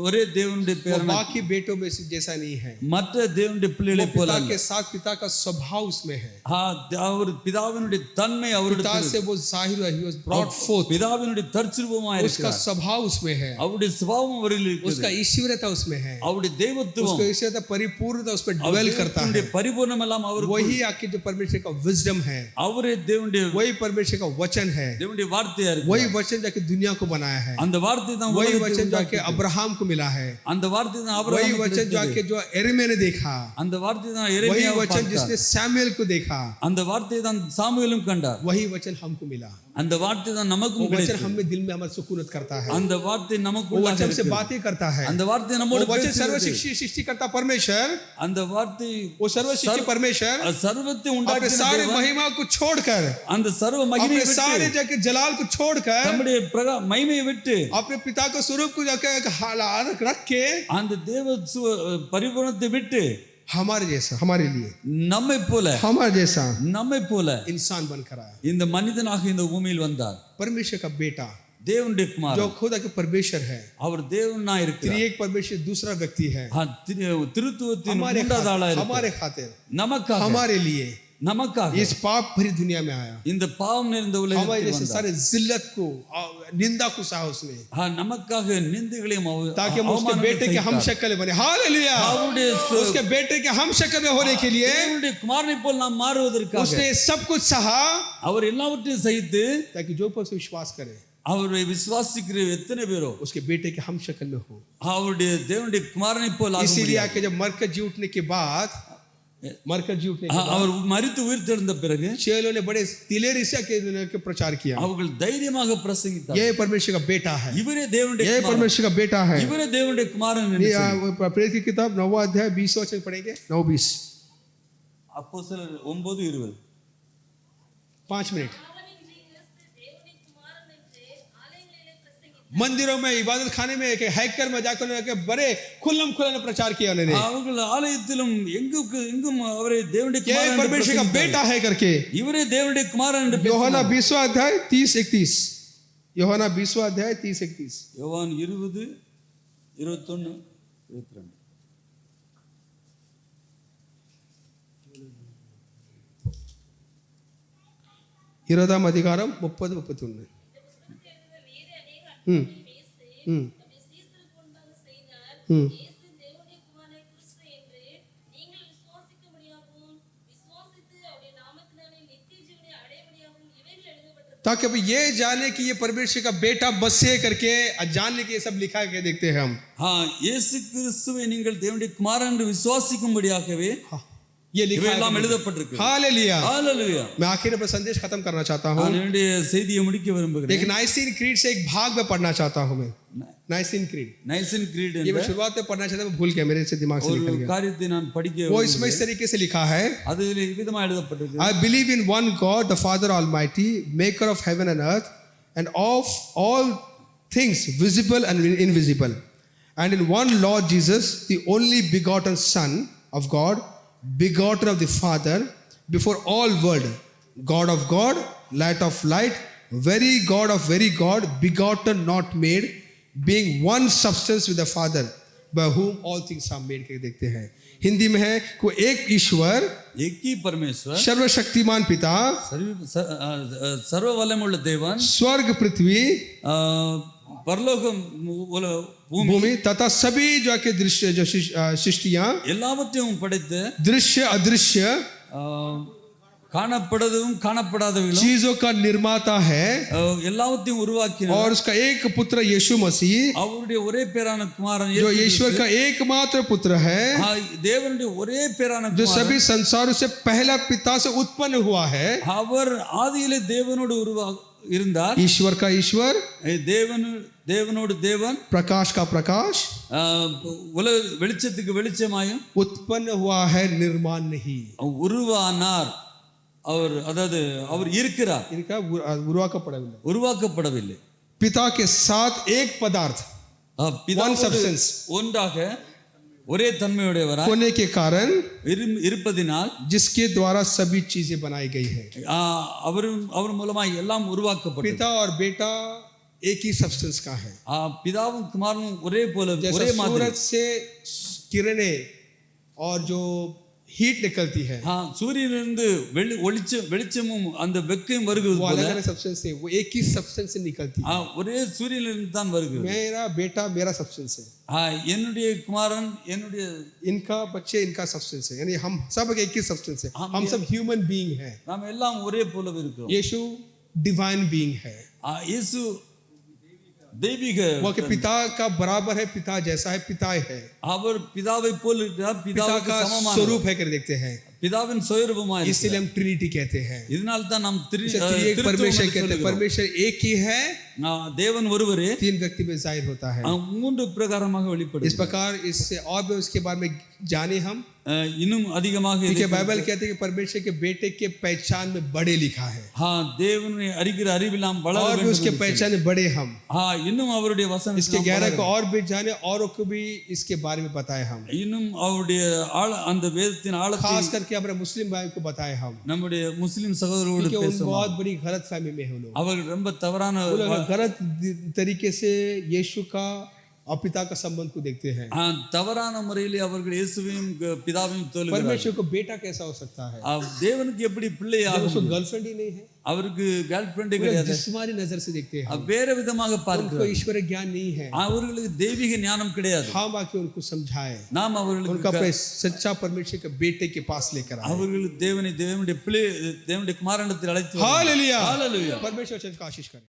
ஒரே தேவனுடைய वो பேரான बाकी बेटों में से जैसा नहीं है மற்ற தேவனுடைய பிள்ளைகளை वो போல पिता அல்ல. के साथ पिता का स्वभाव उसमें है அவர் பிதாவினுடைய தன்மை पिता அவருடைய से वो जाहिर हुआ he was brought forth பிதாவினுடைய தற்சுரூபமாக उसका இருக்கிறார். स्वभाव उसमें है அவருடைய சுபாவம் அவரில் उसका இருக்கிறது. ईश्वरता उसमें है அவருடைய தெய்வத்துவம் उसका ईश्वरता परिपूर्णता उस पर ड्वेल करता है தேவனுடைய பரிபூர்ணம் எல்லாம் அவர் वही आके जो परमेश्वर का विजडम है அவரே தேவனுடைய वही परमेश्वर का वचन है தேவனுடைய வார்த்தையா இருக்கு. वही वचन जाके दुनिया को बनाया है அந்த வார்த்தை தான் वही உலகத்தை वचन जाके உண்டாக்கியது. अब्राहम को मिला है அந்த வார்த்தை தான் वही ஆபிரகாமுக்கு वचन கிடைத்தது. जाके जो एरमिया ने देखा அந்த வார்த்தை தான் वही எரேமியாவை वचन பார்த்தார். जिसने सैमुएल को देखा அந்த வார்த்தை தான் சாமுவேலும் கண்டார். वही वचन हमको मिला அந்த வார்த்தை தான் वो நமக்கும் वचन கிடைத்தது. हमें दिल में हमारे सुकूनत करता है அந்த வார்த்தை वो நமக்குள்ளாக वचन से இருக்கிறது. बातें करता है அந்த வார்த்தை वो நம்மோடு वचन பேசுகிறது. सर्वशिक्षी सृष्टि करता परमेश्वर அந்த வார்த்தை वो सर्वशिक्षी परमेश्वर சர்வத்தை अपने உண்டாக்கின सारे தேவன் महिमा को छोड़कर அந்த சர்வ மகிமையை अपने सारे விட்டு जाके जलाल को छोड़कर நம்முடைய மகிமையை விட்டு अपने पिता को स्वरूप को जाके एक हालात रख के அந்த தேவ பரிபூரணத்தை விட்டு हमारे जैसा हमारे लिए நம்மை போல हमारे जैसा நம்மை போல इंसान बनकर आया இந்த மனிதனாக இந்த பூமியில் வந்தார். परमेश्वर का बेटा தேவனுடைய जो குமாரன் खुद के परमेश्वर है அவர் தேவனா இருக்கிறார். त्रिएक परमेश्वर दूसरा व्यक्ति है திருத்துவத்தின் हमारे மூன்றாவது ஆளா खातिर இருக்கிறார். हमारे खातिर நமக்காக हमारे लिए நமக்காக इस पाप भरी दुनिया में आया இந்த பாவம் நிறைந்த हमारे உலகத்தில் जैसे வந்தார். सारे जिल्लत को निंदा को सहा उसने நமக்காக நிந்தைகளையும் ताकि हम उसके बेटे के हम शक्ल बने हालेलुया அவருடைய उसके बेटे के हम शक्ल में होने के लिए தேவனுடைய குமாரனை போல் நாம் மாறுவதற்காக उसने सब कुछ सहा அவர் எல்லாவற்றையும் சகித்து ताकि जो पर विश्वास करे அவரை விசுவாசிக்கிற எத்தனை பேரோ उसके बेटे के हम शक्ल में हो அவருடைய தேவனுடைய குமாரனை போல் ஆக इसीलिए முடியாது. आके जब मरकर जी उठने के बाद அவர் மரித்து உயிர் தெழுந்த பிறகு चेलों ने बड़े दिलेरी से के प्रचार किया அவர்கள் தைரியமாக பிரசங்கித்தார். ये परमेश्वर का बेटा है இவரே தேவனுடைய ये குமாரன். परमेश्वर का बेटा है இவரே தேவனுடைய குமாரன் என்று ये சொல்லி. प्रेरित की किताब 9वां अध्याय 20 वचन पढ़ेंगे 9:20 அப்போஸ்தலர் 9:20 5 मिनट அவனின்றி கிறிஸ்து தேவனுடைய குமாரன் என்று ஆலயங்களிலே பிரசங்கித்தார். मंदिरों में इबादत खाने में एक हैकर में जाकर उन्होंने बड़े खुल्लम खुल्ला प्रचार किया उन्होंने அவர்கள் ஆலயத்திலும் எங்கும் அவரை தேவனுடைய ये குமாரன் என்று परमेश्वर का பிரசங்கித்தார். बेटा है करके இவரே தேவனுடைய குமாரன் என்று யோவானா பேசினார். 20वां अध्याय 30-31 யோவானா 20वां अध्याय 30-31 யோவான் 20 21 22 20ஆம் அதிகாரம் 30-31 வேறு அநேக அற்புதங்களை பேசி தம்முடைய சீசருக்கு முன்பாக செய்தார். இயேசு தேவனுடைய குமாரனாகிய கிறிஸ்து என்று நீங்கள் விசுவாசிக்க முடியாகவும் விசுவாசித்து அவருடைய நாமத்தினாலே நித்திய ஜீவனை அடையபடியாகவும் இவைகள் எழுதப்பட்டிருக்கிறது. ताकि अब ये जाने कि ये परमेश्वर का बेटा बसे करके जानने के ये सब लिखा के देखते हैं हम இயேசு கிறிஸ்துவை நீங்கள் தேவனுடைய குமாரன் என்று விசுவாசிக்கும்படியாகவே ये लिखा இவையெல்லாம் है எழுதப்பட்டிருக்கு. हालेलुया ஹalleluya. मैं आखिर में संदेश खत्म करना चाहता हूँ நான் என்னுடைய செய்தியை முடிக்க விரும்புகிறேன். एक नाइसिन क्रीड से एक भाग में पढ़ना चाहता हूँ मैं नाइसिन क्रीड நைசன் கிரீட் ये मैं என்ற शुरुआत में पढ़ना चाहता मैं भूल गया मेरे से दिमाग से निकल ஒரு गया காரியத்தை நான் படிக்க वो इसमें इस तरीके से लिखा है அது விதமா எழுதப்பட்டிருக்கு. I believe in one God, the Father Almighty, maker of heaven and earth, and of all things visible and invisible, and in one Lord Jesus, the only begotten Son of God, begotten of the Father, before all world, God of God, light of light, very God of very God, begotten, not made, being one substance with the Father, by whom all things are made. के देखते हैं हिंदी में है को एक ईश्वर एक ही परमेश्वर सर्वशक्तिमान पिता सर्व वல்லமுள்ள தேவன் स्वर्ग पृथ्वी பரலோகம் பூமி भूमि तथा सभी जो के दृश्य जो सृष्टियां எல்லாவற்றையும் படைத்து दृश्य अदृश्य காணப்படதும் காணப்படாதவைகளும் चीजों का निर्माता है எல்லாவற்றையும் உருவாக்கினார். और उसका एक पुत्र यीशु मसीह அவருடைய ஒரே பேரான குமாரன் जो இயேசு ईश्वर का एकमात्र पुत्र है தேவனுடைய ஒரே பேரான जो குமாரன் सभी संसारों से पहला पिता से उत्पन्न हुआ है அவர் ஆதியிலே தேவனோடு இருந்தார். ईश्वर का ईश्वर தேவனோடு தேவன் प्रकाश का प्रकाश உலக வெளிச்சத்துக்கு வெளிச்சமாயும் उत्पन्न हुआ है निर्माण नहीं உருவானார். அவர் அதாவது அவர் இருக்கிறார், इनका उरुवाकपड़विल्लै உருவாக்கப்படவில்லை. पिता के साथ एक पदार्थ பிதாவோடு substance. ஒன்றாக ஒரே தன்மையுடையவராய் होने के कारण இருப்பதினால் जिसके द्वारा सभी चीजें बनाई गई है அவர் மூலமாய் எல்லாம் உருவாக்கப்பட்டது. पिता और बेटा एक ही सब्सटेंस का है பிதாவும் குமாரனும் ஒரே போல जैसा ஒரே மாதிரி. सूरज से किरणें और जो हीट निकलती है சூரியனிலிருந்து வெளிச்சமும் அந்த வெக்கையும் வருகிறது वो போல अलग अलग सब्सटेंस से वो एक ही सब्सटेंस से निकलती है ஒரே சூரியனிலிருந்து தான் வருகிறது. मेरा बेटा मेरा सब्सटेंस है என்னுடைய குமாரன் என்னுடைய इनका बच्चे इनका सब्सटेंस है यानी हम सब एक ही सब्सटेंस है हम सब ह्यूमन बीइंग है நாம் எல்லாம் ஒரே போல இருக்கிறோம். यीशु डिवाइन बीइंग है இயேசு தெய்வீக वो कि पिता का बराबर है पिता जैसा है पिता है அவர் பிதாவை போல் இருக்கிறார், पिता பிதாவுக்கு का சமமான स्वरूप है कर देखते हैं பிதாவின் சுயரூபமாய் इसलिए हम ट्रिनिटी कहते हैं இதனால தான் நாம் त्रिएक परमेश्वर कहते हैं परमेश्वर एक ही है தேவன் ஒருவரே तीन व्यक्ति में जाहिर होता है மூன்று பிரகாரமாக इस வெளிப்படுது. प्रकार इससे और भी उसके बारे में जाने हम இன்னும் அதிகமாக देखिए बाइबल कहते हैं कि परमेश्वर के बेटे के पहचान में बड़े लिखा है தேவனை அறிகிற அறிவில் நாம் வளர और भी வேண்டும். उसके पहचान में बड़े हम இன்னும் அவருடைய வசனம் इसके गहराई को और भी जाने औरों को भी इसके बारे में बताए हम இன்னும் அவருடைய அந்த வேதத்தின் ஆழத்தை खास करके अपने मुस्लिम भाई को बताए हम நம்முடைய முஸ்லிம் சகோதரரோடு क्योंकि उन பேசுவோம். बहुत बड़ी गलत फहमी में है लोग அவர்கள் ரொம்ப தவறான गलत तरीके से यीशु का और पिता का संबंध को देखते हैं தவறான முறையிலே அவர்கள் இயேசுவையும் பிதாவையும் தோலுகிறார்கள். परमेश्वर को बेटा कैसा हो सकता है தேவனுக்கு எப்படி பிள்ளை जब ஆகும்? उसको गर्लफ्रेंड ही नहीं है அவருக்கு கேர்ள் ஃப்ரெண்டே वो கிடையாது. जिस्मानी नजर से देखते हैं வேற விதமாக उनको பார்க்கிறார். ईश्वर ज्ञान नहीं है அவர்களுக்கு தெய்வீக ஞானம் கிடையாது. हम आके उनको समझाए நாம் उनका அவர்களுக்கு अपने सच्चा परमेश्वर के बेटे के पास लेकर आए அவர்கள் தேவனுடைய பிள்ளை தேவனுடைய குமாரனிடத்தில் அழைத்து हालेलुया ஹalleluya. परमेश्वर चर्च का आशीष करें।